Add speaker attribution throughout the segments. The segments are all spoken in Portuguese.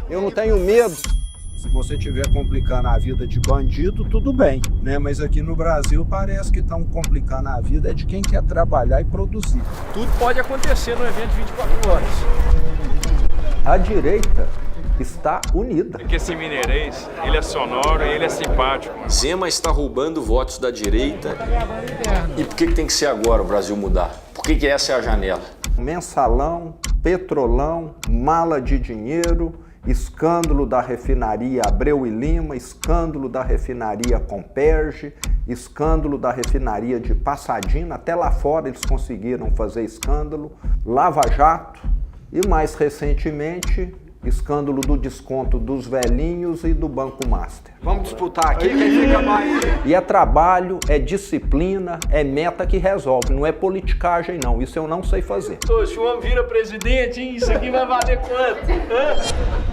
Speaker 1: Eu não tenho medo. Se você estiver complicando a vida de bandido, tudo bem, né? Mas aqui no Brasil parece que estão complicando a vida de quem quer trabalhar e produzir.
Speaker 2: Tudo pode acontecer no evento 24 horas.
Speaker 1: A direita está unida.
Speaker 3: Porque esse mineirês, ele é sonoro e ele é simpático.
Speaker 4: Zema está roubando votos da direita. E por que tem que ser agora o Brasil mudar? Por que essa é a janela?
Speaker 1: Mensalão, petrolão, mala de dinheiro, escândalo da refinaria Abreu e Lima, escândalo da refinaria Comperge, escândalo da refinaria de Passadina, até lá fora eles conseguiram fazer escândalo, Lava Jato e mais recentemente escândalo do desconto dos velhinhos e do Banco Master. Vamos disputar aqui quem fica mais. E é trabalho, é disciplina, é meta que resolve, não é politicagem não, isso eu não sei fazer.
Speaker 2: Se o homem vira presidente, hein? Isso aqui vai valer quanto?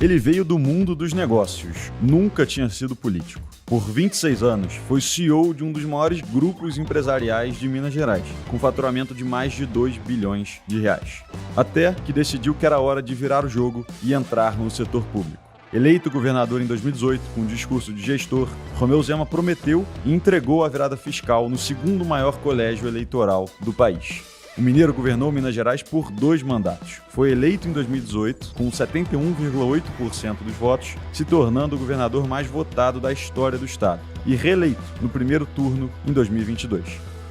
Speaker 5: Ele veio do mundo dos negócios, nunca tinha sido político. Por 26 anos, foi CEO de um dos maiores grupos empresariais de Minas Gerais, com faturamento de mais de 2 bilhões de reais. Até que decidiu que era hora de virar o jogo e entrar no setor público. Eleito governador em 2018 com um discurso de gestor, Romeu Zema prometeu e entregou a virada fiscal no segundo maior colégio eleitoral do país. O mineiro governou Minas Gerais por 2 mandatos. Foi eleito em 2018 com 71,8% dos votos, se tornando o governador mais votado da história do estado, e reeleito no primeiro turno em 2022.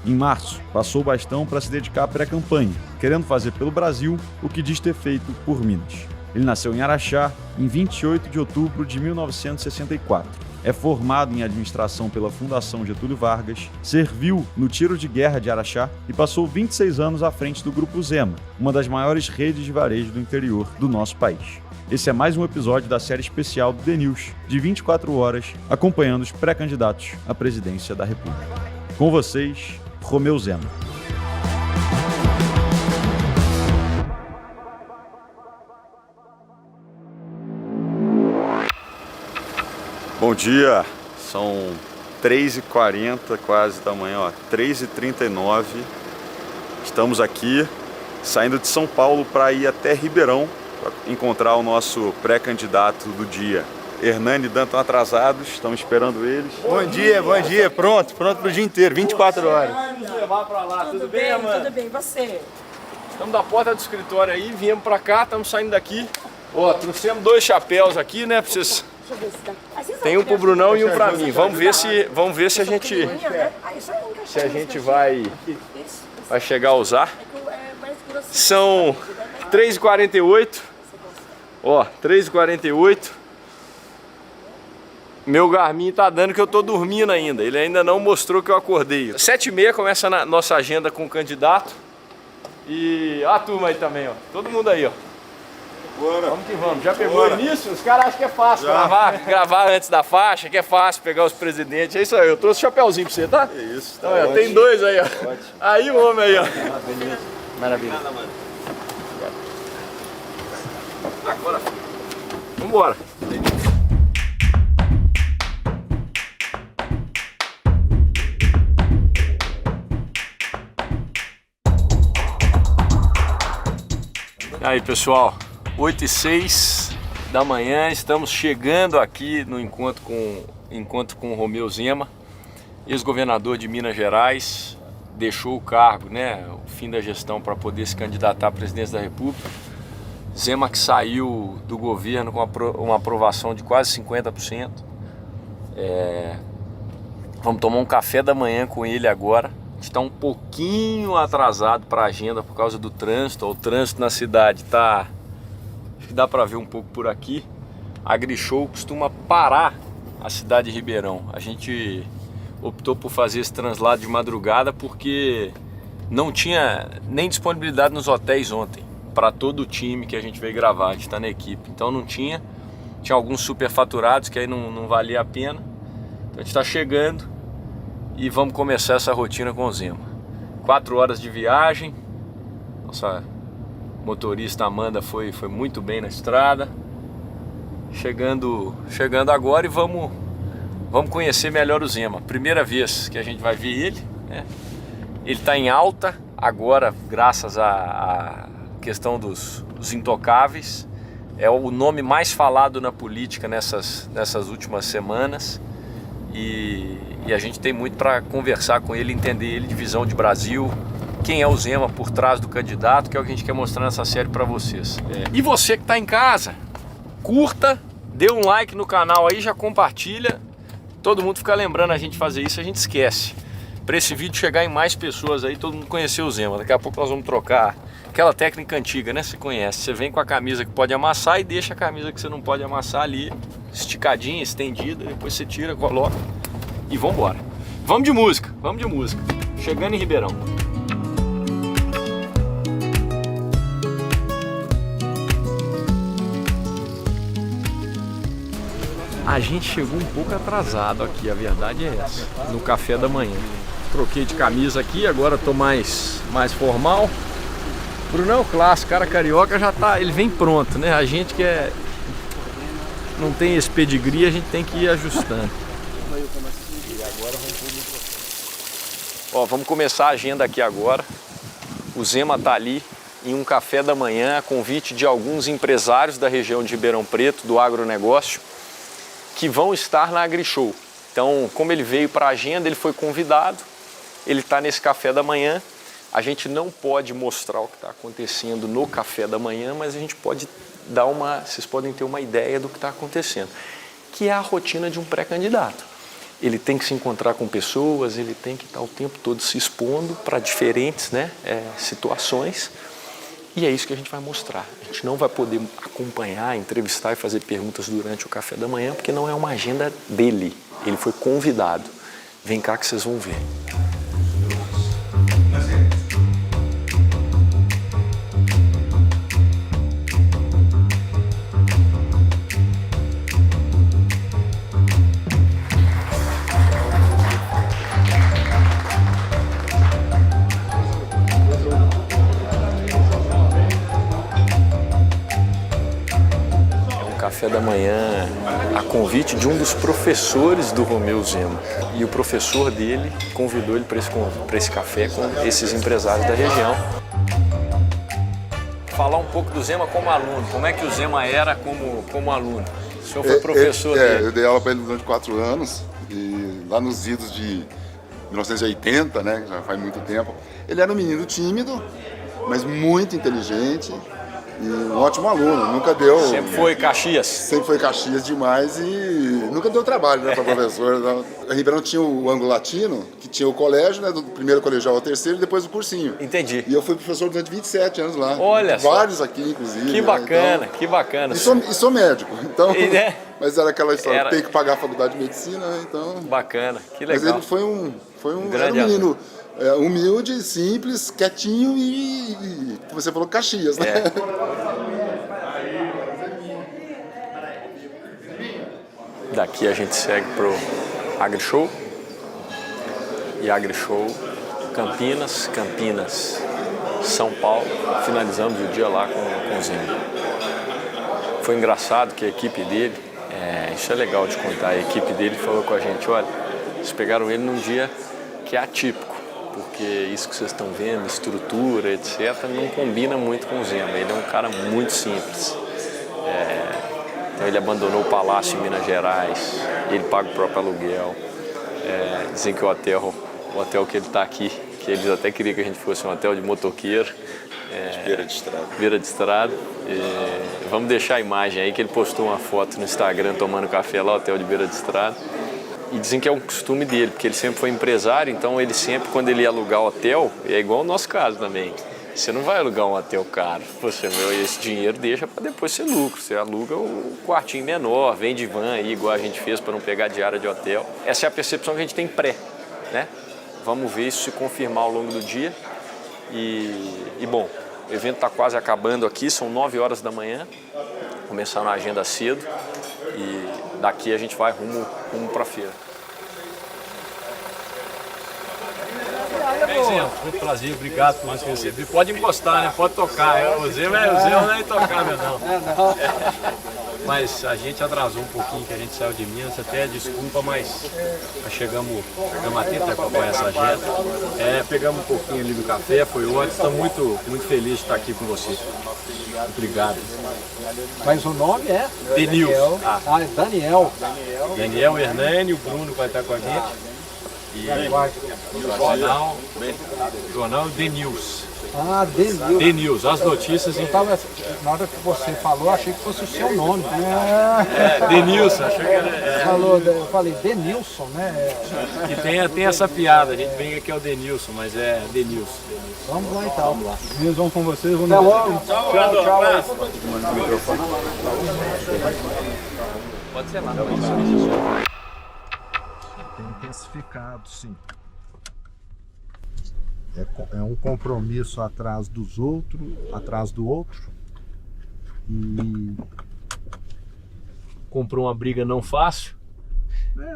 Speaker 5: Em março, passou o bastão para se dedicar à pré-campanha, querendo fazer pelo Brasil o que diz ter feito por Minas. Ele nasceu em Araxá em 28 de outubro de 1964. É formado em administração pela Fundação Getúlio Vargas, serviu no Tiro de Guerra de Araxá e passou 26 anos à frente do Grupo Zema, uma das maiores redes de varejo do interior do nosso país. Esse é mais um episódio da série especial do The News, de 24 horas, acompanhando os pré-candidatos à presidência da República. Com vocês, Romeu Zema. Bom dia, são 3h40 quase da manhã, 3h39. Estamos aqui saindo de São Paulo para ir até Ribeirão para encontrar o nosso pré-candidato do dia. Hernani e Dan estão atrasados, estamos esperando eles.
Speaker 6: Bom dia, pronto pro dia inteiro, 24 horas.
Speaker 2: Vai nos levar pra lá, tudo bem, Amanda?
Speaker 7: Tudo bem, você?
Speaker 2: Estamos da porta do escritório aí, viemos pra cá, estamos saindo daqui. Ó, trouxemos 2 chapéus aqui, né, pra vocês...
Speaker 7: Deixa eu ver se dá.
Speaker 2: Tem um pro Brunão e um pra mim. Vamos ver se a gente vai chegar a usar. São 3h48. Ó, 3h48. Meu Garmin tá dando que eu tô dormindo ainda. Ele ainda não mostrou que eu acordei. 7h30 começa a nossa agenda com o candidato. E a turma aí também, ó. Todo mundo aí, ó.
Speaker 6: Bora.
Speaker 2: Vamos que vamos. Já pegou o início? Os caras acham que é fácil gravar antes da faixa, que é fácil pegar os presidentes. É isso aí, eu trouxe o chapéuzinho pra você, tá?
Speaker 6: É isso,
Speaker 2: tá então, tem 2 aí, ó. Ótimo. Aí o homem aí, ó.
Speaker 7: Maravilha.
Speaker 2: Agora, vambora. E aí, pessoal? 8h06 da manhã, estamos chegando aqui no encontro com o Romeu Zema, ex-governador de Minas Gerais, deixou o cargo, né, o fim da gestão para poder se candidatar à presidência da República. Zema que saiu do governo com uma aprovação de quase 50%. Vamos tomar um café da manhã com ele agora. A gente está um pouquinho atrasado para a agenda por causa do trânsito. O trânsito na cidade está... Acho que dá para ver um pouco por aqui. A AgriShow costuma parar a cidade de Ribeirão. A gente optou por fazer esse translado de madrugada porque não tinha nem disponibilidade nos hotéis ontem para todo o time que a gente veio gravar. A gente está na equipe, então não tinha. Tinha alguns superfaturados que aí não valia a pena. Então a gente está chegando e vamos começar essa rotina com o Zema. 4 horas de viagem. Nossa motorista Amanda foi muito bem na estrada. Chegando agora e vamos conhecer melhor o Zema. Primeira vez que a gente vai ver ele, né? Ele está em alta agora, graças a questão dos intocáveis. É o nome mais falado na política nessas últimas semanas. E a gente tem muito para conversar com ele, entender ele de visão de Brasil, quem é o Zema por trás do candidato, que é o que a gente quer mostrar nessa série para vocês. E você que está em casa, curta, dê um like no canal aí, já compartilha. Todo mundo fica lembrando a gente fazer isso, a gente esquece. Para esse vídeo chegar em mais pessoas aí, todo mundo conhecer o Zema. Daqui a pouco nós vamos trocar aquela técnica antiga, né? Você conhece. Você vem com a camisa que pode amassar e deixa a camisa que você não pode amassar ali, esticadinha, estendida, depois você tira, coloca e vambora. Vamos de música, vamos de música. Chegando em Ribeirão. A gente chegou um pouco atrasado aqui, a verdade é essa, no café da manhã. Troquei de camisa aqui, agora tô mais formal. Brunão, clássico, cara carioca já tá, ele vem pronto, né? A gente que não tem esse pedigree, a gente tem que ir ajustando. Ó, vamos começar a agenda aqui agora. O Zema tá ali em um café da manhã, a convite de alguns empresários da região de Ribeirão Preto, do agronegócio, que vão estar na AgriShow. Então, como ele veio para a agenda, ele foi convidado, ele está nesse café da manhã. A gente não pode mostrar o que está acontecendo no café da manhã, mas a gente pode vocês podem ter uma ideia do que está acontecendo, que é a rotina de um pré-candidato. Ele tem que se encontrar com pessoas, ele tem que estar o tempo todo se expondo para diferentes situações, e é isso que a gente vai mostrar. A gente não vai poder acompanhar, entrevistar e fazer perguntas durante o café da manhã, porque não é uma agenda dele, ele foi convidado. Vem cá que vocês vão ver. Café da manhã a convite de um dos professores do Romeu Zema, e o professor dele convidou ele para esse café com esses empresários da região. Falar um pouco do Zema como aluno, como é que o Zema era como aluno? O senhor foi professor dele?
Speaker 8: Eu dei aula para ele durante 4 anos, e lá nos idos de 1980, né, já faz muito tempo. Ele era um menino tímido, mas muito inteligente. E um ótimo aluno, nunca deu...
Speaker 2: Sempre foi Caxias?
Speaker 8: Sempre foi Caxias demais e nunca deu trabalho, né, para professor. A Ribeirão tinha o ângulo latino, que tinha o colégio, né, do primeiro colegial ao terceiro e depois o cursinho.
Speaker 2: Entendi.
Speaker 8: E eu fui professor durante 27 anos lá.
Speaker 2: Olha só.
Speaker 8: Vários aqui, inclusive.
Speaker 2: Que bacana,
Speaker 8: então,
Speaker 2: que bacana.
Speaker 8: E sou médico, então...
Speaker 2: né?
Speaker 8: Mas era aquela história, tem que pagar a faculdade de medicina, né, então...
Speaker 2: Bacana, que legal.
Speaker 8: Mas ele foi um
Speaker 2: grande
Speaker 8: era um menino humilde, simples, quietinho e você falou Caxias, né?
Speaker 2: Daqui a gente segue pro AgriShow e AgriShow Campinas, São Paulo. Finalizamos o dia lá com o Zema. Foi engraçado que a equipe dele, isso é legal de contar, a equipe dele falou com a gente, olha, vocês pegaram ele num dia que é atípico, porque isso que vocês estão vendo, estrutura, etc., não combina muito com o Zema. Ele é um cara muito simples. Então ele abandonou o palácio em Minas Gerais, ele paga o próprio aluguel. Dizem que o hotel que ele está aqui, que eles até queriam que a gente fosse um hotel de motoqueiro.
Speaker 8: De beira de estrada.
Speaker 2: Beira de estrada. Vamos deixar a imagem aí que ele postou uma foto no Instagram tomando café lá, hotel de beira de estrada. E dizem que é um costume dele, porque ele sempre foi empresário, então ele sempre, quando ele ia alugar hotel, é igual o nosso caso também. Você não vai alugar um hotel caro, esse dinheiro deixa para depois ser lucro. Você aluga o quartinho menor, vende van aí, igual a gente fez para não pegar diária de hotel. Essa é a percepção que a gente tem né? Vamos ver isso se confirmar ao longo do dia. E bom, o evento está quase acabando aqui, são 9 horas da manhã, começaram a agenda cedo e daqui a gente vai rumo para a feira. Muito prazer, obrigado por nos receber. Pode encostar, né? Pode tocar. O Zema não é tocar, meu não. Mas a gente atrasou um pouquinho, que a gente saiu de Minas, até desculpa, mas chegamos a tempo para acompanhar essa agenda. Pegamos um pouquinho ali do café, foi ótimo, estamos muito felizes de estar aqui com você. Obrigado.
Speaker 9: Mas o nome é?
Speaker 2: Denilson.
Speaker 9: É Daniel.
Speaker 2: Daniel, Hernani, o Bruno vai estar com a gente. E o jornal Denilson.
Speaker 9: Denilson.
Speaker 2: Denilson, as notícias.
Speaker 9: Na hora que você falou, achei que fosse o seu nome.
Speaker 2: Denilson, achei que era.
Speaker 9: Eu falei Denilson, né?
Speaker 2: E tem essa piada, a gente brinca que é o Denilson, mas é Denilson.
Speaker 9: Vamos lá então. Vamos lá.
Speaker 6: Eles vão com vocês, vão
Speaker 9: Até logo.
Speaker 2: Tchau. Pode ser lá.
Speaker 1: Tem intensificado, sim. É um compromisso atrás do outro. E
Speaker 2: Comprou uma briga não fácil.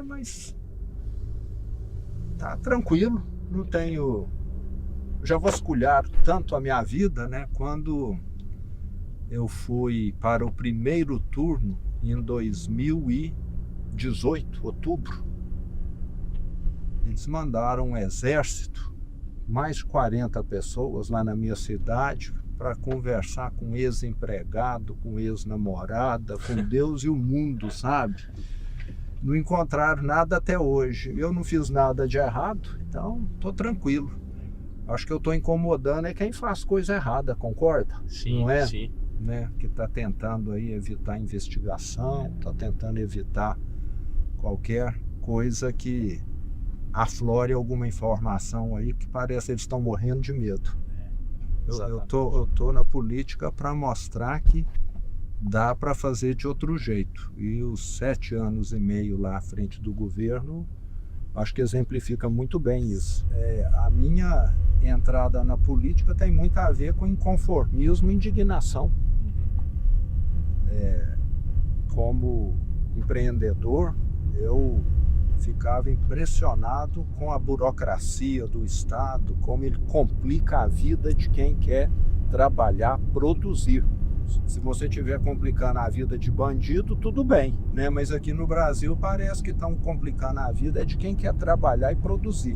Speaker 1: mas tá tranquilo, não tenho. Já vasculharam tanto a minha vida, né? Quando eu fui para o primeiro turno em 2018, outubro, eles mandaram um exército, mais de 40 pessoas lá na minha cidade, para conversar com ex-empregado, com ex-namorada, com Deus e o mundo, sabe? Não encontraram nada até hoje. Eu não fiz nada de errado, então tô tranquilo. Acho que eu tô incomodando é quem faz coisa errada, concorda?
Speaker 2: Sim,
Speaker 1: não é?
Speaker 2: sim.
Speaker 1: Né? Que está tentando aí evitar investigação, está tentando evitar qualquer coisa que aflore alguma informação aí que parece que eles estão morrendo de medo. Eu tô na política para mostrar que dá para fazer de outro jeito. E os 7 anos e meio lá à frente do governo, acho que exemplifica muito bem isso. A minha entrada na política tem muito a ver com inconformismo e indignação. Como empreendedor, eu ficava impressionado com a burocracia do Estado, como ele complica a vida de quem quer trabalhar, produzir. Se você estiver complicando a vida de bandido, tudo bem, né? Mas aqui no Brasil parece que estão complicando a vida de quem quer trabalhar e produzir.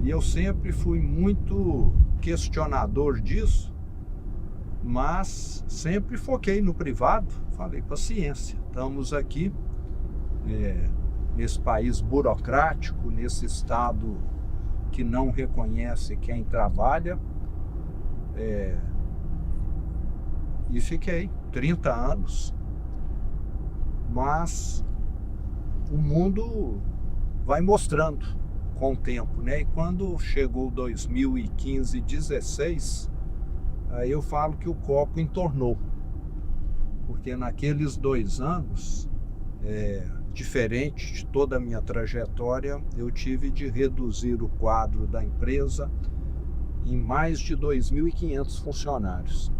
Speaker 1: E eu sempre fui muito questionador disso, mas sempre foquei no privado. Falei, paciência, estamos aqui nesse país burocrático, nesse Estado que não reconhece quem trabalha. E fiquei 30 anos. Mas o mundo vai mostrando com o tempo, né? E quando chegou 2015, 2016, aí eu falo que o copo entornou. Porque naqueles 2 anos, diferente de toda a minha trajetória, eu tive de reduzir o quadro da empresa em mais de 2.500 funcionários.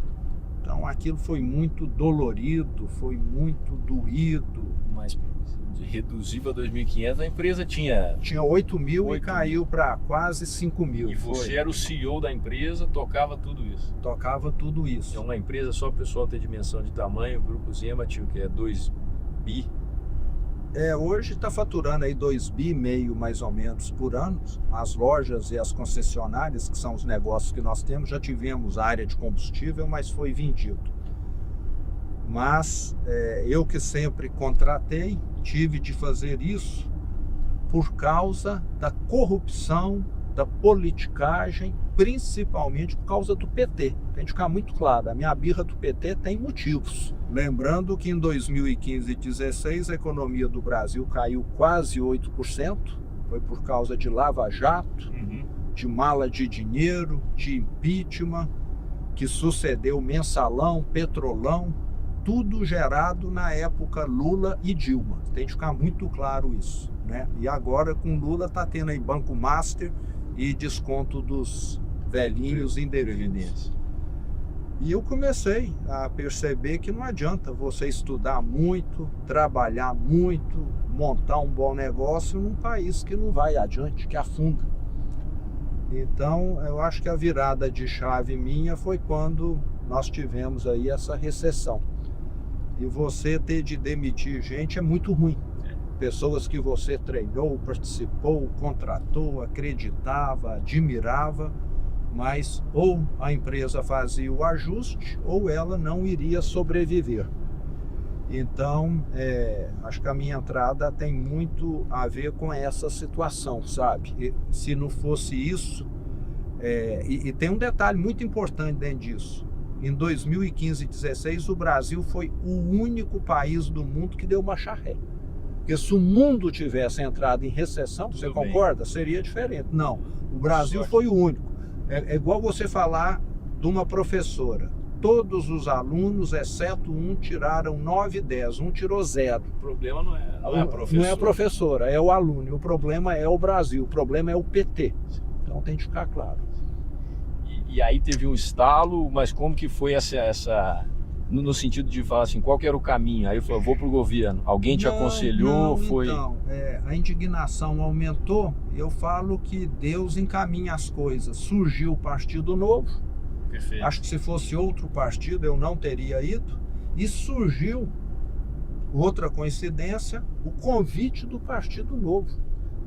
Speaker 1: Então aquilo foi muito dolorido, foi muito doído.
Speaker 2: Mas de reduzir para 2.500, a empresa tinha
Speaker 1: 8.000 e caiu para quase 5.000.
Speaker 2: E você era o CEO da empresa, tocava tudo isso.
Speaker 1: Tocava tudo isso.
Speaker 2: É uma empresa, só o pessoal ter dimensão de tamanho, o Grupo Zema tinha o que? 2 bi?
Speaker 1: Hoje está faturando aí 2,5 bi mais ou menos por ano. As lojas e as concessionárias, que são os negócios que nós temos, já tivemos área de combustível, mas foi vendido. Mas eu que sempre contratei, tive de fazer isso por causa da corrupção, da politicagem, principalmente por causa do PT. Tem que ficar muito claro, a minha birra do PT tem motivos. Lembrando que em 2015 e 2016 a economia do Brasil caiu quase 8%, foi por causa de lava-jato, de mala de dinheiro, de impeachment, que sucedeu mensalão, petrolão, tudo gerado na época Lula e Dilma. Tem que ficar muito claro isso, né? E agora com Lula está tendo aí Banco Master e desconto dos velhinhos indevidos. E eu comecei a perceber que não adianta você estudar muito, trabalhar muito, montar um bom negócio num país que não vai adiante, que afunda. Então, eu acho que a virada de chave minha foi quando nós tivemos aí essa recessão.
Speaker 9: E você ter de demitir gente é muito ruim. Pessoas que você treinou, participou, contratou, acreditava, admirava, mas ou a empresa fazia o ajuste ou ela não iria sobreviver. Então, acho que a minha entrada tem muito a ver com essa situação, sabe? E, se não fosse isso, e tem um detalhe muito importante dentro disso. Em 2015 e 2016, o Brasil foi o único país do mundo que deu marcha ré. Porque se o mundo tivesse entrado em recessão, você concorda? Seria diferente. Não, o Brasil foi o único. É igual você falar de uma professora. Todos os alunos, exceto um, tiraram 9 e 10, um tirou 0.
Speaker 2: O problema não é a professora.
Speaker 9: Não é a professora, é o aluno. O problema é o Brasil, o problema é o PT. Então tem que ficar claro.
Speaker 2: E aí teve um estalo, mas como que foi essa no sentido de falar assim, qual que era o caminho? Aí eu falei, vou pro governo. Alguém te aconselhou? Foi...
Speaker 9: Então, a indignação aumentou. Eu falo que Deus encaminha as coisas. Surgiu o Partido Novo.
Speaker 2: Perfeito.
Speaker 9: Acho que se fosse outro partido eu não teria ido. E surgiu, outra coincidência, o convite do Partido Novo.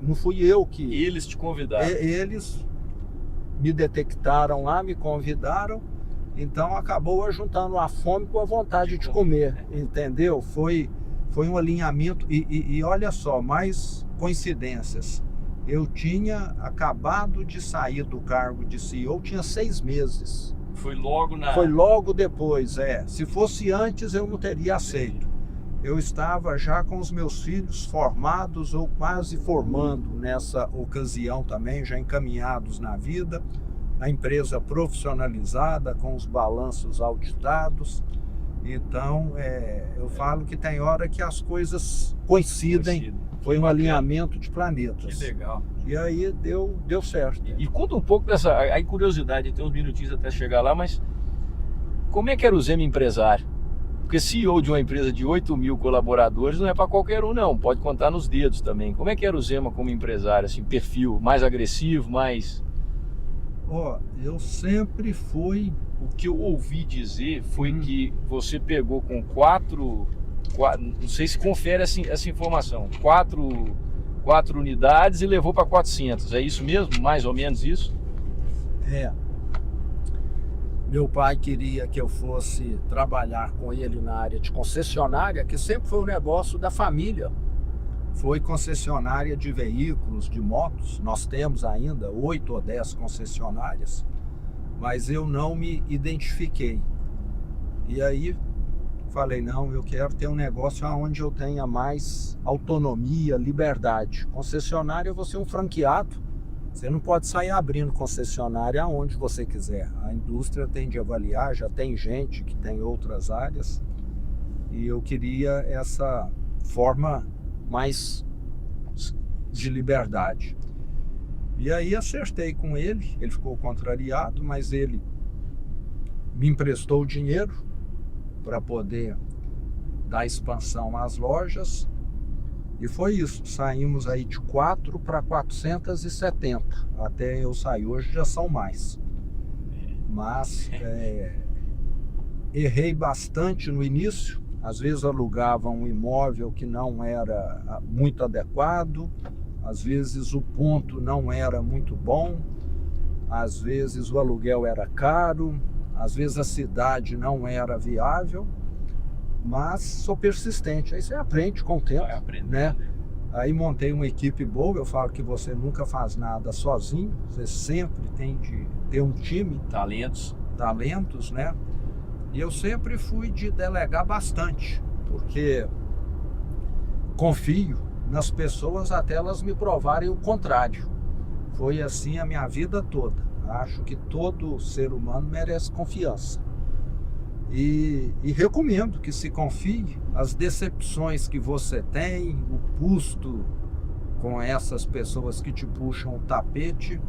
Speaker 9: Não fui eu que...
Speaker 2: Eles te convidaram.
Speaker 9: Eles me detectaram lá, me convidaram. Então acabou juntando a fome com a vontade de comer, entendeu? Foi um alinhamento. E olha só, mais coincidências. Eu tinha acabado de sair do cargo de CEO, tinha 6 meses.
Speaker 2: Foi
Speaker 9: logo depois, Se fosse antes, eu não teria aceito. Eu estava já com os meus filhos formados ou quase formando nessa ocasião também, já encaminhados na vida. A empresa profissionalizada, com os balanços auditados. Então, eu falo que tem hora que as coisas coincidem. Foi um alinhamento de planetas.
Speaker 2: Que legal.
Speaker 9: E aí deu certo.
Speaker 2: E conta um pouco dessa aí curiosidade, tem uns minutinhos até chegar lá, mas como é que era o Zema empresário? Porque CEO de uma empresa de 8 mil colaboradores não é para qualquer um, não. Pode contar nos dedos também. Como é que era o Zema como empresário? Assim, perfil mais agressivo, mais...
Speaker 9: Eu sempre fui...
Speaker 2: O que eu ouvi dizer foi que você pegou com 4, não sei se confere essa informação, 4 unidades e levou para 400. É isso mesmo? Mais ou menos isso?
Speaker 9: Meu pai queria que eu fosse trabalhar com ele na área de concessionária, que sempre foi um negócio da família. Foi concessionária de veículos, de motos. Nós temos ainda 8 ou 10 concessionárias, mas eu não me identifiquei. E aí falei, não, eu quero ter um negócio onde eu tenha mais autonomia, liberdade. Concessionária, você é um franqueado. Você não pode sair abrindo concessionária aonde você quiser. A indústria tem de avaliar, já tem gente que tem outras áreas. E eu queria essa forma mais de liberdade. E aí acertei com ele, ele ficou contrariado, mas ele me emprestou o dinheiro para poder dar expansão às lojas. E foi isso, saímos aí de 4 para 470, até eu sair, hoje já são mais. Mas errei bastante no início, às vezes alugava um imóvel que não era muito adequado, às vezes o ponto não era muito bom, às vezes o aluguel era caro, às vezes a cidade não era viável, mas sou persistente. Aí você aprende com o tempo, né? Aí montei uma equipe boa. Eu falo que você nunca faz nada sozinho, você sempre tem de ter um time. Talentos, né? E eu sempre fui de delegar bastante, porque confio nas pessoas até elas me provarem o contrário. Foi assim a minha vida toda. Acho que todo ser humano merece confiança. E recomendo que se confie. As decepções que você tem, o custo com essas pessoas que te puxam o tapete,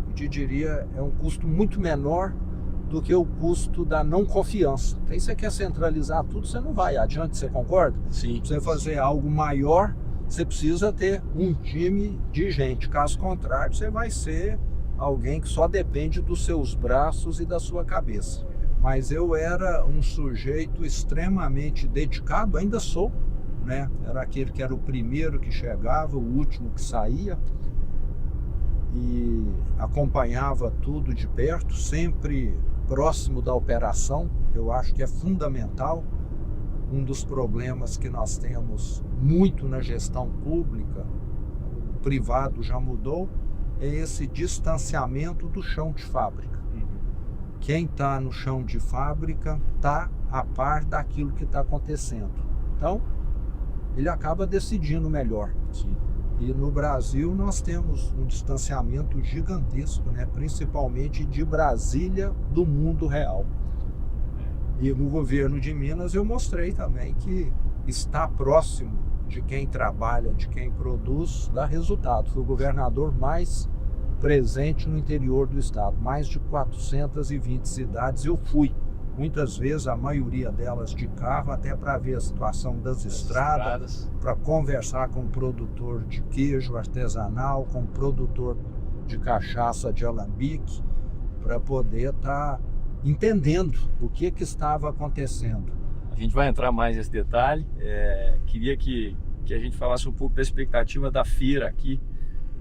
Speaker 9: eu te diria, é um custo muito menor do que o custo da não confiança. Aí você quer centralizar tudo, você não vai adiante, você concorda?
Speaker 2: Sim.
Speaker 9: Pra você fazer algo maior, você precisa ter um time de gente. Caso contrário, você vai ser alguém que só depende dos seus braços e da sua cabeça. Mas eu era um sujeito extremamente dedicado, ainda sou, né? Era aquele que era o primeiro que chegava, o último que saía, e acompanhava tudo de perto, sempre próximo da operação. Eu acho que é fundamental. Um dos problemas que nós temos muito na gestão pública, o privado já mudou, é esse distanciamento do chão de fábrica. Quem está no chão de fábrica está a par daquilo que está acontecendo. Então, ele acaba decidindo melhor.
Speaker 2: Sim.
Speaker 9: E no Brasil nós temos um distanciamento gigantesco, né? Principalmente de Brasília do mundo real. E no governo de Minas eu mostrei também que estar próximo de quem trabalha, de quem produz, dá resultado. Fui o governador mais presente no interior do estado, mais de 420 cidades eu fui. Muitas vezes, a maioria delas de carro, até para ver a situação das estradas, para conversar com o produtor de queijo artesanal, com o produtor de cachaça de alambique, para poder estar entendendo o que estava acontecendo.
Speaker 2: A gente vai entrar mais nesse detalhe. Queria que a gente falasse um pouco da expectativa da feira aqui,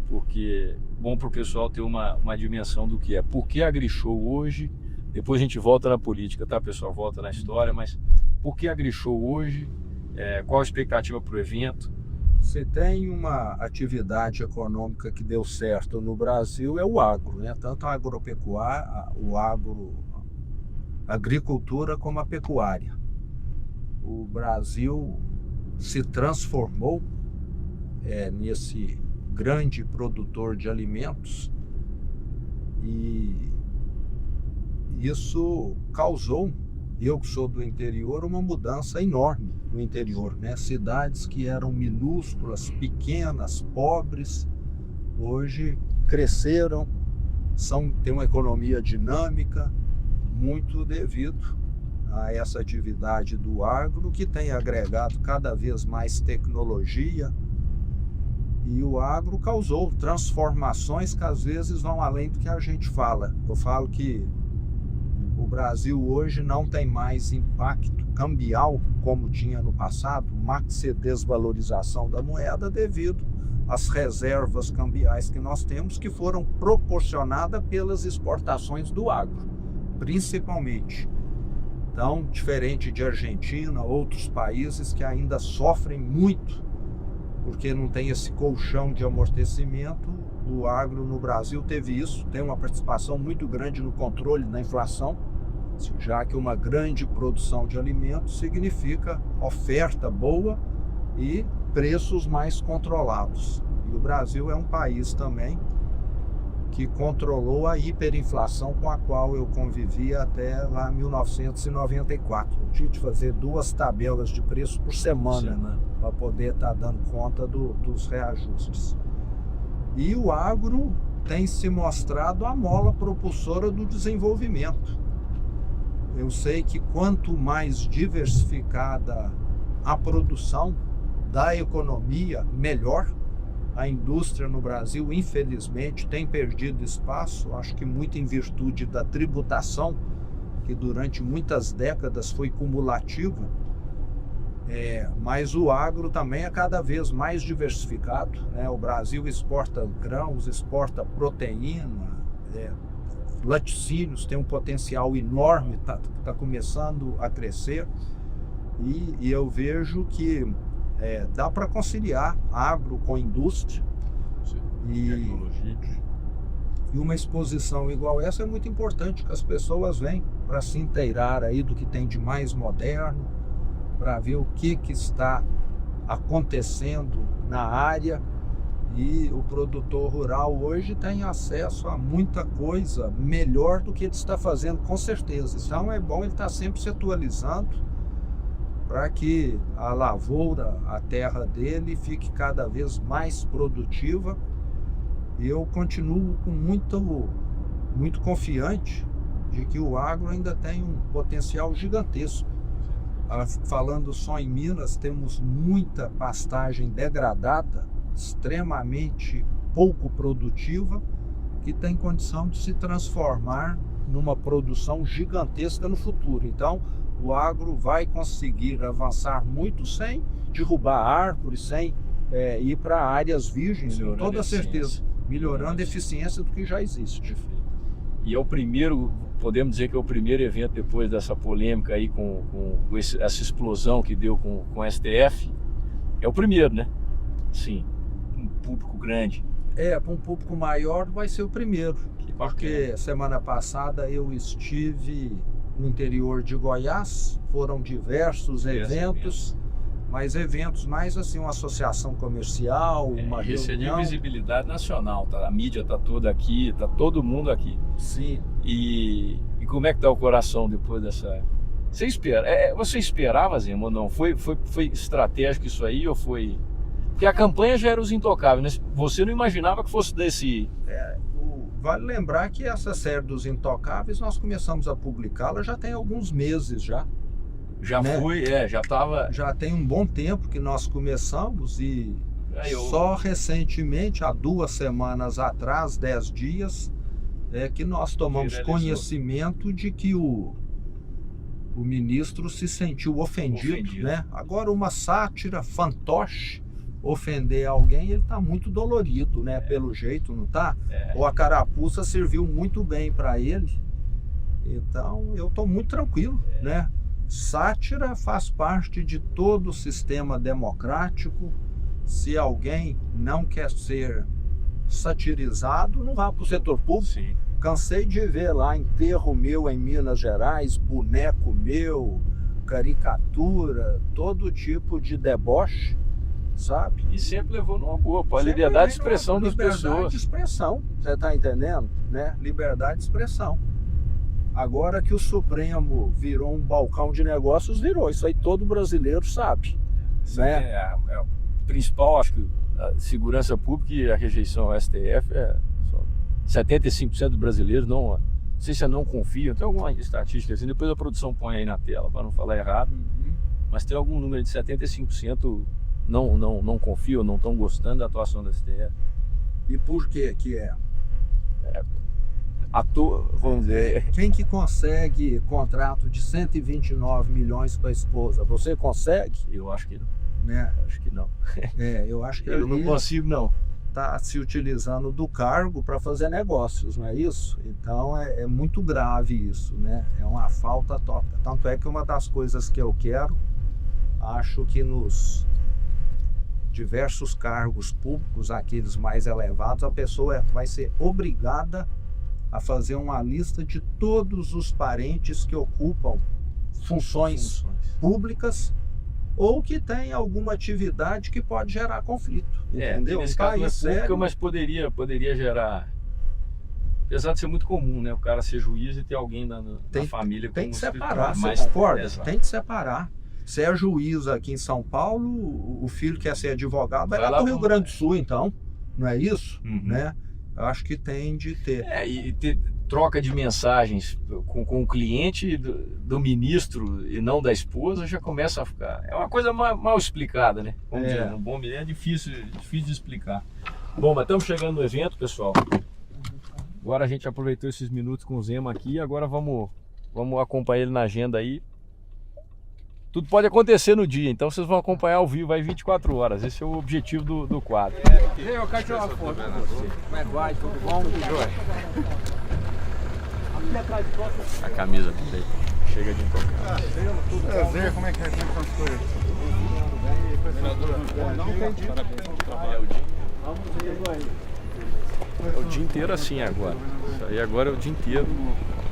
Speaker 2: porque é bom para o pessoal ter uma dimensão do que é. Por que a AgriShow hoje? Depois a gente volta na política, tá, pessoal? Volta na história, mas por que a AgriShow hoje? Qual a expectativa para o evento?
Speaker 9: Se tem uma atividade econômica que deu certo no Brasil, é o agro, né? Tanto a agropecuária, a agricultura como a pecuária. O Brasil se transformou nesse grande produtor de alimentos e isso causou, eu que sou do interior, uma mudança enorme no interior, né? Cidades que eram minúsculas, pequenas, pobres, hoje cresceram, têm uma economia dinâmica, muito devido a essa atividade do agro, que tem agregado cada vez mais tecnologia, e o agro causou transformações que às vezes vão além do que a gente fala. Eu falo que o Brasil hoje não tem mais impacto cambial como tinha no passado, maxi desvalorização da moeda devido às reservas cambiais que nós temos, que foram proporcionadas pelas exportações do agro, principalmente. Então, diferente de Argentina, outros países que ainda sofrem muito, porque não tem esse colchão de amortecimento, o agro no Brasil teve isso, tem uma participação muito grande no controle da inflação, já que uma grande produção de alimentos significa oferta boa e preços mais controlados. E o Brasil é um país também que controlou a hiperinflação com a qual eu convivi até lá em 1994. Eu tive de fazer 2 tabelas de preço por semana, né, para poder estar dando conta dos reajustes. E o agro tem se mostrado a mola propulsora do desenvolvimento. Eu sei que quanto mais diversificada a produção da economia, melhor. A indústria no Brasil, infelizmente, tem perdido espaço, acho que muito em virtude da tributação, que durante muitas décadas foi cumulativa, mas o agro também é cada vez mais diversificado, né? O Brasil exporta grãos, exporta proteína, laticínios, tem um potencial enorme, tá começando a crescer, e eu vejo que dá para conciliar agro com indústria. E uma exposição igual essa é muito importante, que as pessoas vêm para se inteirar aí do que tem de mais moderno, para ver o que está acontecendo na área. E o produtor rural hoje tem acesso a muita coisa melhor do que ele está fazendo, com certeza. Então é bom ele estar sempre se atualizando para que a lavoura, a terra dele, fique cada vez mais produtiva. E eu continuo com muito confiante de que o agro ainda tem um potencial gigantesco. Falando só em Minas, temos muita pastagem degradada, extremamente pouco produtiva, que tem condição de se transformar numa produção gigantesca no futuro. Então, o agro vai conseguir avançar muito sem derrubar árvores, sem ir para áreas virgens, com toda certeza, melhorando a eficiência do que já existe.
Speaker 2: E é o primeiro, podemos dizer que é o primeiro evento depois dessa polêmica aí com essa explosão que deu com o STF. É o primeiro, né? Sim, um público grande.
Speaker 9: Para um público maior vai ser o primeiro. Porque semana passada eu estive no interior de Goiás, foram diversos eventos, mas eventos mais assim, uma associação comercial, uma
Speaker 2: esse
Speaker 9: reunião.
Speaker 2: É de visibilidade nacional, tá? A mídia tá toda aqui, tá todo mundo aqui.
Speaker 9: Sim.
Speaker 2: E como é que tá o coração depois dessa... Você esperava, Zema, ou não? Foi estratégico isso aí ou foi... Porque a campanha já era os intocáveis, né? Você não imaginava que fosse desse...
Speaker 9: Vale lembrar que essa série dos intocáveis nós começamos a publicá-la já tem alguns meses já.
Speaker 2: Já foi, já estava...
Speaker 9: Já tem um bom tempo que nós começamos e só recentemente, há 2 semanas atrás, 10 dias, que nós tomamos conhecimento de que o ministro se sentiu ofendido, né? Agora, uma sátira, fantoche, ofender alguém, ele está muito dolorido, né? Pelo jeito, não tá? Ou a carapuça serviu muito bem para ele. Então, eu estou muito tranquilo, né? Sátira faz parte de todo o sistema democrático. Se alguém não quer ser satirizado, não vá para o setor público.
Speaker 2: Sim.
Speaker 9: Cansei de ver lá enterro meu em Minas Gerais, boneco meu, caricatura, todo tipo de deboche, sabe?
Speaker 2: E sempre levou numa boa, a liberdade de expressão das pessoas.
Speaker 9: Liberdade de expressão, você está entendendo? Né? Liberdade de expressão. Agora que o Supremo virou um balcão de negócios, virou. Isso aí todo brasileiro sabe. Né?
Speaker 2: É o principal, acho que a segurança pública e a rejeição ao STF 75% dos brasileiros não sei se não confiam. Tem alguma estatística assim, depois a produção põe aí na tela para não falar errado. Mas tem algum número de 75% não confiam, não estão gostando da atuação da STF.
Speaker 9: E por que que é?
Speaker 2: Vamos dizer...
Speaker 9: Quem que consegue contrato de 129 milhões para a esposa? Você consegue?
Speaker 2: Eu acho que não.
Speaker 9: Né?
Speaker 2: Acho que não.
Speaker 9: Eu acho que
Speaker 2: eu não consigo, não.
Speaker 9: Está se utilizando do cargo para fazer negócios, não é isso? Então é muito grave isso, né? É uma falta total. Tanto é que uma das coisas que eu quero, acho que nos diversos cargos públicos, aqueles mais elevados, a pessoa vai ser obrigada a fazer uma lista de todos os parentes que ocupam funções públicas ou que tem alguma atividade que pode gerar conflito, entendeu?
Speaker 2: Nesse caso não é pública, mas poderia gerar, apesar de ser muito comum, né? O cara ser juiz e ter alguém na família.
Speaker 9: Tem que separar, você concorda? Tem que separar. Se é juiz aqui em São Paulo, o filho quer ser advogado, vai lá para o Rio Grande do Sul, então, não é isso? Né? Eu acho que tem de ter.
Speaker 2: E ter troca de mensagens com o cliente do ministro e não da esposa já começa a ficar... É uma coisa mal explicada, né? Vamos dizer, um bom é difícil de explicar. Bom, mas estamos chegando no evento, pessoal. Agora a gente aproveitou esses minutos com o Zema aqui, agora vamos acompanhar ele na agenda aí. Tudo pode acontecer no dia, então vocês vão acompanhar ao vivo aí 24 horas. Esse é o objetivo do quadro.
Speaker 9: Eu quero tirar uma foto com você. Como é que vai? Tudo bom? Tudo jóia.
Speaker 2: A camisa dele. Chega de encontrar.
Speaker 6: Prazer, como é que são as coisas?
Speaker 2: É o dia inteiro assim agora. Isso aí agora é o dia inteiro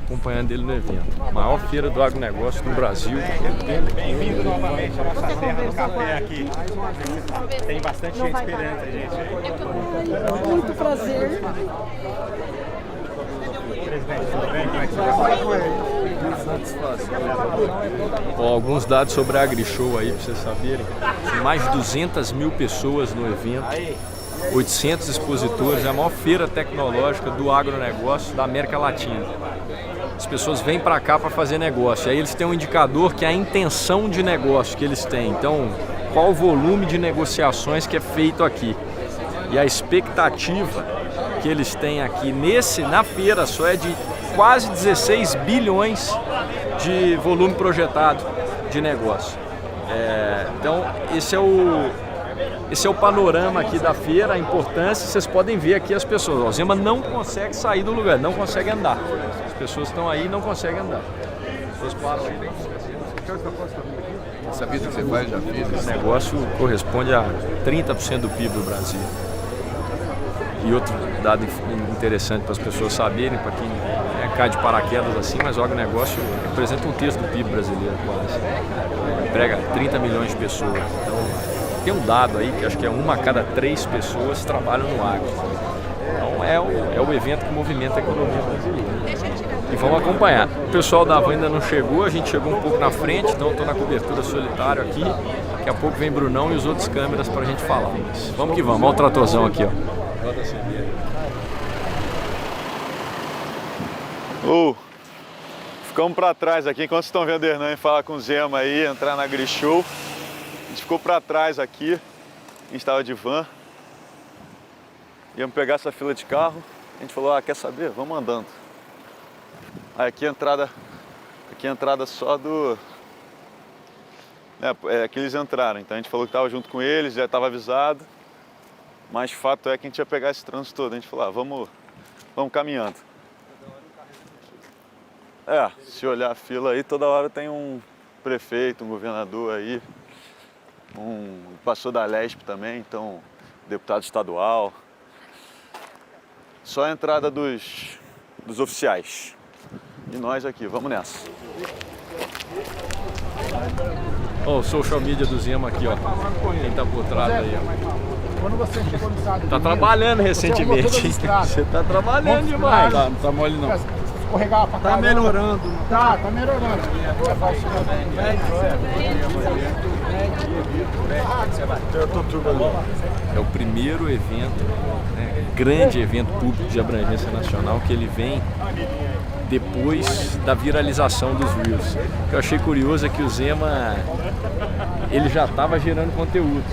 Speaker 2: acompanhando ele no evento. A maior feira do agronegócio do Brasil.
Speaker 6: Bem-vindo novamente à nossa terra do café aqui. Tem bastante gente esperando a gente aí.
Speaker 7: Muito prazer.
Speaker 2: Alguns dados sobre a AgriShow aí para vocês saberem. Mais de 200 mil pessoas no evento, 800 expositores, é a maior feira tecnológica do agronegócio da América Latina. As pessoas vêm para cá para fazer negócio, aí eles têm um indicador que é a intenção de negócio que eles têm. Então, qual o volume de negociações que é feito aqui. E a expectativa que eles têm aqui na feira só é de quase 16 bilhões de volume projetado de negócio. Então, esse é o panorama aqui da feira, a importância. Vocês podem ver aqui as pessoas. O Zema não consegue sair do lugar, não consegue andar. As pessoas estão aí e não conseguem andar. As pessoas param aí.
Speaker 10: Sabia o que você faz, já fiz.
Speaker 2: Esse negócio corresponde a 30% do PIB do Brasil. E outro dado interessante para as pessoas saberem, para quem cai de paraquedas assim, mas olha, o negócio representa um terço do PIB brasileiro quase. Emprega 30 milhões de pessoas. Então, tem um dado aí que acho que é 1 a cada 3 pessoas trabalham no agro. Então é o evento que movimenta a economia brasileira. E vamos acompanhar. O pessoal da Havan ainda não chegou, a gente chegou um pouco na frente, então estou na cobertura solitário aqui. Daqui a pouco vem Brunão e os outros câmeras para a gente falar. Mas vamos que vamos, olha o tratorzão aqui, ó. Roda a cerveja.
Speaker 5: Ficamos para trás aqui, enquanto vocês estão vendo o Hernani falar com o Zema aí, entrar na Grishow. A gente ficou para trás aqui, a gente estava de van. Íamos pegar essa fila de carro, a gente falou, quer saber? Vamos andando. Aí aqui a entrada só do... Aqui eles entraram, então a gente falou que estava junto com eles, já estava avisado. Mas fato é que a gente ia pegar esse trânsito todo, a gente falou, vamos caminhando. Se olhar a fila aí, toda hora tem um prefeito, um governador aí, passou da Lesp também, então deputado estadual. Só a entrada dos oficiais. E nós aqui, vamos nessa.
Speaker 2: O social media do Zema aqui, ó. Quem tá por trás aí, ó.
Speaker 6: Quando você chegou no estado
Speaker 2: Tá trabalhando recentemente. Você tá trabalhando demais.
Speaker 6: Não tá mole não. Escorregar pra cá. Tá melhorando. Tá melhorando.
Speaker 2: É o primeiro evento, grande evento público de abrangência nacional que ele vem depois da viralização dos Reels. O que eu achei curioso é que o Zema, ele já estava gerando conteúdo.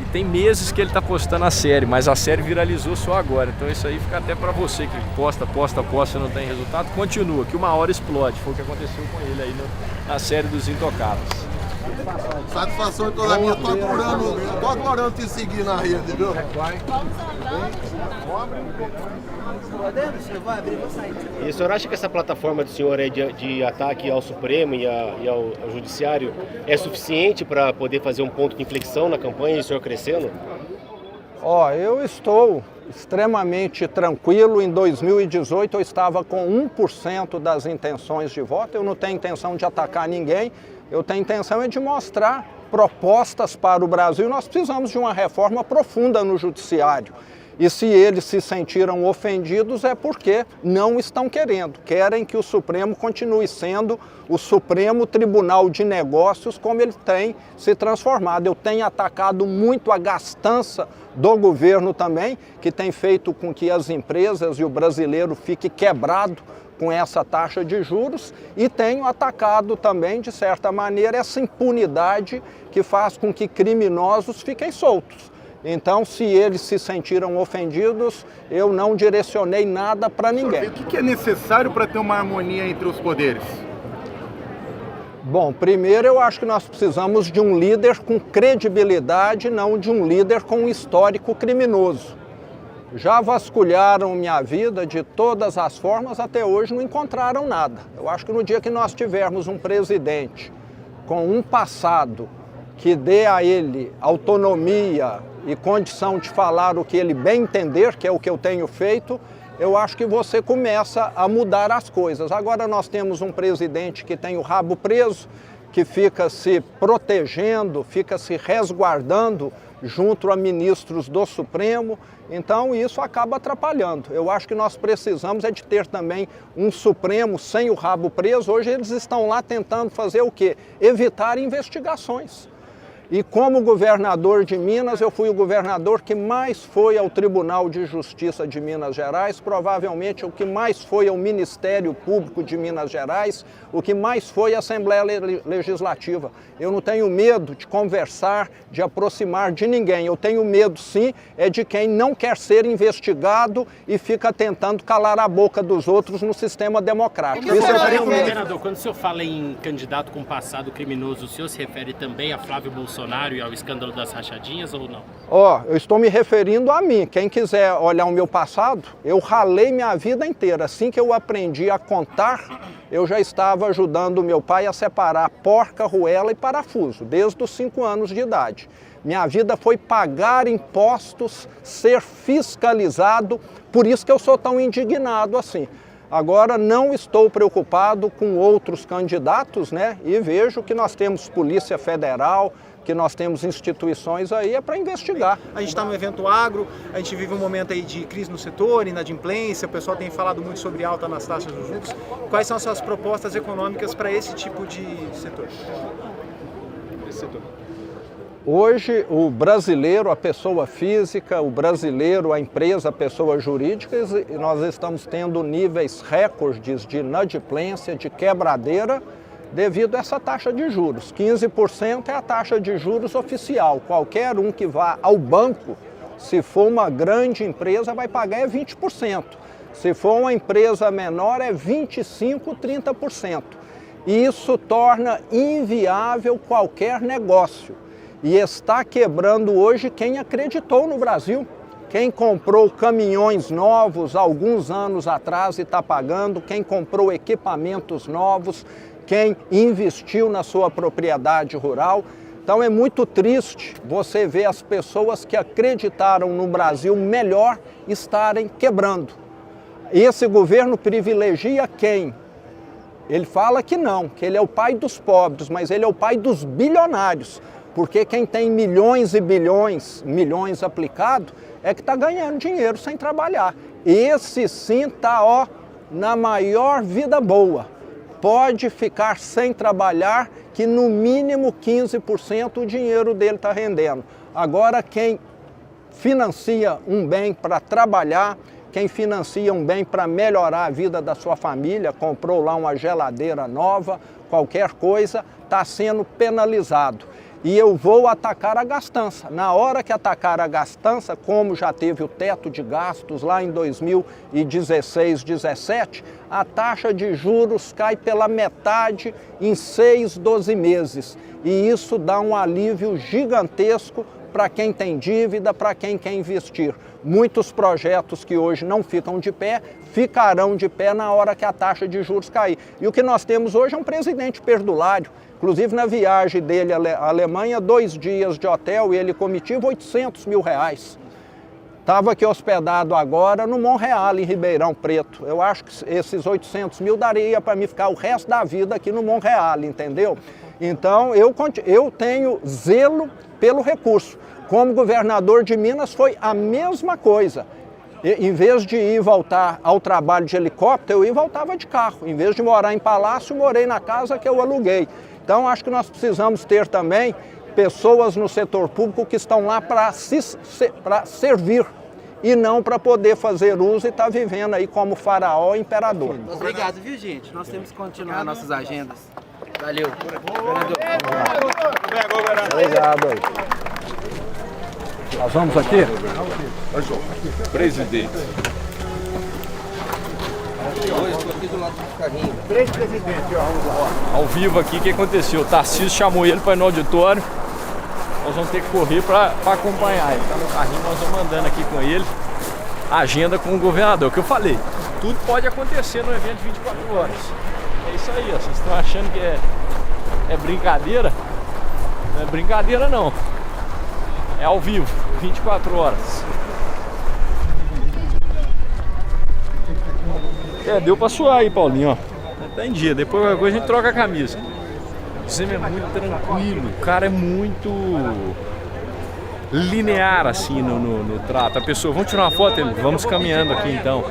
Speaker 2: E tem meses que ele está postando a série, mas a série viralizou só agora. Então isso aí fica até para você que posta e não tem resultado. Continua, que uma hora explode. Foi o que aconteceu com ele aí na série dos Intocáveis.
Speaker 10: Satisfação toda minha, tô adorando te seguir na rede, viu?
Speaker 11: E o senhor acha que essa plataforma do senhor aí de ataque ao Supremo e ao Judiciário é suficiente para poder fazer um ponto de inflexão na campanha e o senhor crescendo?
Speaker 9: Eu estou extremamente tranquilo. Em 2018 eu estava com 1% das intenções de voto. Eu não tenho intenção de atacar ninguém. Eu tenho intenção de mostrar propostas para o Brasil. Nós precisamos de uma reforma profunda no judiciário. E se eles se sentiram ofendidos é porque não estão querendo. Querem que o Supremo continue sendo o Supremo Tribunal de Negócios como ele tem se transformado. Eu tenho atacado muito a gastança do governo também, que tem feito com que as empresas e o brasileiro fique quebrado com essa taxa de juros, e tenho atacado também, de certa maneira, essa impunidade que faz com que criminosos fiquem soltos. Então, se eles se sentiram ofendidos, eu não direcionei nada para ninguém.
Speaker 6: O que é necessário para ter uma harmonia entre os poderes?
Speaker 9: Bom, primeiro eu acho que nós precisamos de um líder com credibilidade, não de um líder com um histórico criminoso. Já vasculharam minha vida de todas as formas, até hoje não encontraram nada. Eu acho que no dia que nós tivermos um presidente com um passado que dê a ele autonomia e condição de falar o que ele bem entender, que é o que eu tenho feito, eu acho que você começa a mudar as coisas. Agora nós temos um presidente que tem o rabo preso, que fica se protegendo, fica se resguardando junto a ministros do Supremo, então isso acaba atrapalhando. Eu acho que nós precisamos de ter também um Supremo sem o rabo preso. Hoje eles estão lá tentando fazer o quê? Evitar investigações.
Speaker 1: E como governador de Minas, eu fui o governador que mais foi ao Tribunal de Justiça de Minas Gerais, provavelmente o que mais foi ao Ministério Público de Minas Gerais, o que mais foi à Assembleia Legislativa. Eu não tenho medo de conversar, de aproximar de ninguém. Eu tenho medo, sim, é de quem não quer ser investigado e fica tentando calar a boca dos outros no sistema democrático.
Speaker 12: Governador, quando o senhor fala em candidato com passado criminoso, o senhor se refere também a Flávio Bolsonaro e ao escândalo das rachadinhas ou não?
Speaker 1: Eu estou me referindo a mim. Quem quiser olhar o meu passado, eu ralei minha vida inteira. Assim que eu aprendi a contar, eu já estava ajudando o meu pai a separar porca, arruela e parafuso, desde os 5 anos de idade. Minha vida foi pagar impostos, ser fiscalizado, por isso que eu sou tão indignado assim. Agora, não estou preocupado com outros candidatos, né? E vejo que nós temos Polícia Federal, que nós temos instituições aí para investigar.
Speaker 6: A gente está no evento agro, a gente vive um momento aí de crise no setor, inadimplência, o pessoal tem falado muito sobre alta nas taxas dos juros. Quais são as suas propostas econômicas para esse tipo de setor?
Speaker 1: Hoje, o brasileiro, a pessoa física, o brasileiro, a empresa, a pessoa jurídica, nós estamos tendo níveis recordes de inadimplência, de quebradeira, devido a essa taxa de juros. 15% é a taxa de juros oficial. Qualquer um que vá ao banco, se for uma grande empresa, vai pagar 20%. Se for uma empresa menor, é 25%, 30%. E isso torna inviável qualquer negócio. E está quebrando hoje quem acreditou no Brasil. Quem comprou caminhões novos alguns anos atrás e está pagando, quem comprou equipamentos novos, quem investiu na sua propriedade rural. Então é muito triste você ver as pessoas que acreditaram no Brasil melhor estarem quebrando. Esse governo privilegia quem? Ele fala que não, que ele é o pai dos pobres, mas ele é o pai dos bilionários. Porque quem tem milhões e milhões aplicados, é que está ganhando dinheiro sem trabalhar. Esse sim está na maior vida boa. Pode ficar sem trabalhar, que no mínimo 15% o dinheiro dele está rendendo. Agora, quem financia um bem para trabalhar, quem financia um bem para melhorar a vida da sua família, comprou lá uma geladeira nova, qualquer coisa, está sendo penalizado. E eu vou atacar a gastança. Na hora que atacar a gastança, como já teve o teto de gastos lá em 2016, 2017, a taxa de juros cai pela metade em 6, 12 meses. E isso dá um alívio gigantesco para quem tem dívida, para quem quer investir. Muitos projetos que hoje não ficam de pé, ficarão de pé na hora que a taxa de juros cair. E o que nós temos hoje é um presidente perdulário. Inclusive, na viagem dele à Alemanha, 2 dias de hotel e ele comitiva R$800 mil. Estava aqui hospedado agora no Monreal, em Ribeirão Preto. Eu acho que esses 800 mil daria para mim ficar o resto da vida aqui no Monreal, entendeu? Então, eu tenho zelo pelo recurso. Como governador de Minas, foi a mesma coisa. Em vez de ir e voltar ao trabalho de helicóptero, eu ia e voltava de carro. Em vez de morar em palácio, morei na casa que eu aluguei. Então, acho que nós precisamos ter também pessoas no setor público que estão lá para servir e não para poder fazer uso e estar vivendo aí como faraó e imperador.
Speaker 13: Obrigado, viu, gente? Nós temos que continuar nossas agendas. Valeu.
Speaker 1: Obrigado aí. Nós vamos aqui?
Speaker 2: Presidente.
Speaker 6: Três presidentes,
Speaker 2: Ao vivo aqui, o que aconteceu? O Tarcísio chamou ele para ir no auditório. Nós vamos ter que correr para acompanhar. Ele está no carrinho, nós vamos andando aqui com ele. Agenda com o governador, que eu falei. Tudo pode acontecer no evento de 24 horas. É isso aí, ó. Vocês estão achando que é brincadeira? Não é brincadeira, não. É ao vivo, 24 horas. Deu pra suar aí, Paulinho, ó. Tá em dia, depois qualquer coisa a gente troca a camisa. O Zema é muito tranquilo, o cara é muito linear assim no trato. A pessoa, vamos tirar uma foto? Ele, vamos caminhando aqui então.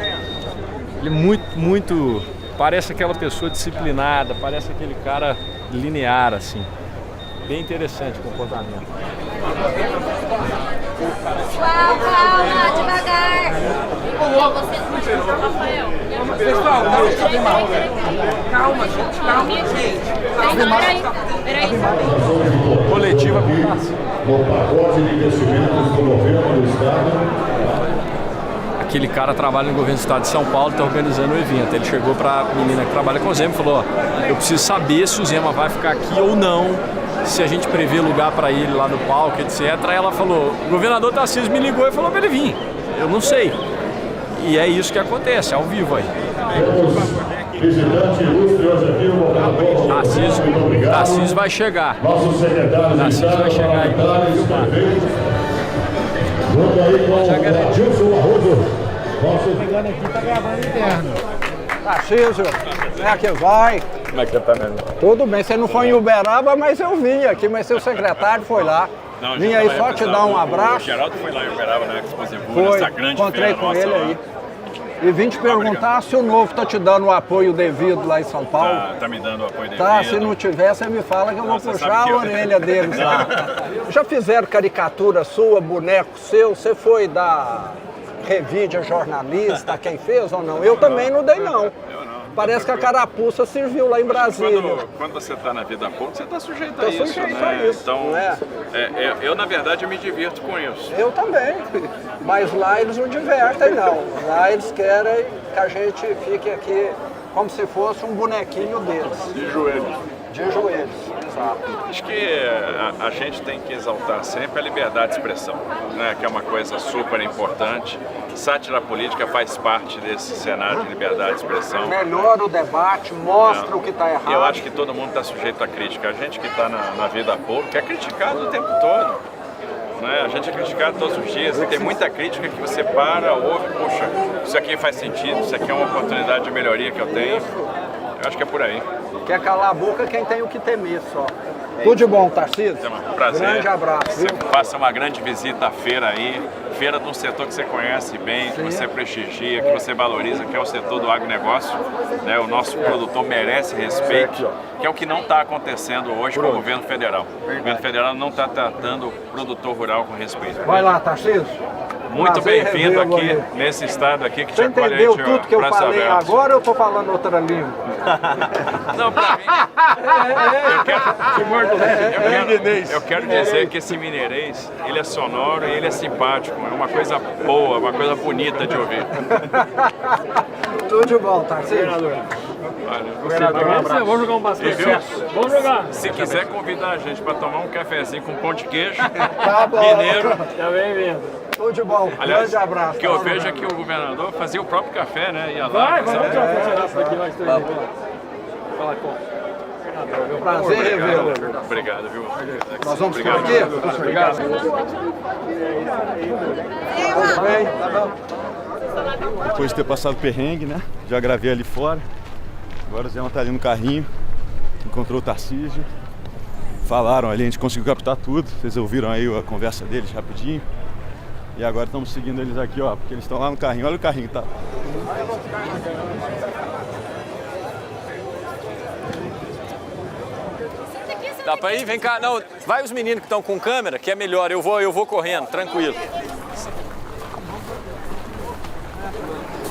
Speaker 2: Ele é muito, parece aquela pessoa disciplinada, parece aquele cara linear assim. bem interessante o comportamento.
Speaker 7: Pessoal, calma, devagar.
Speaker 13: Pessoal, calma, gente.
Speaker 7: Peraí.
Speaker 2: Coletiva
Speaker 5: No pacote de investimentos do governo do estado.
Speaker 2: Aquele cara trabalha no governo do estado de São Paulo, está organizando o evento. Ele chegou para a menina que trabalha com o Zema e falou: ó, eu preciso saber se o Zema vai ficar aqui ou não, se a gente prevê lugar para ele lá no palco, etc. Aí ela falou: o governador Tarcísio me ligou e falou para ele vir. Eu não sei. E é isso que acontece, ao vivo aí.
Speaker 5: Visitante ilustre Josefino
Speaker 2: Tarcísio vai chegar.
Speaker 5: Nosso secretário
Speaker 2: Tarcísio vai chegar aí.
Speaker 5: Junto aí com o Adilson Arrudo.
Speaker 9: Pegando aqui, tá gravando interno. Tarcísio, como é que vai?
Speaker 3: Como é que você tá, meu irmão?
Speaker 9: Tudo bem, você não foi em Uberaba, mas eu vim aqui, mas seu secretário foi lá.
Speaker 3: Não,
Speaker 9: vim aí só te dar um abraço.
Speaker 3: O Geraldo foi lá em Uberaba, né? Exposição,
Speaker 9: Foi,
Speaker 3: essa grande
Speaker 9: encontrei
Speaker 3: feira
Speaker 9: com
Speaker 3: nossa
Speaker 9: ele
Speaker 3: lá.
Speaker 9: aí. E vim te perguntar se o Novo tá te dando o apoio devido lá em São Paulo.
Speaker 3: Tá me dando o apoio devido.
Speaker 9: Tá, se não tiver, você me fala que eu vou puxar a orelha deles lá. Já fizeram caricatura sua, boneco seu? Você foi da Revide jornalista, quem fez ou não? Eu também não dei, não. Parece que a carapuça serviu lá em Brasília.
Speaker 3: Quando você está na vida pública, você está sujeito
Speaker 9: Tô
Speaker 3: a isso,
Speaker 9: sujeito
Speaker 3: né?
Speaker 9: a isso,
Speaker 3: Então,
Speaker 9: não é?
Speaker 3: Eu, na verdade, eu me divirto com isso.
Speaker 9: Eu também, mas lá eles não divertem, não. Lá eles querem que a gente fique aqui como se fosse um bonequinho deles.
Speaker 3: De joelhos.
Speaker 9: De joelhos, exato.
Speaker 3: Acho que a gente tem que exaltar sempre a liberdade de expressão, né? Que é uma coisa super importante. Sátira política faz parte desse cenário de liberdade de expressão.
Speaker 9: Melhora o debate, mostra o que está errado.
Speaker 3: Eu acho que todo mundo está sujeito à crítica. A gente que está na vida pública é criticado o tempo todo. Né? A gente é criticado todos os dias. E tem muita crítica que você para, ouve, puxa, isso aqui faz sentido, isso aqui é uma oportunidade de melhoria que eu tenho. Eu acho que é por aí.
Speaker 9: Quer calar a boca quem tem o que temer só. Tudo de bom, Tarcísio.
Speaker 3: É um prazer.
Speaker 9: Grande abraço.
Speaker 3: Você faça uma grande visita à feira aí. Feira de um setor que você conhece bem, que você prestigia, que você valoriza, que é o setor do agronegócio. Né? O nosso produtor merece respeito, que é o que não está acontecendo hoje com o governo federal. O governo federal não está tratando o produtor rural com respeito.
Speaker 9: Vai lá, Tarcísio.
Speaker 3: Muito bem-vindo aqui, nesse estado aqui que te
Speaker 9: Você
Speaker 3: acolhe
Speaker 9: entendeu
Speaker 3: aí,
Speaker 9: tudo que eu falei
Speaker 3: abertos.
Speaker 9: agora ou eu tô falando outra língua?
Speaker 3: Não, pra mim, eu quero dizer que esse mineirês, ele é sonoro e ele é simpático, é uma coisa boa, uma coisa bonita de ouvir.
Speaker 9: Tudo de bom, Tarcísio.
Speaker 3: Vamos jogar um basquete. Vamos jogar. Se quiser convidar a gente para tomar um cafezinho com pão de queijo,
Speaker 9: Tá bom.
Speaker 3: mineiro.
Speaker 9: Tá bem-vindo. Tudo de bom.
Speaker 3: Aliás,
Speaker 9: Grande abraço.
Speaker 3: o que eu vejo é que o governador fazia o próprio café, né? Ia lá.
Speaker 9: Vamos tirar uma foto aqui, nós três. Prazer revê-lo.
Speaker 3: Obrigado, viu?
Speaker 9: Nós vamos por aqui? Obrigado. Tudo bem? Tá bom.
Speaker 5: Depois de ter passado perrengue, né? Já gravei ali fora. Agora o Zé tá ali no carrinho. Encontrou o Tarcísio. Falaram ali, a gente conseguiu captar tudo. Vocês ouviram aí a conversa deles rapidinho. E agora estamos seguindo eles aqui, ó, porque eles estão lá no carrinho. Olha o carrinho, tá?
Speaker 2: Dá pra ir? Vem cá. Não, vai os meninos que estão com câmera, que é melhor. Eu vou correndo, tranquilo.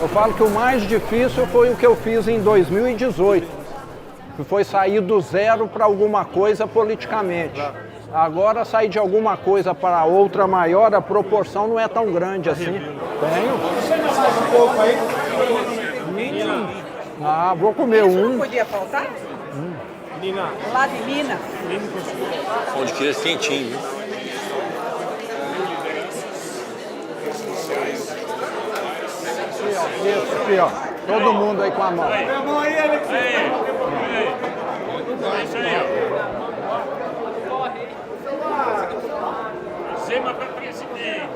Speaker 9: Eu falo que o mais difícil foi o que eu fiz em 2018, que foi sair do zero para alguma coisa politicamente. Agora, sair de alguma coisa para outra maior, a proporção não é tão grande assim. Tenho. Ah, vou comer um.
Speaker 7: Não podia faltar? Lá de Minas.
Speaker 2: Pão de queijo quentinho, viu?
Speaker 9: Isso aqui, ó. Todo mundo aí com a mão.
Speaker 3: Zema para presidente.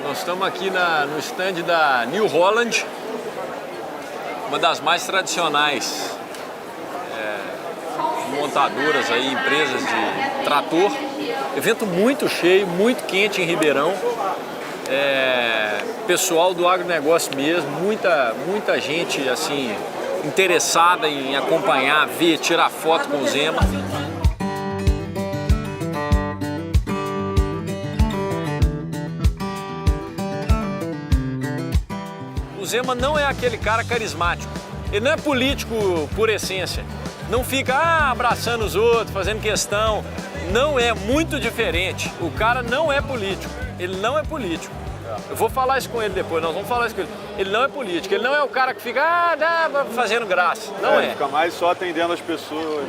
Speaker 2: Nós estamos aqui no stand da New Holland. uma das mais tradicionais montadoras aí, empresas de trator. Evento muito cheio, muito quente em Ribeirão. Pessoal do agronegócio mesmo, muita gente assim interessada em acompanhar, ver, tirar foto com o Zema. O Zema não é aquele cara carismático, ele não é político por essência, não fica abraçando os outros, fazendo questão, não é, muito diferente. O cara não é político, ele não é político. Eu vou falar isso com ele depois, nós vamos falar isso com ele. Ele não é político, ele não é o cara que fica fazendo graça, não é.
Speaker 5: Fica mais só atendendo as pessoas.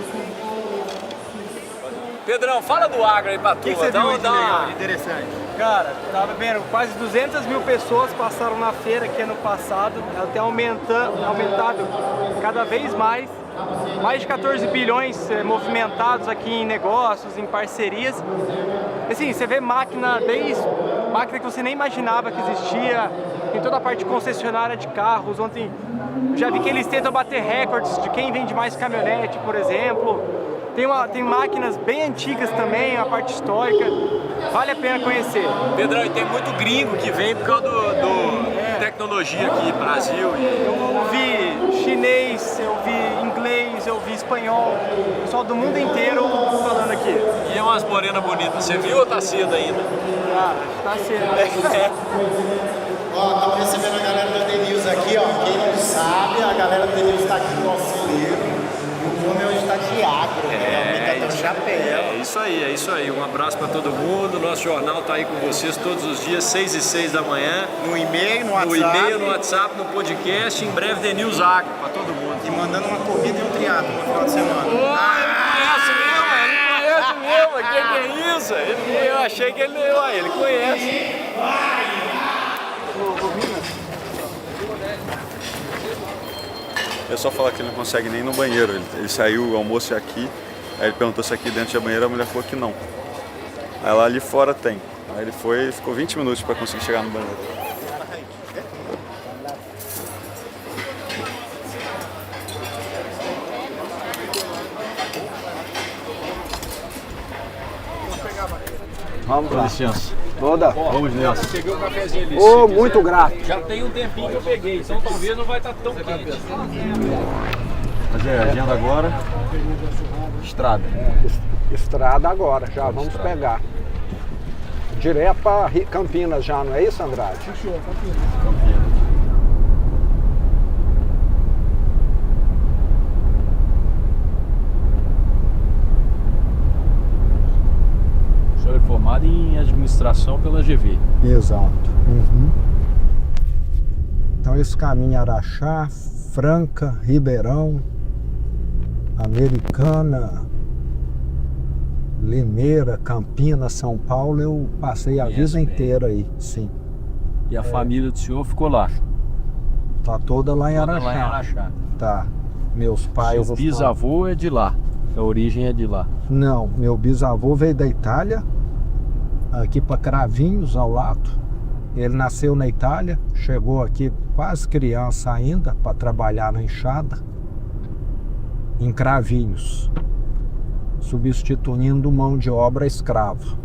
Speaker 2: Pedrão, fala do agro aí pra turma.
Speaker 6: O que você viu de legal, interessante? Cara, tava vendo, quase 200 mil pessoas passaram na feira aqui ano passado. Ela tem aumentado cada vez mais. Mais de 14 bilhões movimentados aqui em negócios, em parcerias. Assim, você vê máquina que você nem imaginava que existia. Tem toda a parte concessionária de carros. Ontem já vi que eles tentam bater recordes de quem vende mais caminhonete, por exemplo. Tem máquinas bem antigas também, a parte histórica. Vale a pena conhecer.
Speaker 2: Pedrão, e tem muito gringo que vem por causa do tecnologia aqui, Brasil.
Speaker 6: Eu ouvi chinês, eu vi inglês, eu vi espanhol. O pessoal do mundo inteiro falando aqui.
Speaker 2: E é umas morenas bonitas. Você viu ou tá cedo ainda?
Speaker 6: Ah, tá cedo.
Speaker 14: Ó, estamos recebendo a galera da TNews aqui, ó. Quem não sabe, a galera da TNews está aqui no auxílio. O nome hoje está de agro, né? Chapéu.
Speaker 2: É isso aí. Um abraço para todo mundo. Nosso jornal tá aí com vocês todos os dias, 6 e 6 da manhã.
Speaker 14: No e-mail, no WhatsApp.
Speaker 2: No e-mail, no WhatsApp, no podcast. Em breve, TNews Agro para todo mundo.
Speaker 14: E mandando uma corrida e um triatlo no final de semana.
Speaker 2: Ele conhece mesmo. Que é isso? Eu achei que ele conhece.
Speaker 5: É só falar que ele não consegue nem ir no banheiro. Ele saiu, o almoço é aqui. Aí ele perguntou se aqui dentro tinha banheiro, a mulher falou que não. Aí lá ali fora tem. Aí ele foi e ficou 20 minutos para conseguir chegar no banheiro.
Speaker 1: Vamos lá.
Speaker 2: Com licença.
Speaker 1: Toda.
Speaker 2: Vamos nessa. Eu peguei um cafezinho ali.
Speaker 1: Ô, muito grato.
Speaker 2: Já tem um tempinho que eu peguei, então talvez não vai estar tão quente.
Speaker 5: Fazer a agenda agora. Estrada.
Speaker 1: Estrada agora, já vamos pegar. Direto para Campinas já, não é isso, Andrade?
Speaker 6: Fechou, Campinas.
Speaker 2: O senhor é formado em administração pela GV.
Speaker 1: Exato. Uhum. Então esse caminho Araxá, Franca, Ribeirão, Americana, Limeira, Campinas, São Paulo, eu passei a vida inteira aí, sim.
Speaker 2: E a família do senhor ficou lá?
Speaker 1: Tá toda lá em Araxá. Tá. Meus pais...
Speaker 2: Seu bisavô é de lá, a origem é de lá.
Speaker 1: Não, meu bisavô veio da Itália, aqui para Cravinhos, ao lado. Ele nasceu na Itália, chegou aqui quase criança ainda para trabalhar na enxada, em Cravinhos, substituindo mão de obra escrava.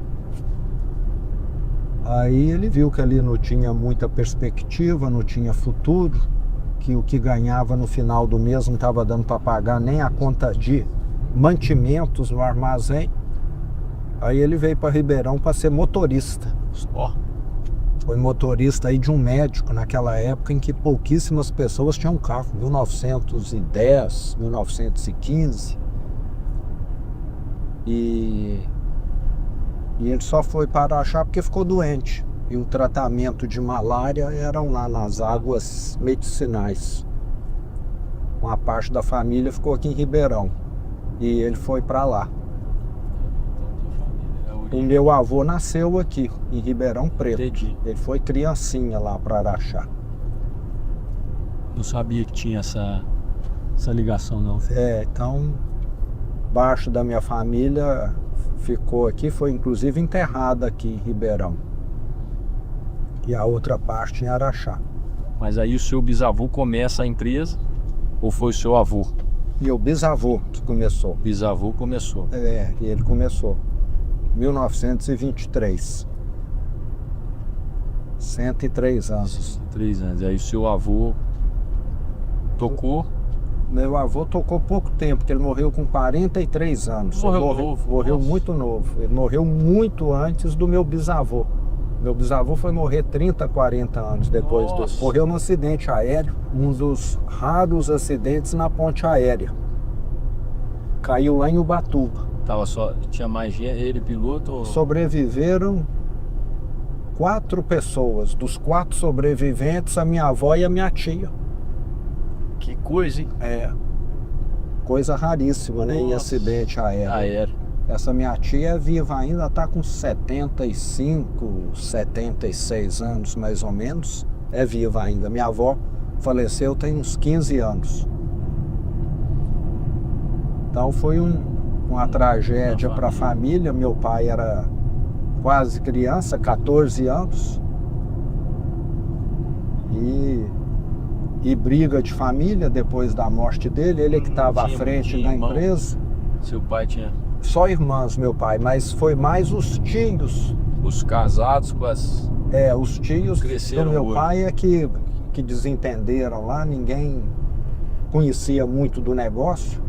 Speaker 1: Aí ele viu que ali não tinha muita perspectiva, não tinha futuro, que o que ganhava no final do mês não estava dando para pagar nem a conta de mantimentos no armazém. Aí ele veio para Ribeirão para ser motorista. Foi motorista aí de um médico naquela época em que pouquíssimas pessoas tinham carro, 1910, 1915. E ele só foi para Araxá porque ficou doente. E o tratamento de malária eram lá nas águas medicinais. Uma parte da família ficou aqui em Ribeirão. E ele foi para lá. O meu avô nasceu aqui, em Ribeirão Preto.
Speaker 2: Entendi.
Speaker 1: Ele foi criancinha lá para Araxá.
Speaker 2: Não sabia que tinha essa ligação, não.
Speaker 1: Então, parte da minha família ficou aqui, foi inclusive enterrada aqui em Ribeirão. E a outra parte em Araxá.
Speaker 2: Mas aí o seu bisavô começa a empresa? Ou foi o seu avô?
Speaker 9: Meu bisavô que começou.
Speaker 2: Bisavô começou.
Speaker 9: E ele começou. 1923. 103 anos.
Speaker 2: 103 anos. E aí o seu avô tocou?
Speaker 9: Meu avô tocou pouco tempo, porque ele morreu com 43 anos. Morreu muito novo. Ele morreu muito antes do meu bisavô. Meu bisavô foi morrer 30, 40 anos depois do... Morreu num acidente aéreo, um dos raros acidentes na ponte aérea. Caiu lá em Ubatuba.
Speaker 2: Tinha mais gente, ele piloto? Ou...
Speaker 9: Sobreviveram 4 pessoas. Dos 4 sobreviventes, a minha avó e a minha tia.
Speaker 2: Que coisa, hein?
Speaker 9: Coisa raríssima, né? Em acidente aéreo. Essa minha tia é viva ainda, está com 75, 76 anos mais ou menos. É viva ainda. Minha avó faleceu tem uns 15 anos. Então foi uma tragédia para a família. Meu pai era quase criança, 14 anos. E briga de família depois da morte dele. Ele que estava à frente da empresa.
Speaker 2: Seu pai tinha...
Speaker 9: Só irmãs, meu pai, mas foi mais os tios.
Speaker 2: Os casados com as...
Speaker 9: os tios do meu pai é que desentenderam lá, ninguém conhecia muito do negócio.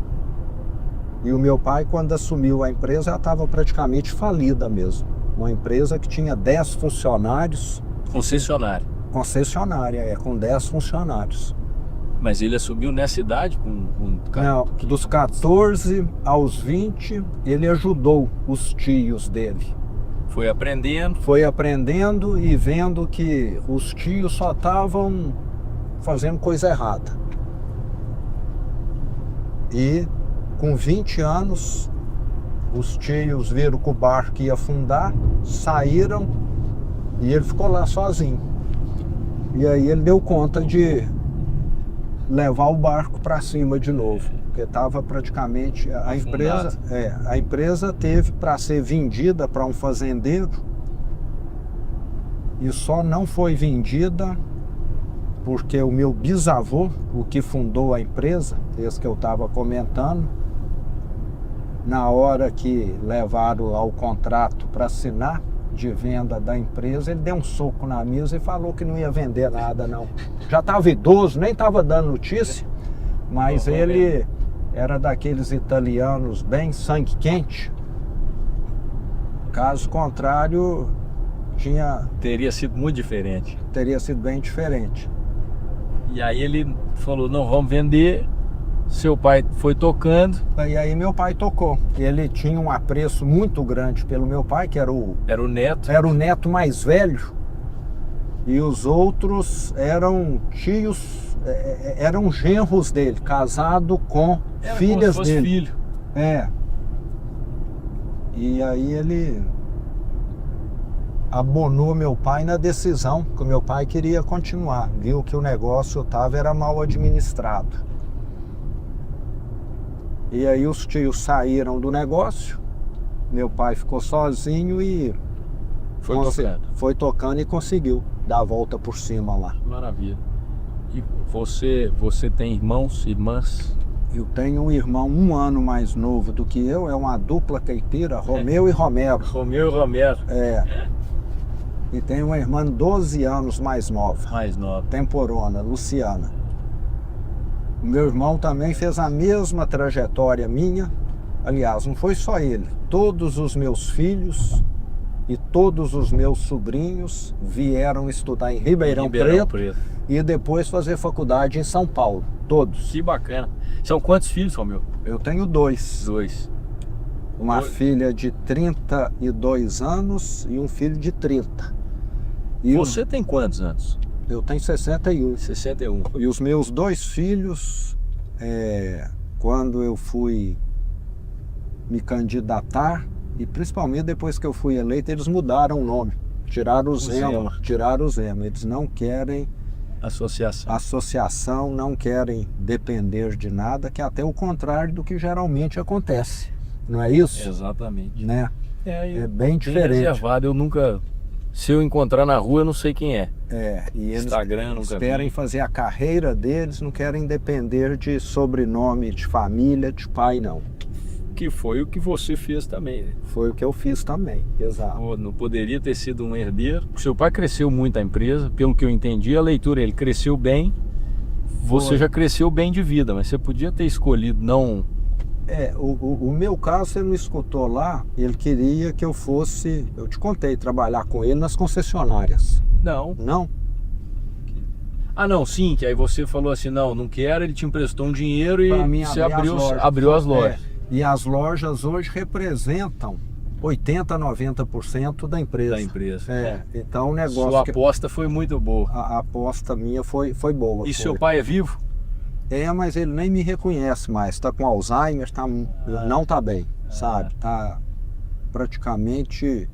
Speaker 9: E o meu pai, quando assumiu a empresa, já estava praticamente falida mesmo. Uma empresa que tinha 10 funcionários.
Speaker 2: Concessionária.
Speaker 9: Concessionária, com 10 funcionários.
Speaker 2: Mas ele assumiu nessa idade?
Speaker 9: Não, dos 14 aos 20, ele ajudou os tios dele.
Speaker 2: Foi aprendendo?
Speaker 9: Foi aprendendo e vendo que os tios só estavam fazendo coisa errada. E com 20 anos, os tios viram que o barco ia afundar, saíram e ele ficou lá sozinho. E aí ele deu conta de levar o barco para cima de novo, porque estava praticamente a empresa teve para ser vendida para um fazendeiro e só não foi vendida porque o meu bisavô, o que fundou a empresa, esse que eu estava comentando, na hora que levaram ao contrato para assinar de venda da empresa, ele deu um soco na mesa e falou que não ia vender nada não. Já estava idoso, nem estava dando notícia, mas ele era daqueles italianos bem sangue quente. Caso contrário,
Speaker 2: teria sido muito diferente.
Speaker 9: Teria sido bem diferente.
Speaker 2: E aí ele falou, não, vamos vender. Seu pai foi tocando.
Speaker 9: E aí meu pai tocou. Ele tinha um apreço muito grande pelo meu pai, que era o
Speaker 2: neto.
Speaker 9: Era o neto mais velho. E os outros eram tios, eram genros dele, casado com filhas
Speaker 2: como se fosse
Speaker 9: dele.
Speaker 2: Filho.
Speaker 9: E aí ele abonou meu pai na decisão, que o meu pai queria continuar. Viu que o negócio era mal administrado. E aí os tios saíram do negócio, meu pai ficou sozinho e foi tocando e conseguiu dar a volta por cima lá.
Speaker 2: Maravilha. E você tem irmãos, irmãs?
Speaker 9: Eu tenho um irmão 1 ano mais novo do que eu, é uma dupla caipira, Romeu e Romero.
Speaker 2: Romeu e Romero.
Speaker 9: E tenho uma irmã 12 anos mais nova. Temporona, Luciana. O meu irmão também fez a mesma trajetória minha. Aliás, não foi só ele. Todos os meus filhos e todos os meus sobrinhos vieram estudar em Ribeirão Preto e depois fazer faculdade em São Paulo. Todos.
Speaker 2: Que bacana. São quantos filhos, Romeu?
Speaker 9: Eu tenho 2. Uma filha de 32 anos e um filho de 30. E
Speaker 2: você tem quantos anos?
Speaker 9: Eu tenho 61.
Speaker 2: 61.
Speaker 9: E os meus 2 filhos, quando eu fui me candidatar, e principalmente depois que eu fui eleito, eles mudaram o nome. Tiraram o Zema. Eles não querem associação, não querem depender de nada, que é até o contrário do que geralmente acontece. Não é isso?
Speaker 2: Exatamente.
Speaker 9: Né? É bem diferente.
Speaker 2: Reservado, eu nunca Se eu encontrar na rua, eu não sei quem é.
Speaker 9: E eles
Speaker 2: Instagram, nunca
Speaker 9: querem
Speaker 2: vi.
Speaker 9: fazer a carreira deles, não querem depender de sobrenome, de família, de pai, não.
Speaker 2: Que foi o que você fez também, né?
Speaker 9: Foi o que eu fiz também, exato.
Speaker 2: Não poderia ter sido um herdeiro. O seu pai cresceu muito a empresa, pelo que eu entendi, a leitura, ele cresceu bem. Você já cresceu bem de vida, mas você podia ter escolhido não...
Speaker 9: O meu caso, você não escutou lá, ele queria que eu fosse, eu te contei, trabalhar com ele nas concessionárias.
Speaker 2: Não.
Speaker 9: Não?
Speaker 2: Ah, não, sim, que aí você falou assim, não quero, ele te emprestou um dinheiro e você abriu as lojas.
Speaker 9: E as lojas hoje representam 80%, 90% da empresa. Então o negócio...
Speaker 2: Sua aposta foi muito boa.
Speaker 9: A aposta minha foi boa.
Speaker 2: E seu pai é vivo?
Speaker 9: Mas ele nem me reconhece mais, tá com Alzheimer, não tá bem, sabe? Tá praticamente...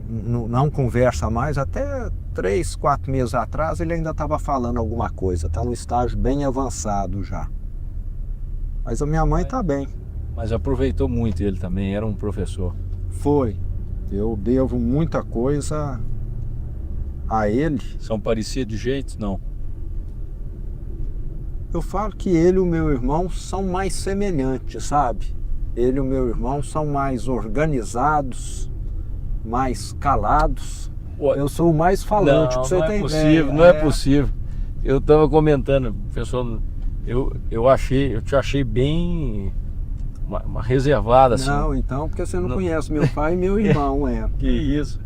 Speaker 9: não conversa mais, até 3, 4 meses atrás ele ainda estava falando alguma coisa, tá num estágio bem avançado já. Mas a minha mãe tá bem.
Speaker 2: Mas aproveitou muito ele também, era um professor.
Speaker 9: Foi. Eu devo muita coisa a ele.
Speaker 2: São parecidos de jeitos? Não.
Speaker 9: Eu falo que ele e o meu irmão são mais semelhantes, sabe? Ele e o meu irmão são mais organizados, mais calados. Eu sou o mais falante,
Speaker 2: não é possível, não é possível. Eu estava comentando, pessoal, eu te achei bem uma reservada assim.
Speaker 9: Não, então, porque você não conhece meu pai e meu irmão,
Speaker 2: Que isso.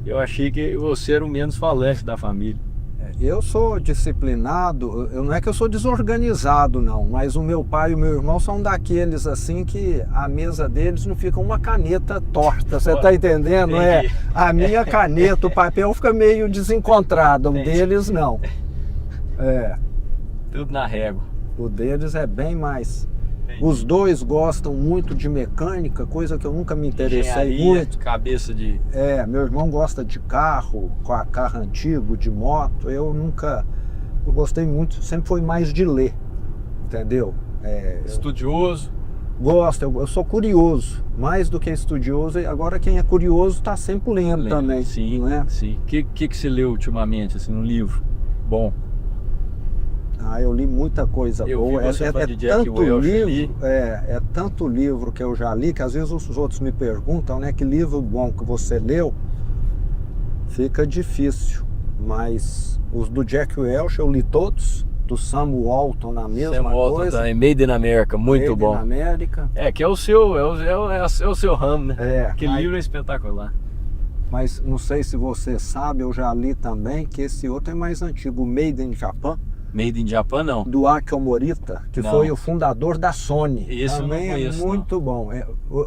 Speaker 2: Eu achei que você era o menos falante da família.
Speaker 9: Eu sou disciplinado, não é que eu sou desorganizado não, mas o meu pai e o meu irmão são daqueles assim que a mesa deles não fica uma caneta torta, você tá entendendo? A minha caneta, o papel fica meio desencontrado, o deles não.
Speaker 2: Tudo na régua.
Speaker 9: O deles é bem mais... Os dois gostam muito de mecânica, coisa que eu nunca me interessei muito.
Speaker 2: Cabeça de...
Speaker 9: Meu irmão gosta de carro antigo, de moto. Eu gostei muito, sempre foi mais de ler, entendeu?
Speaker 2: Estudioso?
Speaker 9: Gosto, eu sou curioso, mais do que estudioso. Agora quem é curioso está sempre lendo também.
Speaker 2: Sim,
Speaker 9: não é?
Speaker 2: Sim. O que você leu ultimamente, assim, num livro bom?
Speaker 9: Eu li muita coisa boa. É tanto livro que eu já li que às vezes os outros me perguntam, né, que livro bom que você leu. Fica difícil, mas os do Jack Welch eu li todos, do Sam Walton na mesma coisa.
Speaker 2: Made in America, muito bom.
Speaker 9: Made in America.
Speaker 2: Que é o seu ramo, né? Aquele livro é espetacular.
Speaker 9: Mas não sei se você sabe, eu já li também que esse outro é mais antigo, Made in Japan.
Speaker 2: Made in Japan, não.
Speaker 9: Do Akio Morita, que foi o fundador da Sony.
Speaker 2: Isso
Speaker 9: também
Speaker 2: não conheço,
Speaker 9: muito bom.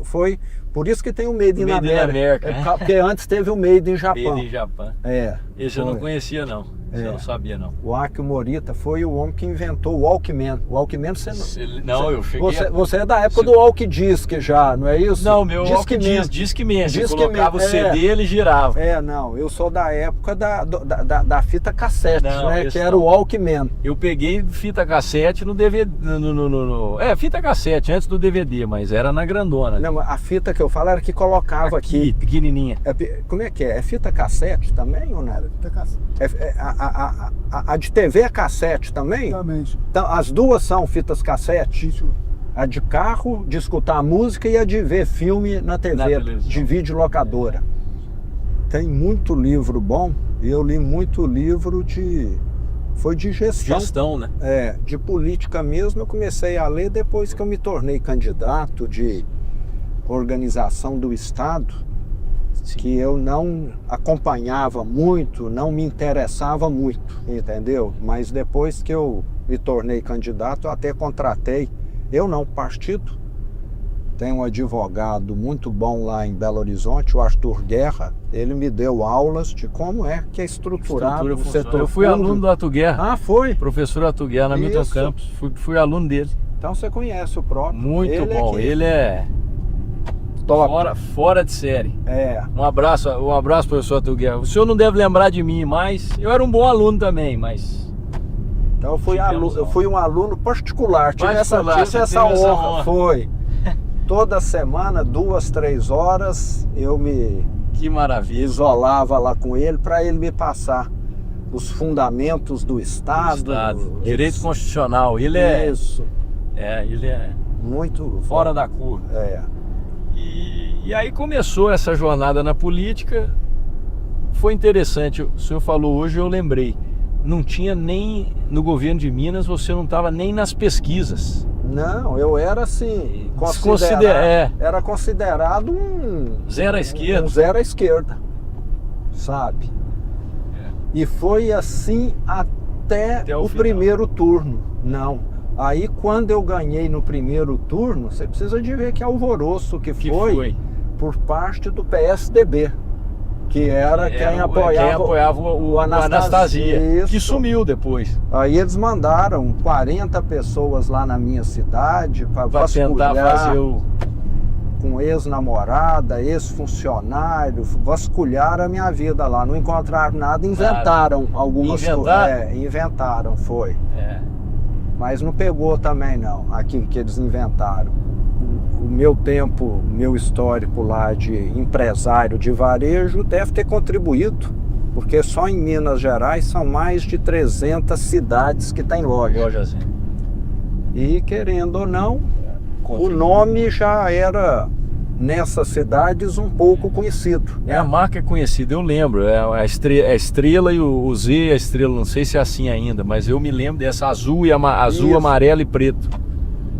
Speaker 9: Foi por isso que tem o Made in America. Porque antes teve o Made in Japan.
Speaker 2: Made in Japan. Esse eu não conhecia, não. Você não sabia, não.
Speaker 9: O Akio Morita foi o homem que inventou o Walkman. O Walkman você não...
Speaker 2: eu cheguei...
Speaker 9: Você é da época do Walk Disc já, não é isso?
Speaker 2: Não, meu Walk Discman. Você colocava o CD e ele girava.
Speaker 9: Não, eu sou da época da fita cassete, que era o Walkman.
Speaker 2: Eu peguei fita cassete no DVD, fita cassete antes do DVD, mas era na grandona.
Speaker 9: Não, a fita que eu falo era que colocava aqui.
Speaker 2: Pequenininha.
Speaker 9: Como é que é? É fita cassete também ou não?
Speaker 10: Fita cassete.
Speaker 9: A de TV é cassete também?
Speaker 10: Também.
Speaker 9: Então, as duas são fitas cassete?
Speaker 10: Isso.
Speaker 9: A de carro, de escutar música, e a de ver filme na TV, de videolocadora. Tem muito livro bom, e eu li muito livro de gestão.
Speaker 2: Gestão, né?
Speaker 9: De política mesmo, eu comecei a ler depois que eu me tornei candidato de organização do Estado. Sim. Que eu não acompanhava muito, não me interessava muito, entendeu? Mas depois que eu me tornei candidato, eu até contratei, partido. Tem um advogado muito bom lá em Belo Horizonte, o Arthur Guerra. Ele me deu aulas de como é que é estruturado o setor.
Speaker 2: Eu fui aluno do Arthur Guerra.
Speaker 9: Foi?
Speaker 2: Professor Arthur Guerra na Milton Campos. Fui aluno dele.
Speaker 9: Então você conhece o próprio.
Speaker 2: Muito bom. Ele é... Fora de série. Um abraço, professor Arthur Guerra. O senhor não deve lembrar de mim, mas eu era um bom aluno também, mas...
Speaker 9: Então eu fui um aluno particular, tive essa honra. Foi. toda semana, 2, 3 horas, eu me
Speaker 2: Que maravilha.
Speaker 9: isolava lá com ele para ele me passar os fundamentos do Estado.
Speaker 2: Direito constitucional. Ele é.
Speaker 9: Isso.
Speaker 2: Ele é
Speaker 9: muito
Speaker 2: fora da curva. E aí começou essa jornada na política. Foi interessante. O senhor falou hoje, eu lembrei. Não tinha nem no governo de Minas, você não estava nem nas pesquisas.
Speaker 9: Não, eu era assim, era considerado um
Speaker 2: zero à esquerda.
Speaker 9: Um zero à esquerda, sabe? E foi assim até o primeiro turno. Não. Aí quando eu ganhei no primeiro turno, você precisa de ver que alvoroço que foi por parte do PSDB. Que era quem apoiava
Speaker 2: o Anastasia, que
Speaker 9: Isso.
Speaker 2: sumiu depois.
Speaker 9: Aí eles mandaram 40 pessoas lá na minha cidade para
Speaker 2: tentar fazer
Speaker 9: com ex-namorada, ex-funcionário, vasculharam a minha vida lá, não encontraram nada, inventaram algumas coisas. Inventaram, foi. Mas não pegou também não, aquilo que eles inventaram. O meu tempo, meu histórico lá de empresário de varejo deve ter contribuído, porque só em Minas Gerais são mais de 300 cidades que tem lojas. E querendo ou não, o nome já era nessas cidades um pouco conhecido.
Speaker 2: A marca é conhecida, eu lembro, a estrela e o Z, a estrela, não sei se é assim ainda, mas eu me lembro dessa azul, azul, amarelo e preto.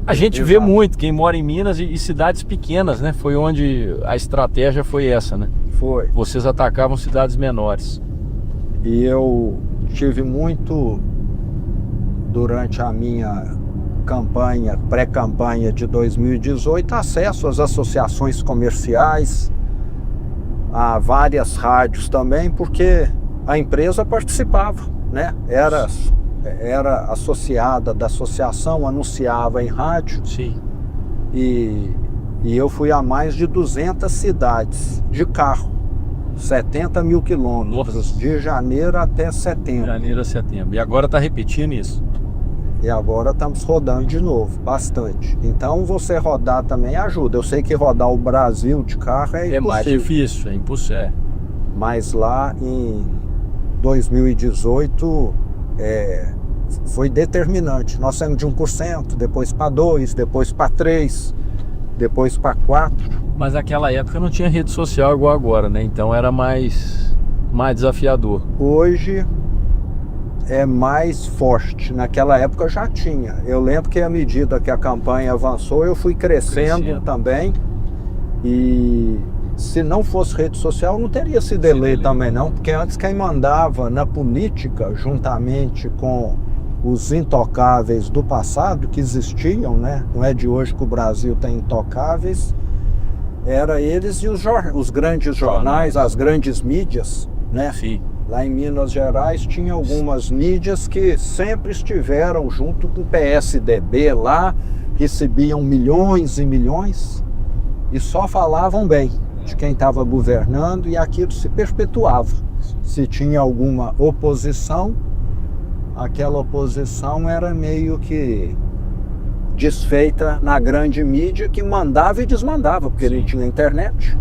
Speaker 2: A gente vê muito, quem mora em Minas e cidades pequenas, né? Foi onde a estratégia foi essa, né?
Speaker 9: Foi.
Speaker 2: Vocês atacavam cidades menores.
Speaker 9: E eu tive muito, durante a minha campanha, pré-campanha de 2018, acesso às associações comerciais, a várias rádios também, porque a empresa participava, né? Era associada da associação, anunciava em rádio.
Speaker 2: Sim.
Speaker 9: E eu fui a mais de 200 cidades de carro, 70 mil quilômetros, de janeiro até setembro.
Speaker 2: Janeiro a setembro. E agora está repetindo isso?
Speaker 9: E agora estamos rodando de novo, bastante. Então você rodar também ajuda. Eu sei que rodar o Brasil de carro é impossível.
Speaker 2: É mais difícil, é impossível.
Speaker 9: Mas lá em 2018... foi determinante. Nós saímos de 1%, depois para 2%, depois para 3%, depois para 4%.
Speaker 2: Mas naquela época não tinha rede social igual agora, né? Então era mais desafiador.
Speaker 9: Hoje é mais forte. Naquela época já tinha. Eu lembro que à medida que a campanha avançou, eu fui crescendo também. E se não fosse rede social, não teria sido eleito também não, porque antes quem mandava na política, juntamente com os intocáveis do passado, que existiam, né? Não é de hoje que o Brasil tem intocáveis, era eles e os grandes jornais, as grandes mídias, né?
Speaker 2: Sim.
Speaker 9: Lá em Minas Gerais tinha algumas mídias que sempre estiveram junto com o PSDB lá, recebiam milhões e milhões e só falavam bem de quem estava governando, e aquilo se perpetuava. Se tinha alguma oposição, aquela oposição era meio que desfeita na grande mídia, que mandava e desmandava, porque ele tinha internet.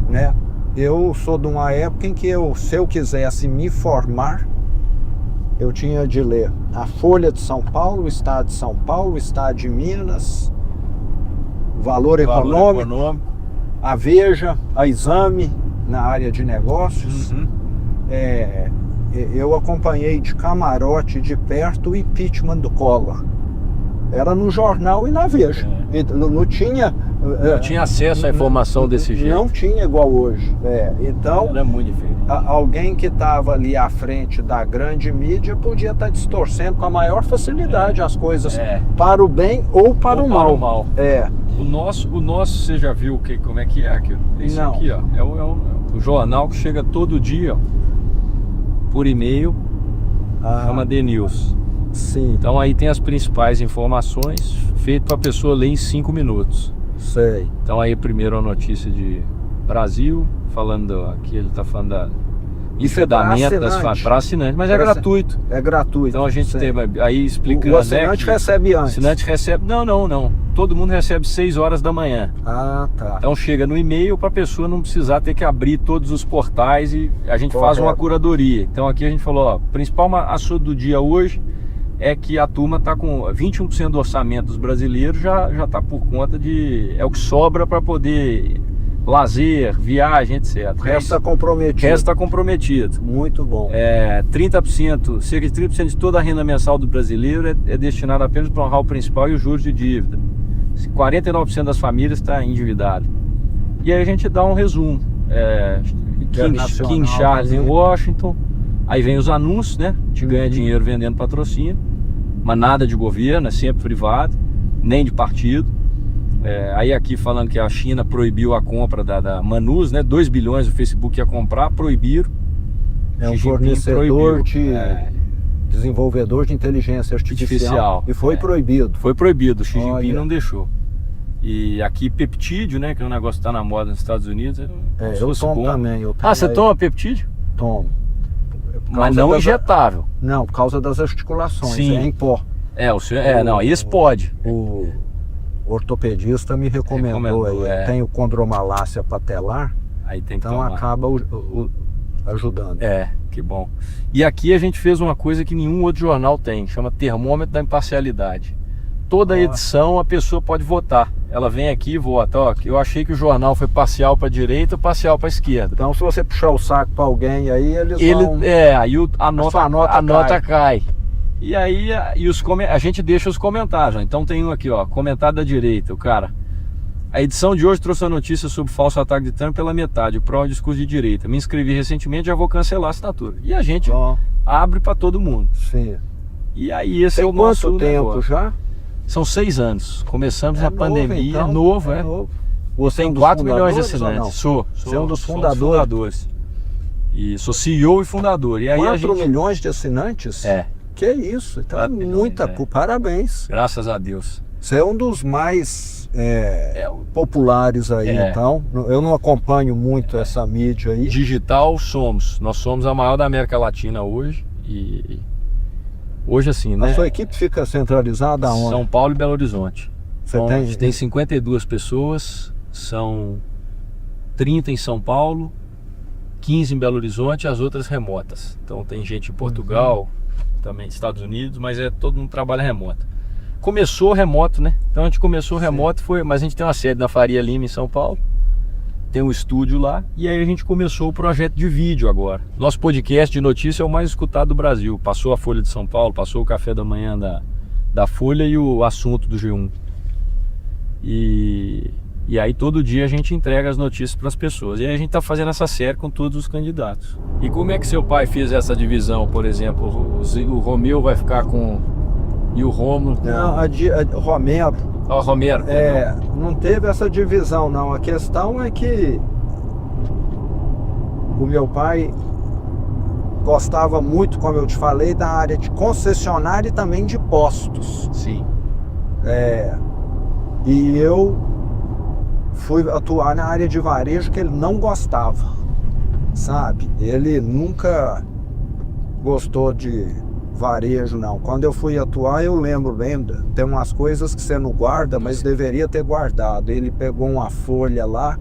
Speaker 9: Né? Eu sou de uma época em que se eu quisesse me formar, eu tinha de ler a Folha de São Paulo, o Estado de São Paulo, o Estado de Minas, Valor Econômico, a Veja, a Exame, na área de negócios. Eu acompanhei de camarote, de perto, o impeachment do Collor. Era no jornal e na Veja. Não tinha...
Speaker 2: Não tinha acesso à informação desse jeito.
Speaker 9: Não tinha igual hoje. Então,
Speaker 2: era muito difícil.
Speaker 9: Alguém que estava ali à frente da grande mídia podia estar distorcendo com a maior facilidade as coisas para o bem ou para o mal.
Speaker 2: O nosso, você já viu como é que é aquilo? Esse aqui, ó, é o jornal que chega todo dia, ó, por e-mail, chama The News.
Speaker 9: Sim.
Speaker 2: Então aí tem as principais informações, feito para a pessoa ler em 5 minutos.
Speaker 9: Sei.
Speaker 2: Então aí primeiro a notícia de Brasil, falando aqui, ele está falando enfedamento para assinante, mas é gratuito.
Speaker 9: É gratuito.
Speaker 2: Então a gente tem, aí explicando.
Speaker 9: O assinante recebe antes.
Speaker 2: O assinante recebe, não. Todo mundo recebe 6 horas da manhã.
Speaker 9: Ah, tá.
Speaker 2: Então chega no e-mail para a pessoa não precisar ter que abrir todos os portais e a gente faz uma curadoria. Então aqui a gente falou, ó, o principal assunto do dia hoje é que a turma está com 21% do orçamento dos brasileiros já está por conta de... É o que sobra para poder lazer, viagem, etc.
Speaker 9: Resta comprometido.
Speaker 2: Resta comprometido.
Speaker 9: Muito bom.
Speaker 2: 30%, cerca de 30% de toda a renda mensal do brasileiro é destinada apenas para honrar o principal e os juros de dívida. 49% das famílias está endividado. E aí a gente dá um resumo. King Charles em Washington, aí vem os anúncios, né? A gente ganha dinheiro vendendo patrocínio, mas nada de governo, é sempre privado, nem de partido. Aí aqui falando que a China proibiu a compra da Manus, né? 2 bilhões o Facebook ia comprar, proibiram.
Speaker 9: É um fornecedor de desenvolvedor de inteligência artificial. E foi proibido.
Speaker 2: Foi proibido, o Xi Jinping não deixou. E aqui peptídeo, né? Que é um negócio que está na moda nos Estados Unidos.
Speaker 9: Eu tomo também.
Speaker 2: Você toma peptídeo?
Speaker 9: Tomo.
Speaker 2: Mas não injetável.
Speaker 9: Não, por causa das articulações.
Speaker 2: Sim.
Speaker 9: É em pó.
Speaker 2: Isso pode.
Speaker 9: O ortopedista me recomendou aí. Tem o condromalácia patelar.
Speaker 2: Aí tem que
Speaker 9: então
Speaker 2: tomar.
Speaker 9: Acaba ajudando.
Speaker 2: Que bom. E aqui a gente fez uma coisa que nenhum outro jornal tem, chama termômetro da imparcialidade. Toda edição a pessoa pode votar. Ela vem aqui e vota. Ó, eu achei que o jornal foi parcial para a direita ou parcial para a esquerda.
Speaker 9: Então se você puxar o saco para alguém aí, vão...
Speaker 2: aí a nota cai. E aí a gente deixa os comentários. Então tem um aqui, ó, comentário da direita, o cara. A edição de hoje trouxe a notícia sobre o falso ataque de Trump pela metade, pró discurso de direita. Me inscrevi recentemente, já vou cancelar a assinatura. E a gente abre para todo mundo.
Speaker 9: Sim.
Speaker 2: E aí esse é o nosso
Speaker 9: quanto tempo
Speaker 2: negócio.
Speaker 9: Já?
Speaker 2: São 6 anos. Começamos na pandemia.
Speaker 9: Então,
Speaker 2: novo. Você tem 4 milhões de assinantes. Sou
Speaker 9: um dos fundadores.
Speaker 2: E sou CEO e fundador. E aí
Speaker 9: 4 milhões de assinantes? Que isso? Então muita. Parabéns.
Speaker 2: Graças a Deus.
Speaker 9: Você é um dos mais populares aí, então. Eu não acompanho muito essa mídia aí.
Speaker 2: Digital somos. Nós somos a maior da América Latina hoje. E hoje assim, né?
Speaker 9: A sua equipe fica centralizada aonde?
Speaker 2: São Paulo e Belo Horizonte. A gente tem 52 pessoas, são 30 em São Paulo, 15 em Belo Horizonte e as outras remotas. Então tem gente em Portugal, também Estados Unidos, mas todo mundo trabalha remoto. Começou remoto, né? Então a gente começou remoto, mas a gente tem uma sede na Faria Lima em São Paulo, tem um estúdio lá, e aí a gente começou o projeto de vídeo agora. Nosso podcast de notícia é o mais escutado do Brasil. Passou a Folha de São Paulo, passou o Café da Manhã da Folha e o Assunto do G1. E aí todo dia a gente entrega as notícias para as pessoas. E aí a gente está fazendo essa série com todos os candidatos. E como é que seu pai fez essa divisão, por exemplo? O Romeu vai ficar com... E o Rômulo?
Speaker 9: Não, Romero.
Speaker 2: Romero.
Speaker 9: Não teve essa divisão, não. A questão é que o meu pai gostava muito, como eu te falei, da área de concessionária e também de postos.
Speaker 2: Sim.
Speaker 9: E eu fui atuar na área de varejo que ele não gostava, sabe? Ele nunca gostou de varejo, não. Quando eu fui atuar, eu lembro bem, tem umas coisas que você não guarda, mas deveria ter guardado. Ele pegou uma folha lá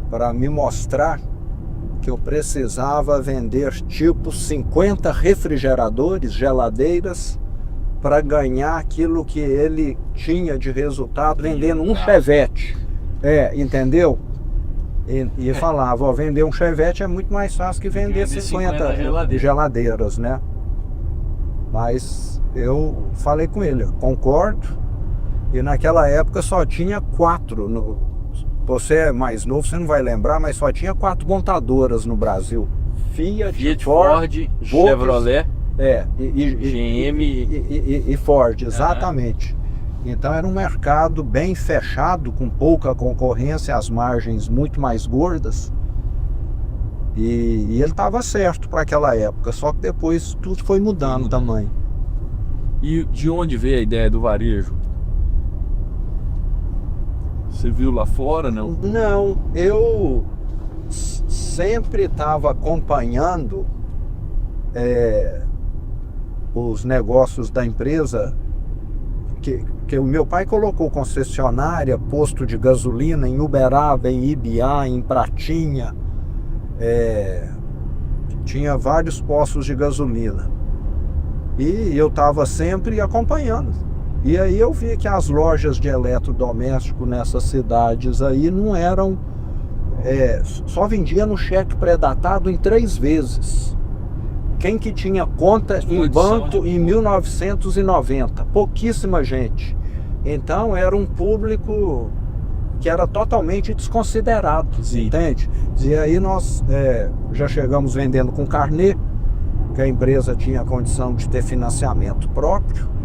Speaker 9: para me mostrar que eu precisava vender tipo 50 refrigeradores, geladeiras, para ganhar aquilo que ele tinha de resultado vendendo um Chevette. Entendeu? E falava, ó, vender um Chevette é muito mais fácil que vender 50 geladeiras, né? Mas eu falei com ele, concordo. E naquela época só tinha 4. Você é mais novo, você não vai lembrar, mas só tinha 4 montadoras no Brasil. Fiat,
Speaker 2: Ford, Chevrolet,
Speaker 9: GM e Ford, exatamente. Então era um mercado bem fechado, com pouca concorrência, as margens muito mais gordas. E ele estava certo para aquela época, só que depois tudo foi mudando também.
Speaker 2: E de onde veio a ideia do varejo? Você viu lá fora, não?
Speaker 9: Não, eu sempre estava acompanhando os negócios da empresa, que o meu pai colocou concessionária, posto de gasolina em Uberaba, em Ibiá, em Pratinha, tinha vários postos de gasolina. E eu estava sempre acompanhando. E aí eu vi que as lojas de eletrodoméstico nessas cidades aí não eram... só vendia no cheque pré-datado em 3 vezes. Quem que tinha conta em banco em 1990? Pouquíssima gente. Então era um público que era totalmente desconsiderado, entende? E aí nós já chegamos vendendo com carnê, que a empresa tinha condição de ter financiamento próprio.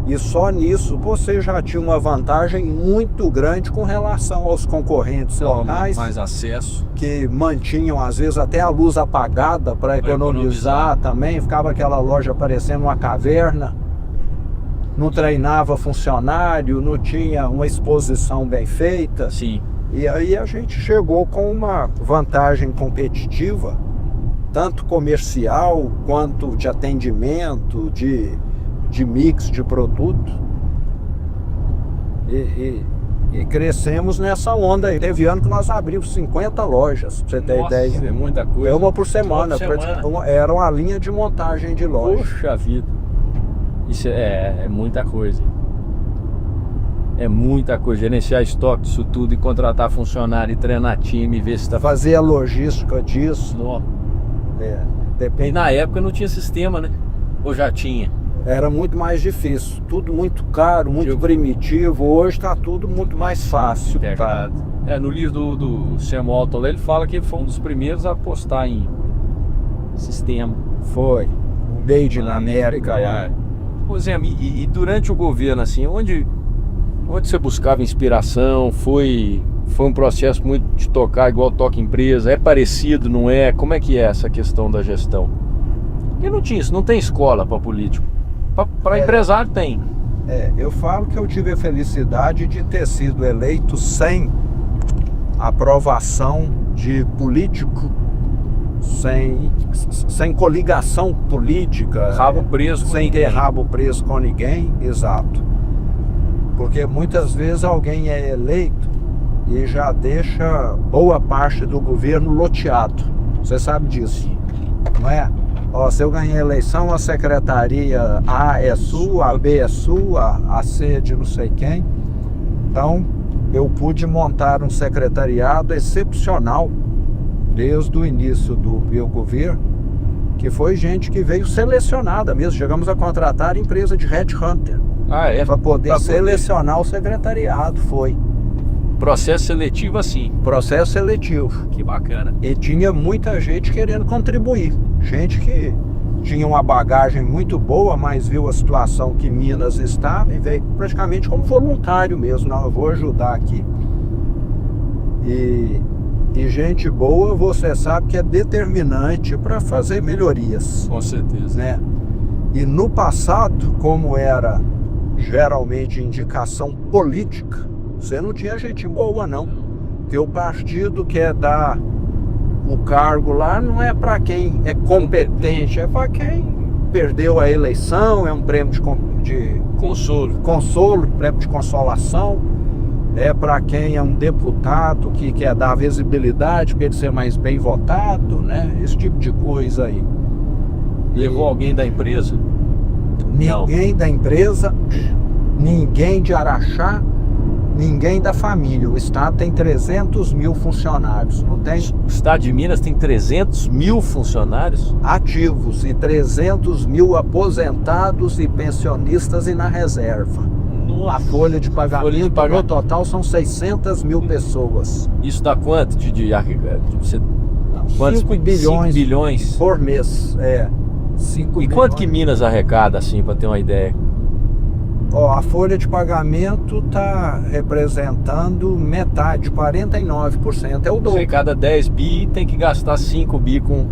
Speaker 9: E só nisso você já tinha uma vantagem muito grande com relação aos concorrentes locais.
Speaker 2: Mais acesso.
Speaker 9: Que mantinham, às vezes, até a luz apagada para economizar também. Ficava aquela loja parecendo uma caverna. Não treinava funcionário, não tinha uma exposição bem feita.
Speaker 2: Sim.
Speaker 9: E aí a gente chegou com uma vantagem competitiva, tanto comercial quanto de atendimento, de mix de produto, e crescemos nessa onda aí. Teve ano que nós abrimos 50 lojas, pra você ter ideia.
Speaker 2: É muita coisa.
Speaker 9: Uma por semana. Era uma linha de montagem de loja.
Speaker 2: Poxa vida, isso é muita coisa. É muita coisa, gerenciar estoque disso tudo, e contratar funcionário, e treinar time, e ver se está...
Speaker 9: Fazer a logística disso.
Speaker 2: Depende. E na época não tinha sistema, né? Ou já tinha?
Speaker 9: Era muito mais difícil, tudo muito caro, muito primitivo. Hoje está tudo muito mais fácil.
Speaker 2: Tá? No livro do Sam Walton, ele fala que foi um dos primeiros a apostar em sistema.
Speaker 9: Foi, Made in America lá.
Speaker 2: Por exemplo, e durante o governo, assim, onde você buscava inspiração? Foi um processo muito de tocar igual toca empresa? É parecido, não é? Como é que é essa questão da gestão? Porque não tinha isso, não tem escola para político. Para empresário tem.
Speaker 9: Eu falo que eu tive a felicidade de ter sido eleito sem aprovação de político, sem coligação política,
Speaker 2: rabo preso,
Speaker 9: sem ter rabo preso com ninguém. Exato. Porque muitas vezes alguém é eleito e já deixa boa parte do governo loteado. Você sabe disso, não é? Se eu ganhei a eleição, a secretaria A é sua, a B é sua, a C é de não sei quem. Então, eu pude montar um secretariado excepcional desde o início do meu governo, que foi gente que veio selecionada mesmo. Chegamos a contratar empresa de headhunter para poder selecionar o secretariado. Foi.
Speaker 2: Processo seletivo assim.
Speaker 9: Processo seletivo.
Speaker 2: Que bacana.
Speaker 9: E tinha muita gente querendo contribuir. Gente que tinha uma bagagem muito boa, mas viu a situação que Minas estava e veio praticamente como voluntário mesmo. Não, eu vou ajudar aqui. E gente boa, você sabe que é determinante para fazer melhorias.
Speaker 2: Com certeza.
Speaker 9: Né? E no passado, como era geralmente indicação política, você não tinha gente boa, não. Porque o partido quer dar o cargo lá, não é para quem é competente, é para quem perdeu a eleição, é um prêmio de consolo, prêmio de consolação. É para quem é um deputado que quer dar visibilidade, quer ser mais bem votado, né? Esse tipo de coisa aí.
Speaker 2: Levou alguém da empresa?
Speaker 9: Ninguém da empresa, ninguém de Araxá, ninguém da família. O estado tem 300 mil funcionários, não tem?
Speaker 2: O estado de Minas tem 300 mil funcionários?
Speaker 9: Ativos e 300 mil aposentados e pensionistas e na reserva. A folha de pagamento no total são 600 mil pessoas.
Speaker 2: Isso dá quanto quantos
Speaker 9: 5 bilhões,
Speaker 2: 5 bilhões
Speaker 9: por mês. 5
Speaker 2: e
Speaker 9: bilhões.
Speaker 2: Quanto que Minas arrecada, assim, para ter uma ideia?
Speaker 9: A folha de pagamento está representando metade, 49%. É o dobro.
Speaker 2: Cada 10 bi tem que gastar 5 bi com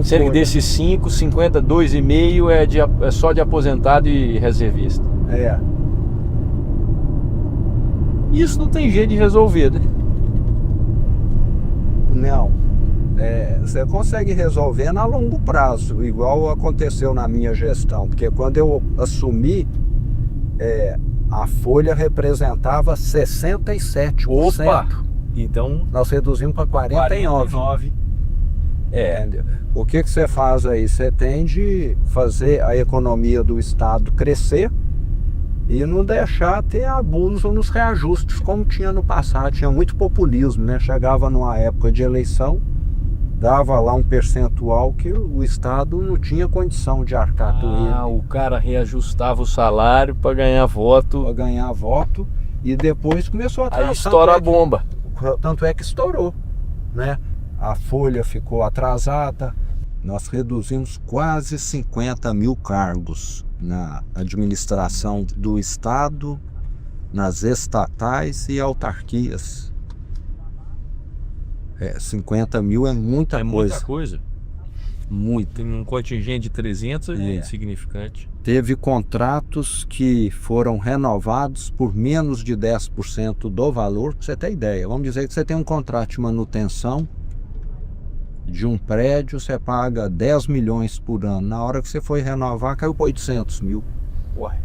Speaker 2: sendo desses 5, 52,5 é só de aposentado e reservista.
Speaker 9: Isso
Speaker 2: não tem jeito de resolver, né?
Speaker 9: Não. Você consegue resolver a longo prazo, igual aconteceu na minha gestão, porque quando eu assumi, a folha representava 67%.
Speaker 2: Opa! Então
Speaker 9: nós reduzimos para 49%. Entendeu? O que você faz aí? Você tem de fazer a economia do Estado crescer e não deixar ter abuso nos reajustes, como tinha no passado. Tinha muito populismo, né? Chegava numa época de eleição, dava lá um percentual que o Estado não tinha condição de arcar com ele.
Speaker 2: O cara reajustava o salário para ganhar voto.
Speaker 9: Para ganhar voto, e depois começou a atrasar.
Speaker 2: Aí estoura a bomba.
Speaker 9: Tanto é que estourou, né? A folha ficou atrasada. Nós reduzimos quase 50 mil cargos na administração do Estado, nas estatais e autarquias. 50 mil é muita coisa.
Speaker 2: Muita coisa. Muito. Tem um contingente de 300, é insignificante.
Speaker 9: Teve contratos que foram renovados por menos de 10% do valor, para você ter ideia. Vamos dizer que você tem um contrato de manutenção de um prédio, você paga 10 milhões por ano. Na hora que você foi renovar, caiu para 800 mil.
Speaker 2: Uai.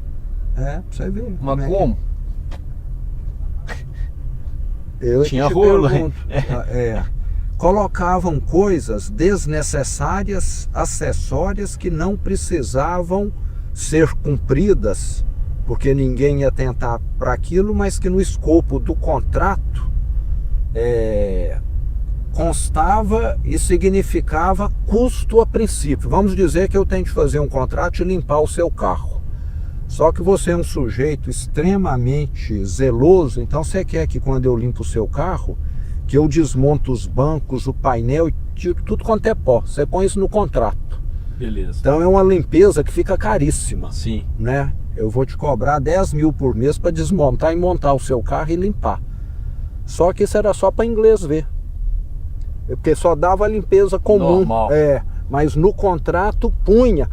Speaker 9: Pra você ver.
Speaker 2: Mas como?
Speaker 9: Eu
Speaker 2: tinha rolo.
Speaker 9: Colocavam coisas desnecessárias, acessórias, que não precisavam ser cumpridas, porque ninguém ia tentar para aquilo, mas que no escopo do contrato constava e significava custo a princípio. Vamos dizer que eu tenho que fazer um contrato e limpar o seu carro. Só que você é um sujeito extremamente zeloso, então você quer que quando eu limpo o seu carro, que eu desmonto os bancos, o painel, e tiro tudo quanto é pó. Você põe isso no contrato.
Speaker 2: Beleza.
Speaker 9: Então é uma limpeza que fica caríssima.
Speaker 2: Sim.
Speaker 9: Né? Eu vou te cobrar 10 mil por mês para desmontar e montar o seu carro e limpar. Só que isso era só para inglês ver. Porque só dava a limpeza comum.
Speaker 2: Normal.
Speaker 9: Mas no contrato punha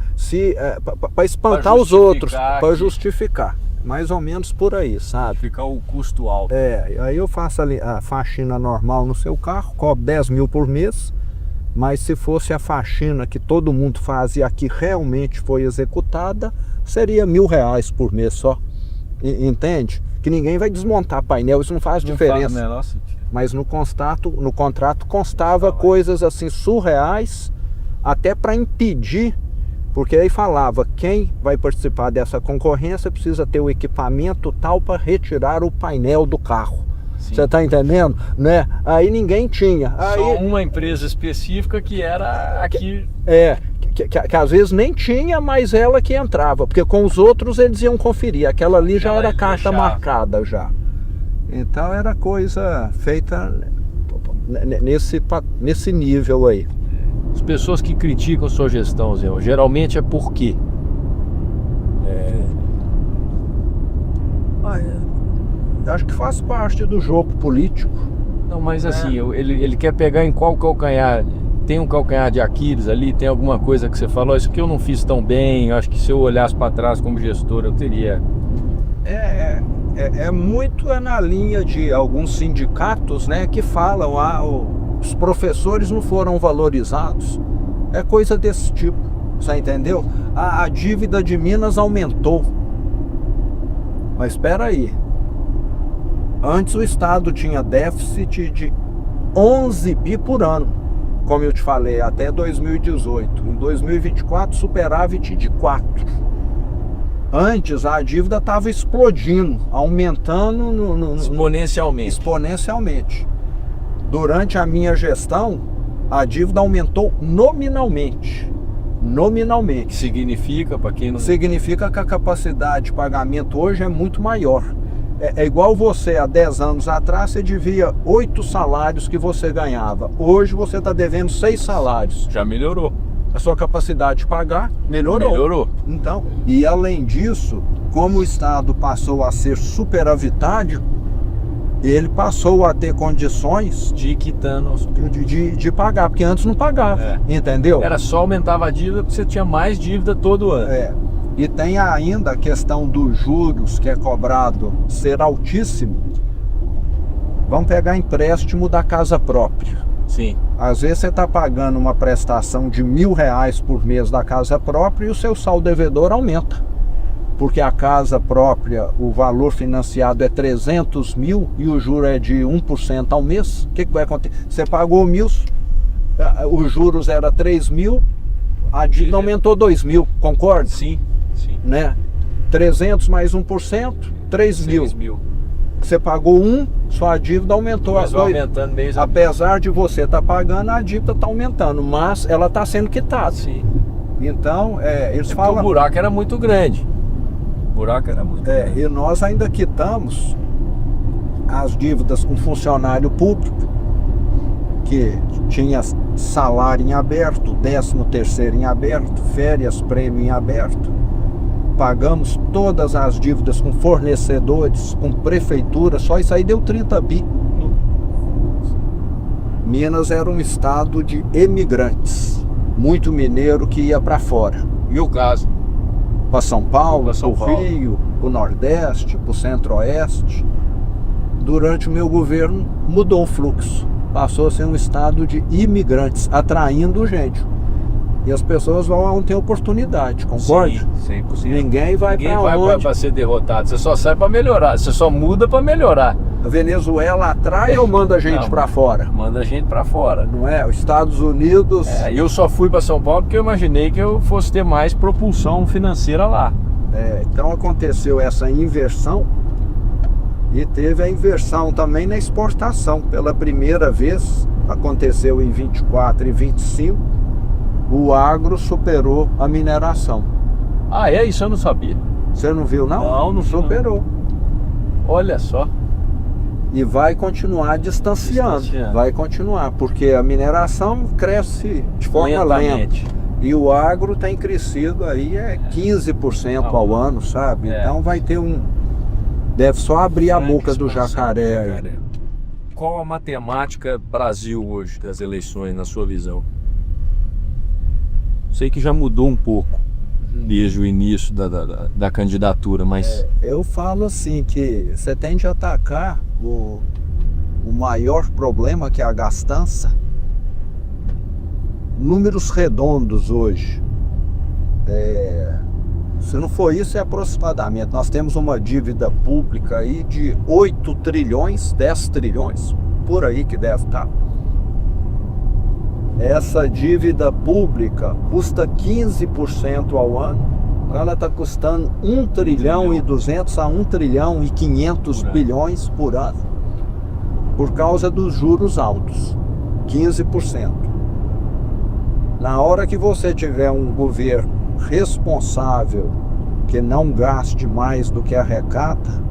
Speaker 9: para espantar os outros, para justificar. Mais ou menos por aí, sabe?
Speaker 2: Ficar o custo alto.
Speaker 9: Aí eu faço a faxina normal no seu carro, cobro 10 mil por mês, mas se fosse a faxina que todo mundo faz e aqui realmente foi executada, seria R$1.000 por mês só. Entende? Que ninguém vai desmontar painel, isso não faz diferença. Mas no contrato constava coisas assim surreais, até para impedir. Porque aí falava, quem vai participar dessa concorrência precisa ter o equipamento tal para retirar o painel do carro. Você está entendendo? Né? Aí ninguém tinha.
Speaker 2: Só uma empresa específica que era aqui.
Speaker 9: Que às vezes nem tinha, mas ela que entrava. Porque com os outros eles iam conferir. Aquela ali já era carta marcada já. Então era coisa feita nesse nível aí.
Speaker 2: As pessoas que criticam a sua gestão, Zé, geralmente é por quê?
Speaker 9: Acho que faz parte do jogo político.
Speaker 2: Não, mas assim, ele quer pegar em qual calcanhar? Tem um calcanhar de Aquiles ali? Tem alguma coisa que você falou? Isso que eu não fiz tão bem, acho que se eu olhasse para trás como gestor eu teria...
Speaker 9: Muito na linha de alguns sindicatos, né, que falam os professores não foram valorizados. É coisa desse tipo, você entendeu? A dívida de Minas aumentou. Mas espera aí. Antes o Estado tinha déficit de 11 bi por ano, como eu te falei, até 2018. Em 2024, superávit de 4. Antes a dívida estava explodindo, aumentando exponencialmente. Durante a minha gestão, a dívida aumentou nominalmente.
Speaker 2: Significa, para quem não...
Speaker 9: Significa que a capacidade de pagamento hoje é muito maior. É igual você, há 10 anos atrás, você devia 8 salários que você ganhava. Hoje você está devendo 6 salários.
Speaker 2: Já melhorou.
Speaker 9: A sua capacidade de pagar melhorou. Então, e além disso, como o Estado passou a ser superavitário, ele passou a ter condições
Speaker 2: de
Speaker 9: pagar, porque antes não pagava, entendeu?
Speaker 2: Era só aumentava a dívida porque você tinha mais dívida todo ano.
Speaker 9: E tem ainda a questão dos juros que é cobrado ser altíssimo. Vamos pegar empréstimo da casa própria.
Speaker 2: Sim.
Speaker 9: Às vezes você está pagando uma prestação de R$1.000 por mês da casa própria e o seu saldo devedor aumenta. Porque a casa própria, o valor financiado é 300 mil e o juro é de 1% ao mês. O que vai acontecer? Você pagou 1.000, os juros era 3 mil, a dívida aumentou 2 mil, concorda?
Speaker 2: Sim, sim.
Speaker 9: Né? 300 mais 1%, 3 mil. Você pagou 1, sua dívida aumentou.
Speaker 2: Mas aumentando mesmo.
Speaker 9: Apesar de você estar pagando, a dívida está aumentando, mas ela está sendo quitada.
Speaker 2: Sim.
Speaker 9: Então, eles falam...
Speaker 2: O buraco era muito grande. O buraco era muito grande.
Speaker 9: E nós ainda quitamos as dívidas com funcionário público, que tinha salário em aberto, 13º em aberto, férias, prêmio em aberto. Pagamos todas as dívidas com fornecedores, com prefeitura, só isso aí deu 30 bi. Minas era um estado de emigrantes, muito mineiro que ia para fora.
Speaker 2: E o caso?
Speaker 9: Para São Paulo, para o Rio, para o Nordeste, para o Centro-Oeste. Durante o meu governo mudou o fluxo, passou a ser um estado de imigrantes, atraindo gente. E as pessoas vão ter oportunidade, concorda?
Speaker 2: Sim, 100%.
Speaker 9: Ninguém vai
Speaker 2: para ser derrotado, você só sai para melhorar, você só muda para melhorar.
Speaker 9: A Venezuela atrai ou manda gente para fora?
Speaker 2: Manda gente para fora.
Speaker 9: Não é? Os Estados Unidos...
Speaker 2: Eu só fui para São Paulo porque eu imaginei que eu fosse ter mais propulsão financeira lá.
Speaker 9: Então aconteceu essa inversão e teve a inversão também na exportação. Pela primeira vez, aconteceu em 24 e 25, o agro superou a mineração.
Speaker 2: Ah, é? Isso eu não sabia.
Speaker 9: Você não viu, não?
Speaker 2: Não
Speaker 9: superou.
Speaker 2: Olha só.
Speaker 9: E vai continuar distanciando. Vai continuar, porque a mineração cresce de forma lenta. E o agro tem crescido aí 15% ao ano, sabe? Então vai ter deve só abrir a boca do jacaré.
Speaker 2: Qual a matemática Brasil hoje das eleições, na sua visão? Sei que já mudou um pouco desde o início da candidatura, mas...
Speaker 9: eu falo assim, que você tem de atacar o maior problema, que é a gastança. Números redondos hoje. Se não for isso, é aproximadamente. Nós temos uma dívida pública aí de 8 trilhões, 10 trilhões, por aí que deve estar. Essa dívida pública custa 15% ao ano. Ela está custando 1 trilhão e 200 a 1 trilhão e 500 bilhões por ano, por causa dos juros altos, 15%. Na hora que você tiver um governo responsável, que não gaste mais do que arrecada,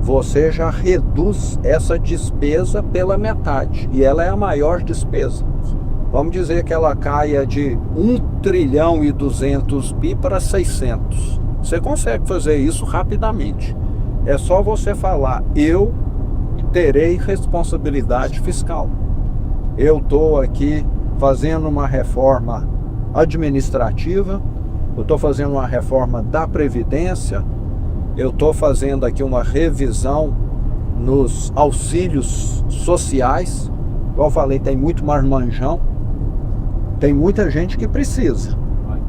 Speaker 9: você já reduz essa despesa pela metade, e ela é a maior despesa. Vamos dizer que ela caia de 1 trilhão e 200 bi para 600. Você consegue fazer isso rapidamente. É só você falar: eu terei responsabilidade fiscal. Eu estou aqui fazendo uma reforma administrativa, eu estou fazendo uma reforma da Previdência, eu estou fazendo aqui uma revisão nos auxílios sociais. Igual eu falei, tem muito marmanjão, tem muita gente que precisa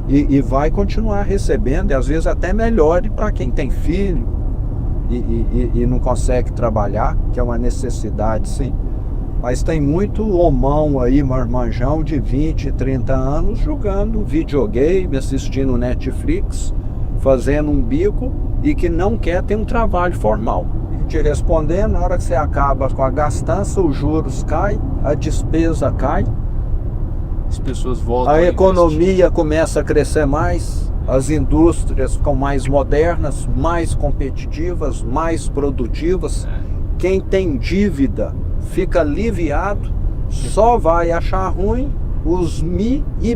Speaker 9: e vai continuar recebendo, e às vezes até melhor para quem tem filho e não consegue trabalhar, que é uma necessidade, sim. Mas tem muito homão aí, marmanjão de 20, 30 anos, jogando videogame, assistindo Netflix, fazendo um bico e que não quer ter um trabalho formal. Te respondendo, na hora que você acaba com a gastança, os juros caem, a despesa cai,
Speaker 2: as pessoas voltam
Speaker 9: a economia começa a crescer mais, as indústrias ficam mais modernas, mais competitivas, mais produtivas. Quem tem dívida fica aliviado, só vai achar ruim os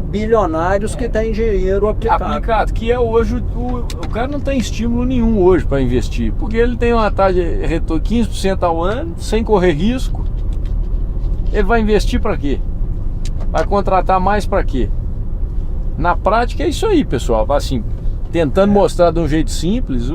Speaker 9: bilionários que têm dinheiro aplicado.
Speaker 2: Que é hoje, o cara não tem estímulo nenhum hoje para investir, porque ele tem uma taxa de retorno 15% ao ano, sem correr risco. Ele vai investir para quê? Vai contratar mais para quê? Na prática é isso aí, pessoal. Assim, tentando mostrar de um jeito simples,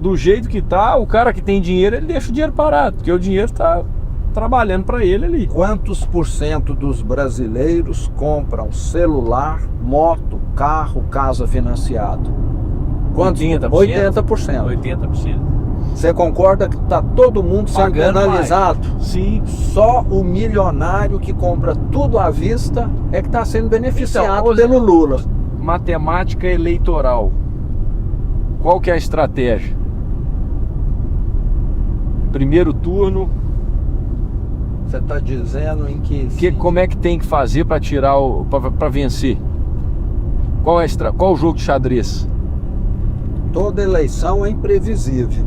Speaker 2: do jeito que tá, o cara que tem dinheiro, ele deixa o dinheiro parado, porque o dinheiro tá trabalhando para ele ali.
Speaker 9: Quantos por cento dos brasileiros compram celular, moto, carro, casa financiado? Quantos?
Speaker 2: 80%.
Speaker 9: 80%. Você concorda que está todo mundo sendo penalizado?
Speaker 2: Sim.
Speaker 9: Só o milionário que compra tudo à vista é que está sendo beneficiado
Speaker 2: Então,
Speaker 9: pelo Lula.
Speaker 2: Matemática eleitoral. Qual que é a estratégia? Primeiro turno.
Speaker 9: Você está dizendo em que...
Speaker 2: Como é que tem que fazer para tirar para vencer? Qual o jogo de xadrez?
Speaker 9: Toda eleição é imprevisível.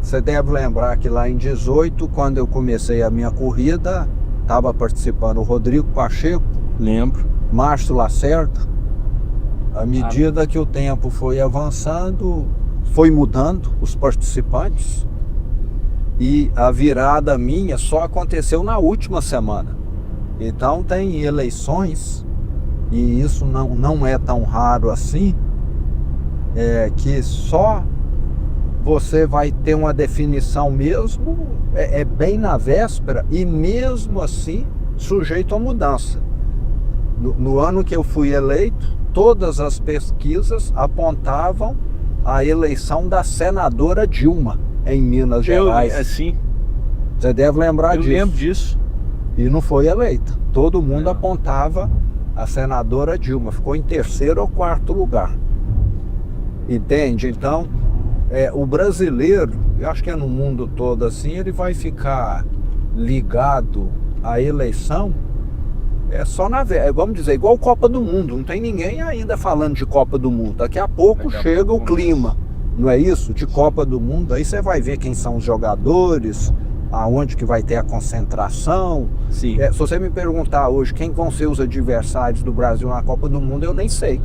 Speaker 9: Você deve lembrar que lá em 18, quando eu comecei a minha corrida, estava participando o Rodrigo Pacheco.
Speaker 2: Lembro.
Speaker 9: Márcio Lacerda. À medida que o tempo foi avançando, foi mudando os participantes. E a virada minha só aconteceu na última semana. Então tem eleições, e isso não é tão raro assim, que só você vai ter uma definição mesmo, bem na véspera, e mesmo assim sujeito a mudança. No ano que eu fui eleito, todas as pesquisas apontavam a eleição da senadora Dilma em Minas Gerais.
Speaker 2: Assim.
Speaker 9: Você deve lembrar disso.
Speaker 2: Eu lembro disso.
Speaker 9: E não foi eleita. Todo mundo apontava a senadora Dilma. Ficou em 3º ou 4º lugar. Entende? Então, o brasileiro, eu acho que é no mundo todo assim, ele vai ficar ligado à eleição só vamos dizer, igual Copa do Mundo. Não tem ninguém ainda falando de Copa do Mundo. Daqui a pouco chega o clima, não é isso? De Copa do Mundo. Aí você vai ver quem são os jogadores, aonde que vai ter a concentração.
Speaker 2: Sim.
Speaker 9: Se você me perguntar hoje quem vão ser os adversários do Brasil na Copa do Mundo, eu nem sei.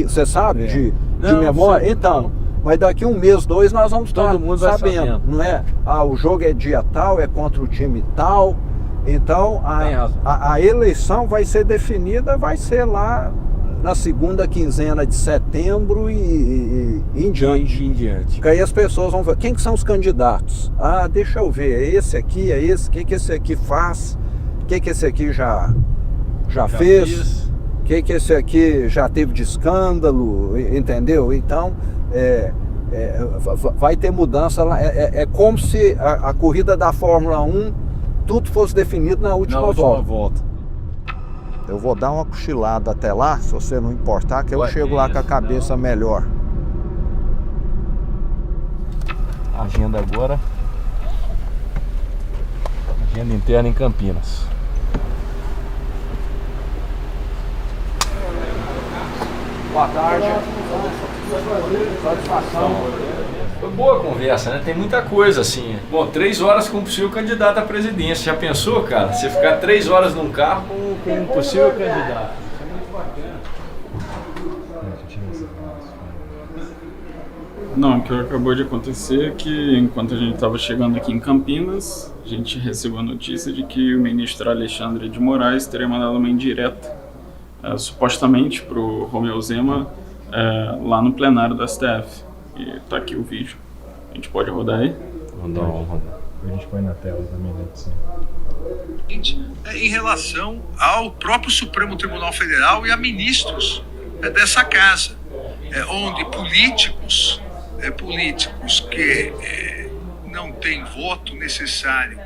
Speaker 9: Você sabe de memória? Então, mas daqui 1 mês, 2, nós vamos estar sabendo, não é? O jogo é dia tal, é contra o time tal. Então, a eleição vai ser definida, vai ser lá na 2ª quinzena de setembro e em diante. Porque aí as pessoas vão ver, quem que são os candidatos? Deixa eu ver, é esse aqui, é esse, o que esse aqui faz, o que esse aqui já fez, o que esse aqui já teve de escândalo, entendeu? Então, vai ter mudança lá, é como se a corrida da Fórmula 1 tudo fosse definido na última volta. Eu vou dar uma cochilada até lá, se você não importar, que eu chego lá com a cabeça melhor.
Speaker 2: Agenda agora. Agenda interna em Campinas.
Speaker 9: Boa tarde. Satisfação.
Speaker 2: Foi boa a conversa, né? Tem muita coisa assim. Bom, 3 horas com um possível candidato à presidência. Já pensou, cara? Você ficar 3 horas num carro com um possível candidato. Isso é muito bacana.
Speaker 15: Não, o que acabou de acontecer é que enquanto a gente estava chegando aqui em Campinas, a gente recebeu a notícia de que o ministro Alexandre de Moraes teria mandado uma indireta, supostamente para o Romeu Zema, lá no plenário do STF. E tá aqui o vídeo. A gente pode rodar aí?
Speaker 2: Rodar.
Speaker 16: A gente põe na tela também, né?
Speaker 17: Em relação ao próprio Supremo Tribunal Federal e a ministros dessa casa, onde políticos que não têm voto necessário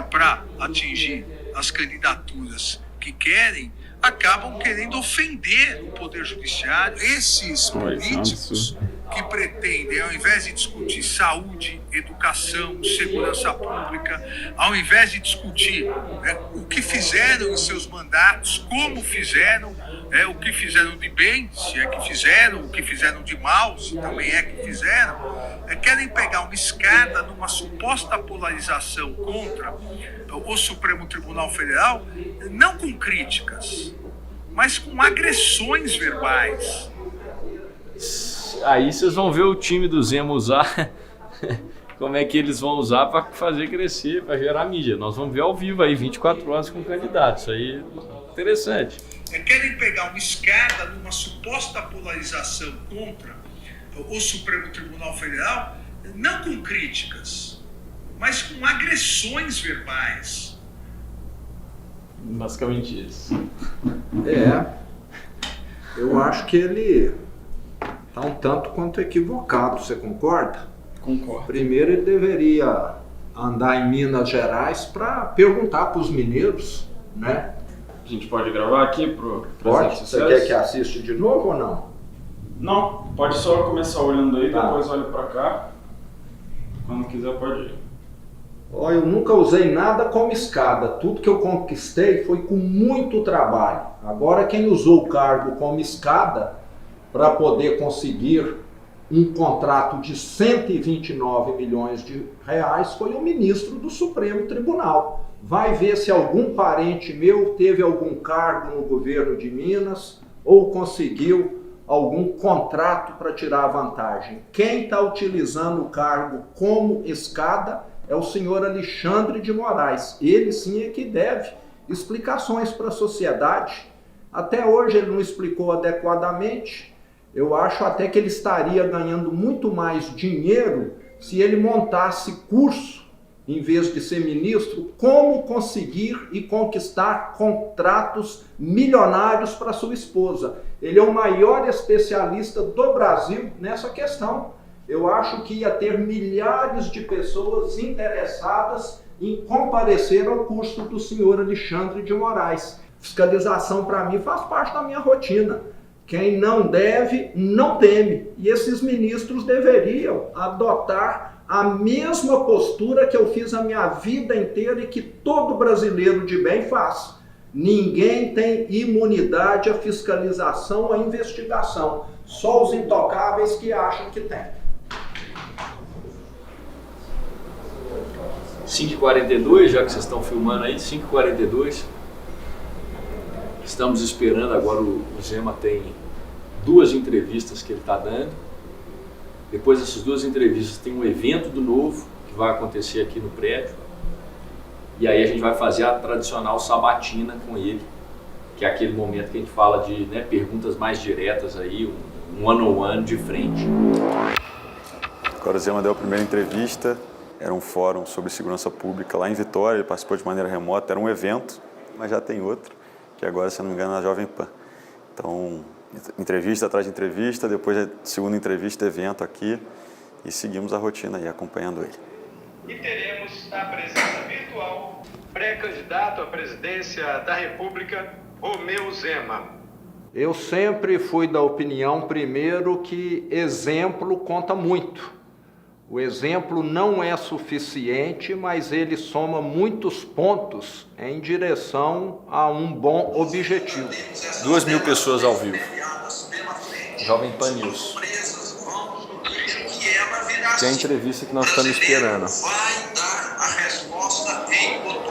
Speaker 17: para atingir as candidaturas que querem, acabam querendo ofender o Poder Judiciário. Esses políticos que pretendem, ao invés de discutir saúde, educação, segurança pública, ao invés de discutir o que fizeram em seus mandatos, como fizeram, o que fizeram de bem, se é que fizeram, o que fizeram de mal, se também é que fizeram, querem pegar uma escada numa suposta polarização contra o Supremo Tribunal Federal, não com críticas, mas com agressões verbais.
Speaker 2: Aí vocês vão ver o time do Zema usar, como é que eles vão usar para fazer crescer, para gerar mídia. Nós vamos ver ao vivo aí, 24 horas com candidatos, aí interessante.
Speaker 17: Querem pegar uma escada numa suposta polarização contra o Supremo Tribunal Federal, não com críticas, mas com agressões verbais.
Speaker 15: Basicamente isso.
Speaker 1: Eu acho que ele está um tanto quanto equivocado, você concorda?
Speaker 15: Concordo.
Speaker 1: Primeiro ele deveria andar em Minas Gerais para perguntar para os mineiros, né?
Speaker 15: A gente pode gravar aqui pro
Speaker 1: Pode? Você quer que assista de novo ou não?
Speaker 15: Não, pode só começar olhando aí,
Speaker 1: Tá.
Speaker 15: depois olha pra cá. Quando quiser pode ir.
Speaker 1: Ó, eu nunca usei nada como escada. Tudo que eu conquistei foi com muito trabalho. Agora quem usou o cargo como escada para poder conseguir um contrato de 129 milhões de reais foi o ministro do Supremo Tribunal. Vai ver se algum parente meu teve algum cargo no governo de Minas ou conseguiu algum contrato para tirar vantagem. Quem está utilizando o cargo como escada é o senhor Alexandre de Moraes. Ele sim é que deve explicações para a sociedade. Até hoje ele não explicou adequadamente. Eu acho até que ele estaria ganhando muito mais dinheiro se ele montasse curso, em vez de ser ministro, como conseguir e conquistar contratos milionários para sua esposa. Ele é o maior especialista do Brasil nessa questão. Eu acho que ia ter milhares de pessoas interessadas em comparecer ao curso do senhor Alexandre de Moraes. Fiscalização, para mim, faz parte da minha rotina. Quem não deve, não teme. E esses ministros deveriam adotar a mesma postura que eu fiz a minha vida inteira e que todo brasileiro de bem faz. Ninguém tem imunidade à fiscalização, à investigação. Só os intocáveis que acham que tem.
Speaker 2: 5h42, já que vocês estão filmando aí, 5h42. Estamos esperando agora, o Zema tem 2 entrevistas que ele está dando. Depois dessas 2 entrevistas tem um evento do Novo, que vai acontecer aqui no prédio. E aí a gente vai fazer a tradicional sabatina com ele, que é aquele momento que a gente fala de perguntas mais diretas aí, um one-on-one de frente.
Speaker 5: Agora o Zema deu a primeira entrevista, era um fórum sobre segurança pública lá em Vitória, ele participou de maneira remota, era um evento, mas já tem outro, que agora, se não me engano, é na Jovem Pan. Então, entrevista atrás de entrevista, depois a segunda entrevista, evento aqui, e seguimos a rotina aí, acompanhando ele.
Speaker 18: E teremos a presença virtual, pré-candidato à presidência da República, Romeu Zema.
Speaker 1: Eu sempre fui da opinião, primeiro, que exemplo conta muito. O exemplo não é suficiente, mas ele soma muitos pontos em direção a um bom objetivo.
Speaker 2: 2.000 pessoas ao vivo. Jovem Pan News. Que é a entrevista que nós estamos esperando.
Speaker 18: Vai dar a resposta em outubro.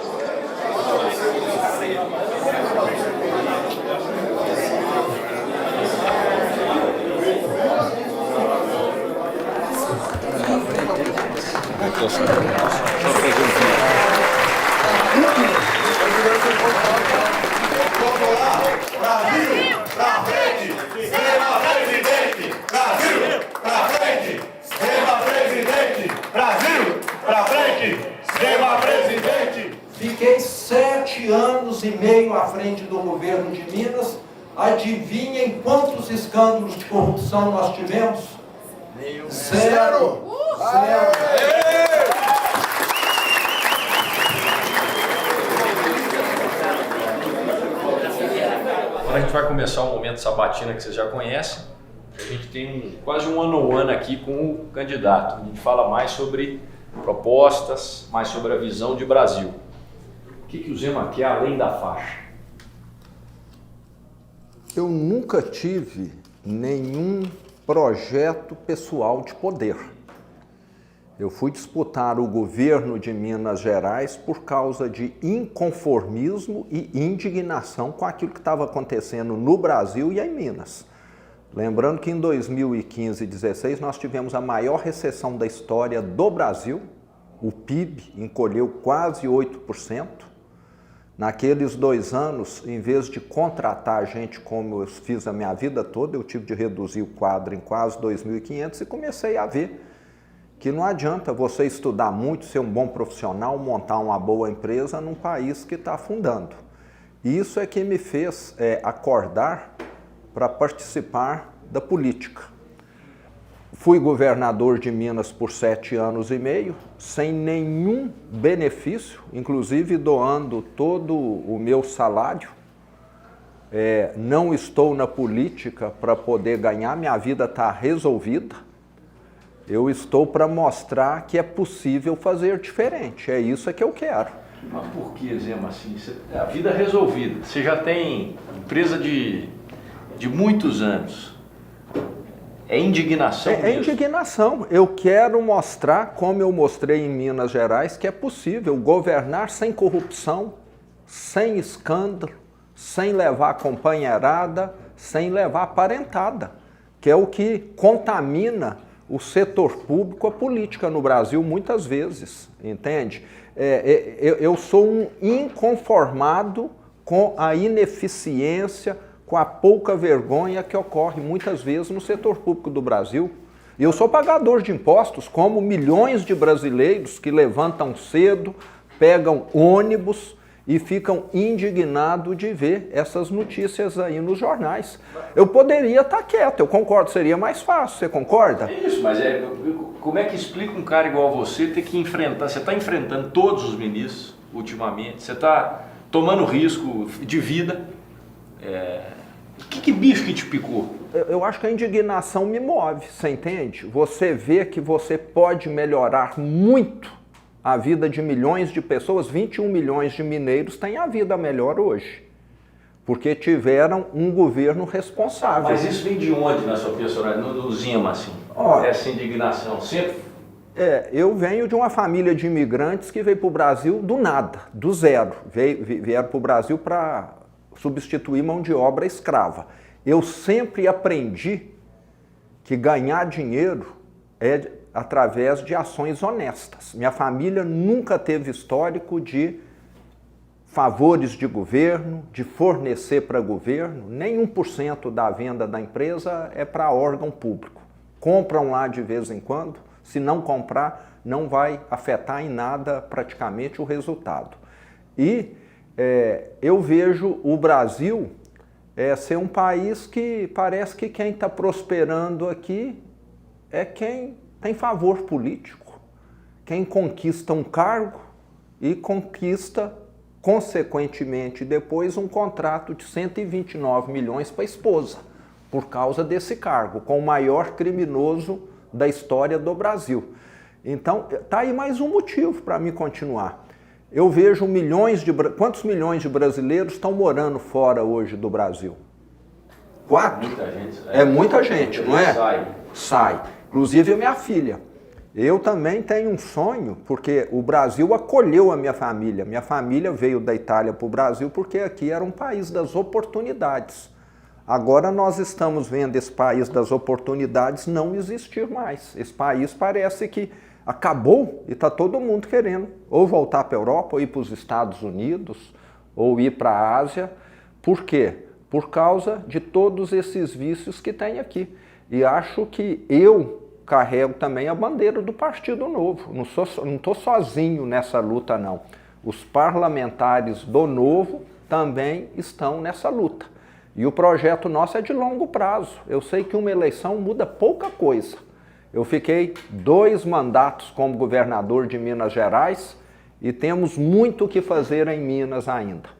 Speaker 14: Brasil, pra frente, Zema presidente. Brasil, pra frente, Zema presidente. Brasil, pra frente, Zema presidente.
Speaker 1: Fiquei 7 anos e meio à frente do governo de Minas. Adivinhem quantos escândalos de corrupção nós tivemos? Zero.
Speaker 2: Agora a gente vai começar o momento sabatina que vocês já conhecem. A gente tem quase um one-on-one aqui com o candidato. A gente fala mais sobre propostas, mais sobre a visão de Brasil. O que o Zema quer além da faixa?
Speaker 1: Eu nunca tive nenhum projeto pessoal de poder. Eu fui disputar o governo de Minas Gerais por causa de inconformismo e indignação com aquilo que estava acontecendo no Brasil e em Minas. Lembrando que em 2015 e 2016 nós tivemos a maior recessão da história do Brasil. O PIB encolheu quase 8%. Naqueles 2 anos, em vez de contratar gente como eu fiz a minha vida toda, eu tive de reduzir o quadro em quase 2.500 e comecei a ver que não adianta você estudar muito, ser um bom profissional, montar uma boa empresa num país que está afundando. Isso é que me fez acordar para participar da política. Fui governador de Minas por 7 anos e meio, sem nenhum benefício, inclusive doando todo o meu salário. Não estou na política para poder ganhar, minha vida está resolvida. Eu estou para mostrar que é possível fazer diferente, é isso que eu quero.
Speaker 2: Mas por que, Zema, assim? A vida é resolvida, você já tem empresa de muitos anos. É indignação mesmo?
Speaker 1: É indignação. Eu quero mostrar, como eu mostrei em Minas Gerais, que é possível governar sem corrupção, sem escândalo, sem levar companheirada, sem levar parentada, que é o que contamina o setor público, a política no Brasil, muitas vezes, entende? Eu sou um inconformado com a ineficiência, com a pouca vergonha que ocorre muitas vezes no setor público do Brasil. Eu sou pagador de impostos, como milhões de brasileiros que levantam cedo, pegam ônibus e ficam indignados de ver essas notícias aí nos jornais. Eu poderia estar quieto, eu concordo, seria mais fácil, você concorda?
Speaker 2: É isso, mas como é que explica um cara igual você ter que enfrentar, você está enfrentando todos os ministros ultimamente, você está tomando risco de vida, que bicho que te picou?
Speaker 1: Eu acho que a indignação me move, você entende? Você vê que você pode melhorar muito a vida de milhões de pessoas, 21 milhões de mineiros têm a vida melhor hoje, porque tiveram um governo responsável.
Speaker 2: Mas isso vem de onde na sua personalidade, no Zema, assim? Essa indignação sempre?
Speaker 1: Eu venho de uma família de imigrantes que veio para o Brasil do nada, do zero. Vieram para o Brasil para substituir mão de obra escrava. Eu sempre aprendi que ganhar dinheiro é através de ações honestas. Minha família nunca teve histórico de favores de governo, de fornecer para governo, nem 1% da venda da empresa é para órgão público. Compram lá de vez em quando, se não comprar, não vai afetar em nada praticamente o resultado. E eu vejo o Brasil ser um país que parece que quem está prosperando aqui é quem tem favor político, quem conquista um cargo e conquista, consequentemente, depois um contrato de 129 milhões para a esposa, por causa desse cargo, com o maior criminoso da história do Brasil. Então, tá aí mais um motivo para mim continuar. Eu vejo quantos milhões de brasileiros estão morando fora hoje do Brasil? 4?
Speaker 2: Muita gente.
Speaker 1: É muita gente, não é?
Speaker 2: Sai.
Speaker 1: Inclusive a minha filha. Eu também tenho um sonho, porque o Brasil acolheu a minha família. Minha família veio da Itália para o Brasil porque aqui era um país das oportunidades. Agora nós estamos vendo esse país das oportunidades não existir mais. Esse país parece que acabou e está todo mundo querendo ou voltar para a Europa, ou ir para os Estados Unidos, ou ir para a Ásia. Por quê? Por causa de todos esses vícios que tem aqui. E acho que eu carrego também a bandeira do Partido Novo. Não estou sozinho nessa luta, não. Os parlamentares do Novo também estão nessa luta. E o projeto nosso é de longo prazo. Eu sei que uma eleição muda pouca coisa. Eu fiquei 2 mandatos como governador de Minas Gerais e temos muito o que fazer em Minas ainda.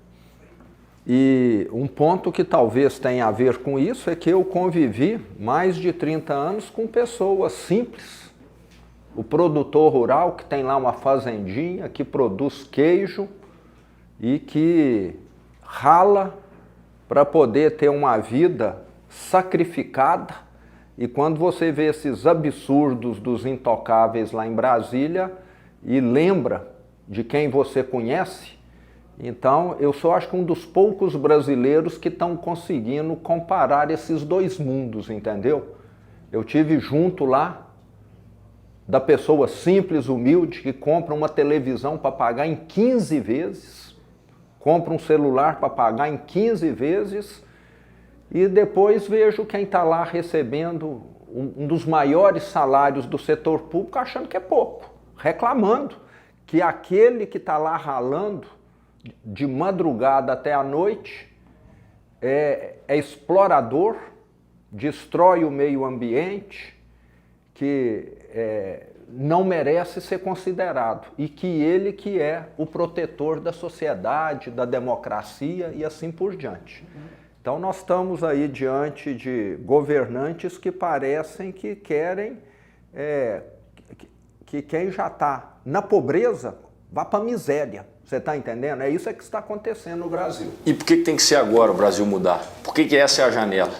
Speaker 1: E um ponto que talvez tenha a ver com isso é que eu convivi mais de 30 anos com pessoas simples. O produtor rural que tem lá uma fazendinha, que produz queijo e que rala para poder ter uma vida sacrificada. E quando você vê esses absurdos dos intocáveis lá em Brasília e lembra de quem você conhece, então eu só acho que um dos poucos brasileiros que estão conseguindo comparar esses 2 mundos, entendeu? Eu tive junto lá da pessoa simples, humilde, que compra uma televisão para pagar em 15 vezes, compra um celular para pagar em 15 vezes, e depois vejo quem está lá recebendo um dos maiores salários do setor público achando que é pouco, reclamando que aquele que está lá ralando de madrugada até a noite é explorador, destrói o meio ambiente, que não merece ser considerado e que ele que é o protetor da sociedade, da democracia e assim por diante. Então nós estamos aí diante de governantes que parecem que querem que quem já está na pobreza vá para a miséria. Você está entendendo? É isso que está acontecendo no Brasil.
Speaker 4: E por que tem que ser agora o Brasil mudar? Por que essa é a janela?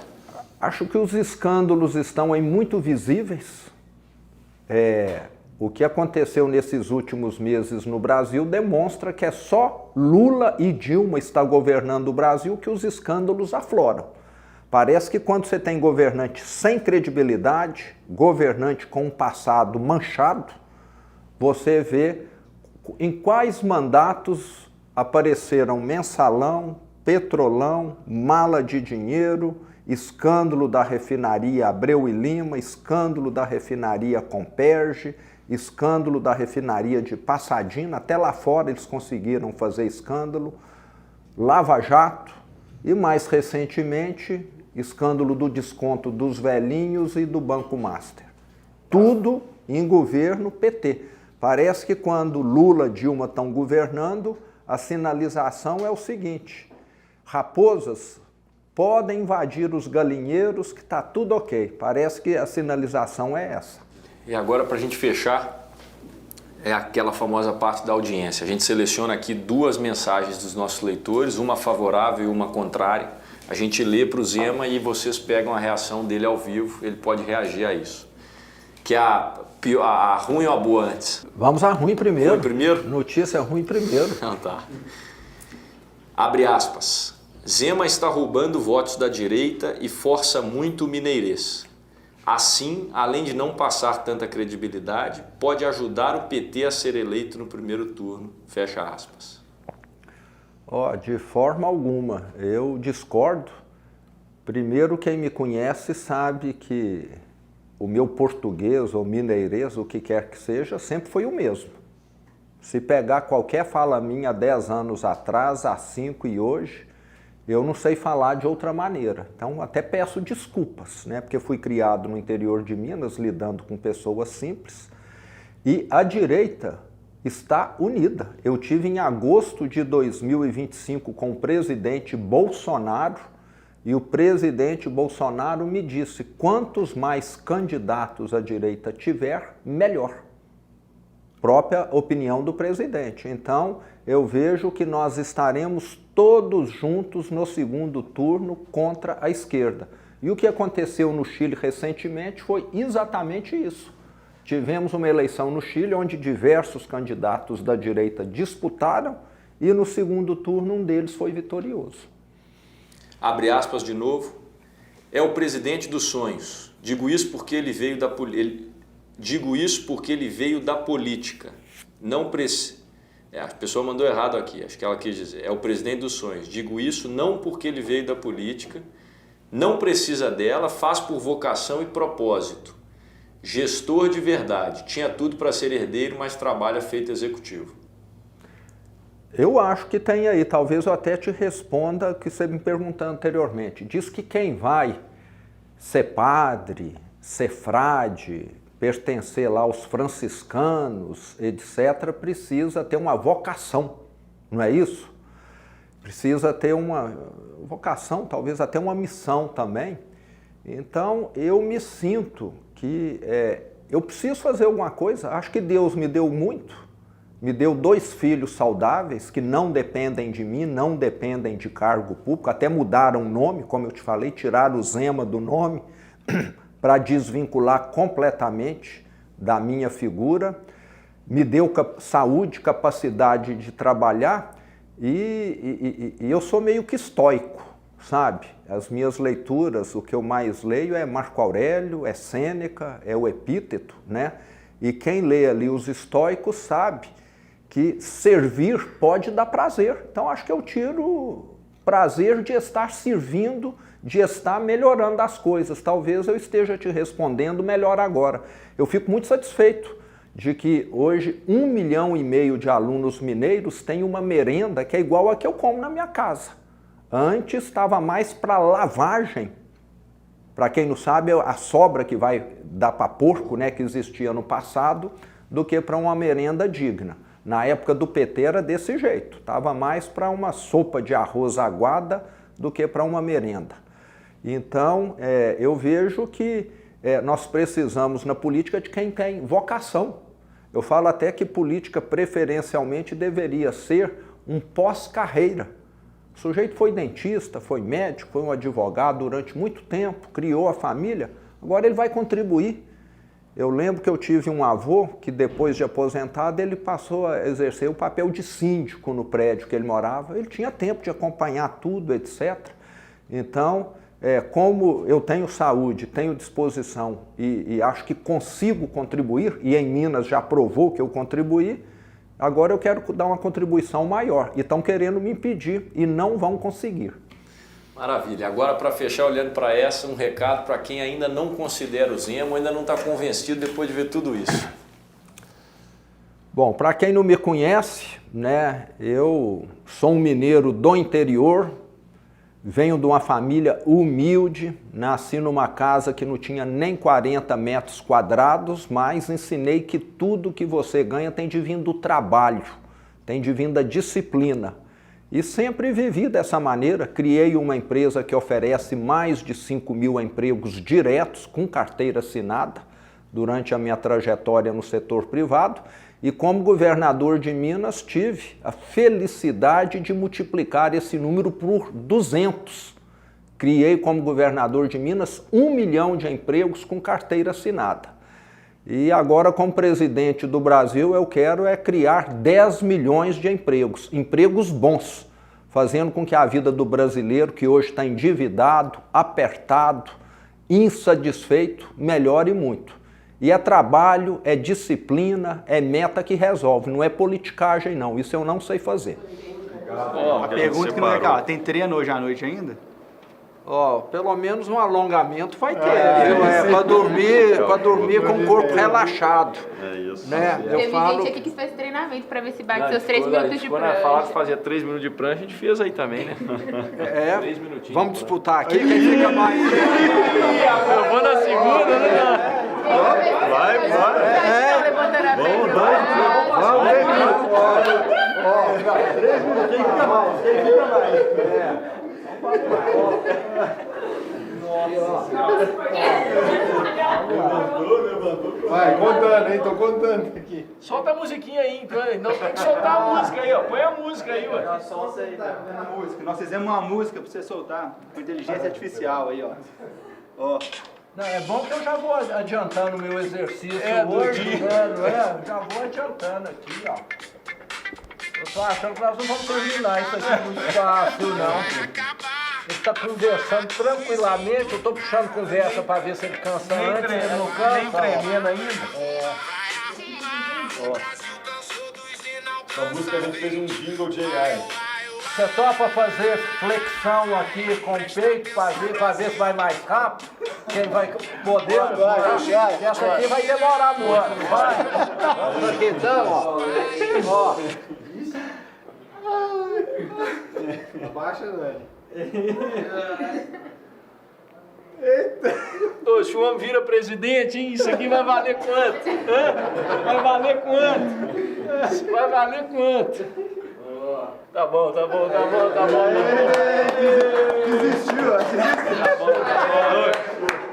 Speaker 1: Acho que os escândalos estão aí muito visíveis. O que aconteceu nesses últimos meses no Brasil demonstra que é só Lula e Dilma estar governando o Brasil que os escândalos afloram. Parece que quando você tem governante sem credibilidade, governante com um passado manchado, você vê em quais mandatos apareceram mensalão, petrolão, mala de dinheiro, escândalo da refinaria Abreu e Lima, escândalo da refinaria Comperge, escândalo da refinaria de Passadina, até lá fora eles conseguiram fazer escândalo, Lava Jato e mais recentemente escândalo do desconto dos velhinhos e do Banco Master. Tudo em governo PT. Parece que quando Lula e Dilma estão governando, a sinalização é o seguinte: raposas podem invadir os galinheiros que está tudo ok. Parece que a sinalização é essa.
Speaker 4: E agora, para a gente fechar, é aquela famosa parte da audiência. A gente seleciona aqui 2 mensagens dos nossos leitores, uma favorável e uma contrária. A gente lê para o Zema e vocês pegam a reação dele ao vivo, ele pode reagir a isso. Que é a ruim ou a boa antes?
Speaker 1: Vamos à ruim primeiro.
Speaker 4: Ruim primeiro?
Speaker 1: Notícia ruim primeiro.
Speaker 4: Não, tá. Abre aspas. Zema está roubando votos da direita e força muito o mineirês. Assim, além de não passar tanta credibilidade, pode ajudar o PT a ser eleito no primeiro turno. Fecha aspas.
Speaker 1: De forma alguma. Eu discordo. Primeiro, quem me conhece sabe que o meu português ou mineirês, o que quer que seja, sempre foi o mesmo. Se pegar qualquer fala minha 10 anos atrás, há 5 e hoje, eu não sei falar de outra maneira. Então, até peço desculpas, né? Porque fui criado no interior de Minas, lidando com pessoas simples. E a direita está unida. Eu tive em agosto de 2025 com o presidente Bolsonaro, e o presidente Bolsonaro me disse: quantos mais candidatos a direita tiver, melhor. Própria opinião do presidente. Então, eu vejo que nós estaremos todos juntos no segundo turno contra a esquerda. E o que aconteceu no Chile recentemente foi exatamente isso. Tivemos uma eleição no Chile onde diversos candidatos da direita disputaram e no segundo turno um deles foi vitorioso.
Speaker 4: Abre aspas de novo. É o presidente dos sonhos. Digo isso porque ele veio da política. Não precisa. A pessoa mandou errado aqui, acho que ela quis dizer. É o presidente dos sonhos. Digo isso não porque ele veio da política, não precisa dela, faz por vocação e propósito. Gestor de verdade. Tinha tudo para ser herdeiro, mas trabalha feito executivo.
Speaker 1: Eu acho que tem aí, talvez eu até te responda o que você me perguntou anteriormente. Diz que quem vai ser padre, ser frade, pertencer lá aos franciscanos, etc., precisa ter uma vocação, não é isso? Precisa ter uma vocação, talvez até uma missão também. Então, eu me sinto que eu preciso fazer alguma coisa. Acho que Deus me deu muito, me deu 2 filhos saudáveis que não dependem de mim, não dependem de cargo público, até mudaram o nome, como eu te falei, tiraram o Zema do nome, para desvincular completamente da minha figura, me deu saúde, capacidade de trabalhar e eu sou meio que estoico, sabe? As minhas leituras, o que eu mais leio é Marco Aurélio, é Sêneca, é o Epíteto, né? E quem lê ali os estoicos sabe que servir pode dar prazer. Então acho que eu tiro prazer de estar servindo de estar melhorando as coisas. Talvez eu esteja te respondendo melhor agora. Eu fico muito satisfeito de que hoje 1,5 milhão de alunos mineiros têm uma merenda que é igual a que eu como na minha casa. Antes estava mais para lavagem. Para quem não sabe, a sobra que vai dar para porco, né, que existia no passado, do que para uma merenda digna. Na época do PT era desse jeito. Estava mais para uma sopa de arroz aguada do que para uma merenda. Então, eu vejo que nós precisamos na política de quem tem vocação. Eu falo até que política preferencialmente deveria ser um pós-carreira. O sujeito foi dentista, foi médico, foi um advogado durante muito tempo, criou a família, agora ele vai contribuir. Eu lembro que eu tive um avô que depois de aposentado ele passou a exercer o papel de síndico no prédio que ele morava. Ele tinha tempo de acompanhar tudo, etc. Então, como eu tenho saúde, tenho disposição e acho que consigo contribuir, e em Minas já provou que eu contribuí, agora eu quero dar uma contribuição maior. E estão querendo me impedir e não vão conseguir.
Speaker 4: Maravilha. Agora, para fechar, olhando para essa, um recado para quem ainda não considera o Zema, ainda não está convencido depois de ver tudo isso.
Speaker 1: Bom, para quem não me conhece, né, eu sou um mineiro do interior, venho de uma família humilde, nasci numa casa que não tinha nem 40 metros quadrados, mas ensinei que tudo que você ganha tem de vir do trabalho, tem de vir da disciplina. E sempre vivi dessa maneira, criei uma empresa que oferece mais de 5.000 empregos diretos com carteira assinada durante a minha trajetória no setor privado e como governador de Minas tive a felicidade de multiplicar esse número por 200. Criei como governador de Minas 1 milhão de empregos com carteira assinada. E agora, como presidente do Brasil, eu quero criar 10 milhões de empregos, empregos bons, fazendo com que a vida do brasileiro, que hoje está endividado, apertado, insatisfeito, melhore muito. E é trabalho, é disciplina, é meta que resolve, não é politicagem não, isso eu não sei fazer.
Speaker 13: A pergunta que não é, cara, tem treino hoje à noite ainda?
Speaker 1: Pelo menos um alongamento vai ter, para dormir com o corpo relaxado.
Speaker 2: É isso.
Speaker 1: Né?
Speaker 19: Teve gente aqui que fez treinamento para ver se bate seus 3 minutos de prancha.
Speaker 2: Quando falaram que fazia 3 minutos de prancha, a gente fez aí também, né? 3 minutinhos.
Speaker 1: Vamos disputar aqui, quem fica mais...
Speaker 2: Eu vou na segunda, né? Vai.
Speaker 1: Vamos. 3 minutos, quem fica mais?
Speaker 10: Vai, contando, hein? Tô contando aqui.
Speaker 2: Solta a musiquinha aí, então. Não tem que soltar a música aí, ó. Põe a música aí, ué.
Speaker 13: Solta aí, tá vendo a música. Nós fizemos uma música pra você soltar com inteligência artificial aí, ó.
Speaker 1: Não, é bom que eu já vou adiantando o meu exercício
Speaker 2: hoje,
Speaker 1: já vou adiantando aqui, ó. Eu tô achando que nós não vamos terminar isso aqui muito fácil, não. Ele está conversando tranquilamente, eu estou puxando conversa para ver se ele cansa antes, ele não cansa.
Speaker 2: Nem tremendo ainda.
Speaker 5: Essa música a gente fez um jingle de AI.
Speaker 1: Você topa fazer flexão aqui com o peito para ver se vai mais rápido? Quem vai poder? Essa aqui vai demorar muito, não vai? Vamos aqui então, ó.
Speaker 10: Abaixa, velho.
Speaker 2: Eita! Ô, se o homem vira presidente, hein? Isso aqui vai valer quanto? Vai valer quanto? Vai valer quanto? Tá bom.
Speaker 10: Desistiu,
Speaker 2: Tá bom.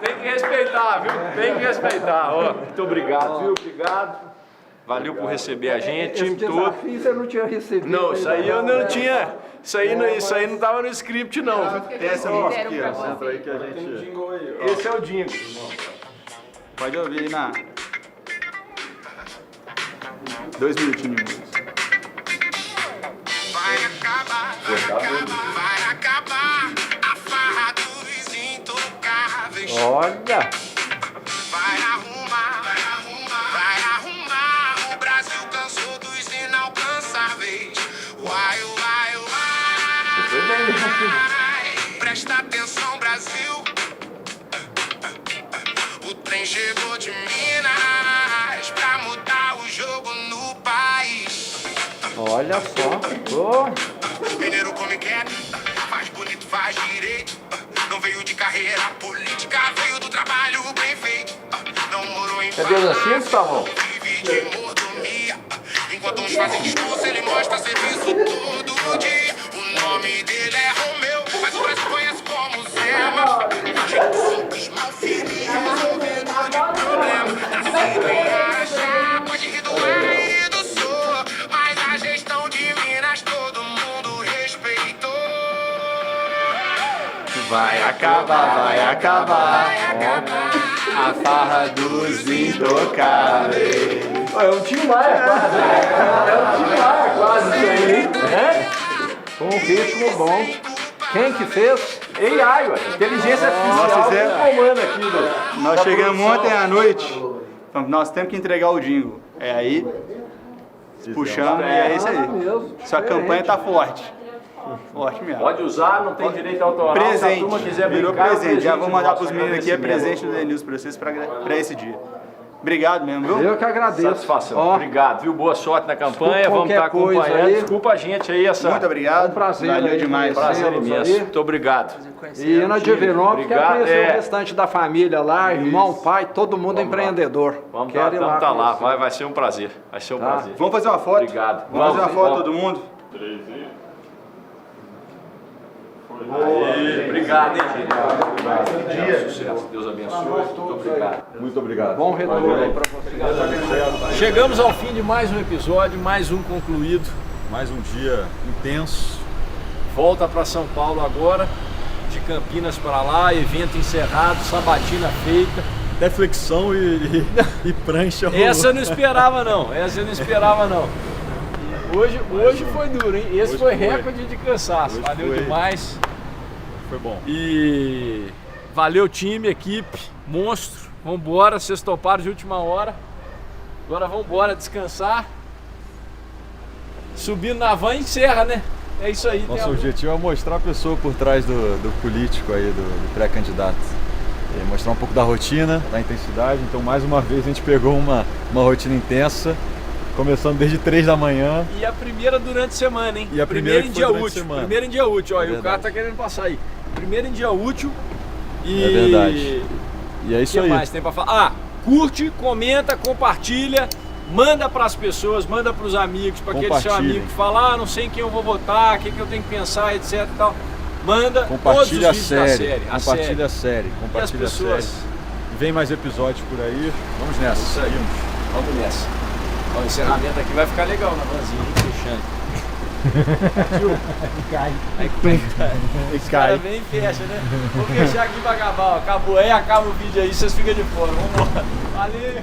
Speaker 2: Tem que respeitar, viu? Tem que respeitar. Muito obrigado, viu? Obrigado. Valeu por receber a gente, time todo.
Speaker 1: Você não tinha recebido.
Speaker 2: Não, isso aí eu não tinha. Isso aí não tava no script, não.
Speaker 13: Essa é a música aqui, ó.
Speaker 5: Entra aí que a gente...
Speaker 2: Esse é o jingle.
Speaker 13: Pode ouvir aí na... 2 minutinhos de música.
Speaker 17: Vai acabar a farra dos intocáveis.
Speaker 1: Olha!
Speaker 17: Vai arrumar, o Brasil cansou dos inalcançáveis. Vai. Presta atenção, Brasil.
Speaker 20: chegou de Minas pra mudar o jogo no país.
Speaker 1: Olha só.
Speaker 20: Mineiro come quieto, faz bonito, faz direito. Não veio de carreira política, veio do trabalho bem feito. Não morou em
Speaker 2: Cabelo assim, Gustavão?
Speaker 20: vive de mordomia. Enquanto uns fazem discurso, ele mostra serviço todo dia. O nome dele é Romeu, mas o Brasil conhece como Zema. Jeito simples, mal feliz, resolvedor de problema. Nascido em Araxá, pode rir do ar e do sul, mas a gestão de Minas todo mundo respeitou.
Speaker 13: Vai acabar a farra dos intocáveis.
Speaker 2: É um Tim Maia quase. É um Tim Maia quase isso aí.
Speaker 1: Com um ritmo bom. Quem que fez?
Speaker 2: AI, ué. Inteligência artificial comanda aqui.
Speaker 13: Nós chegamos ontem à noite. Nós temos que entregar o jingle. É aí, puxamos e é isso aí. Sua campanha tá forte. Forte mesmo.
Speaker 2: Pode usar, não tem direito autoral.
Speaker 13: Presente.
Speaker 2: Se a turma quiser
Speaker 13: Virou
Speaker 2: brincar,
Speaker 13: presente. Já vou mandar
Speaker 2: nosso
Speaker 13: pros meninos aqui, é presente do Denilson pra vocês pra esse dia. Obrigado mesmo, viu?
Speaker 1: Eu que agradeço.
Speaker 2: Satisfação. Obrigado, viu? Boa sorte na campanha. Vamos estar acompanhando. Desculpa a gente aí essa.
Speaker 13: Muito obrigado.
Speaker 1: Um prazer.
Speaker 13: Valeu demais.
Speaker 2: Prazer imenso. Muito obrigado.
Speaker 1: E Ana Divinópolis quer conhecer
Speaker 2: é.
Speaker 1: o restante da família lá, irmão, pai, todo mundo empreendedor.
Speaker 2: Vamos
Speaker 1: Quero ir lá.
Speaker 2: tá lá. Vai ser um prazer. Vai ser um prazer.
Speaker 13: Vamos fazer uma foto?
Speaker 2: Obrigado.
Speaker 13: Vamos fazer uma foto todo mundo?
Speaker 2: Obrigado, hein, gente. Sucesso. Deus abençoe. Muito obrigado.
Speaker 5: Muito obrigado.
Speaker 1: Bom retorno aí pra você.
Speaker 2: Chegamos ao fim de mais um episódio, mais um concluído.
Speaker 5: Mais um dia intenso.
Speaker 2: Volta para São Paulo agora, de Campinas para lá, evento encerrado, sabatina feita.
Speaker 5: Até flexão e prancha.
Speaker 2: Essa eu não esperava não, Hoje foi duro, hein? Esse foi recorde de cansaço. Valeu demais.
Speaker 5: Foi bom.
Speaker 2: E valeu time, equipe, monstro. Vambora, vocês toparam de última hora. Agora vambora descansar. Subindo na van e encerra, né? É isso aí.
Speaker 5: Nosso objetivo é mostrar a pessoa por trás do político aí, do pré-candidato. E mostrar um pouco da rotina, da intensidade. Então, mais uma vez, a gente pegou uma rotina intensa, começando desde 3 da manhã.
Speaker 2: E a primeira durante a semana, hein?
Speaker 5: E a primeira
Speaker 2: em dia útil. Primeiro em dia útil, ó. E o cara tá querendo passar aí. Primeiro em dia útil. E...
Speaker 5: É verdade. E é isso aí. O
Speaker 2: que mais tem pra falar? Curte, comenta, compartilha. Manda para as pessoas, manda para os amigos, para aquele seu amigo que fala, não sei em quem eu vou votar, o que eu tenho que pensar, etc e tal. Manda
Speaker 5: compartilha
Speaker 2: todos os vídeos da série.
Speaker 5: Compartilha a série. Compartilha a série. Vem mais episódios por aí. Vamos nessa.
Speaker 2: Isso aí. Vamos nessa. Ó, o encerramento aqui vai ficar legal na vanzinha, fechando.
Speaker 12: Cai.
Speaker 2: Os caras vêm e fecha, né? Vou fechar aqui pra acabar, ó. Acabou aí, acaba o vídeo aí, vocês ficam de fora. Vamos embora. Valeu!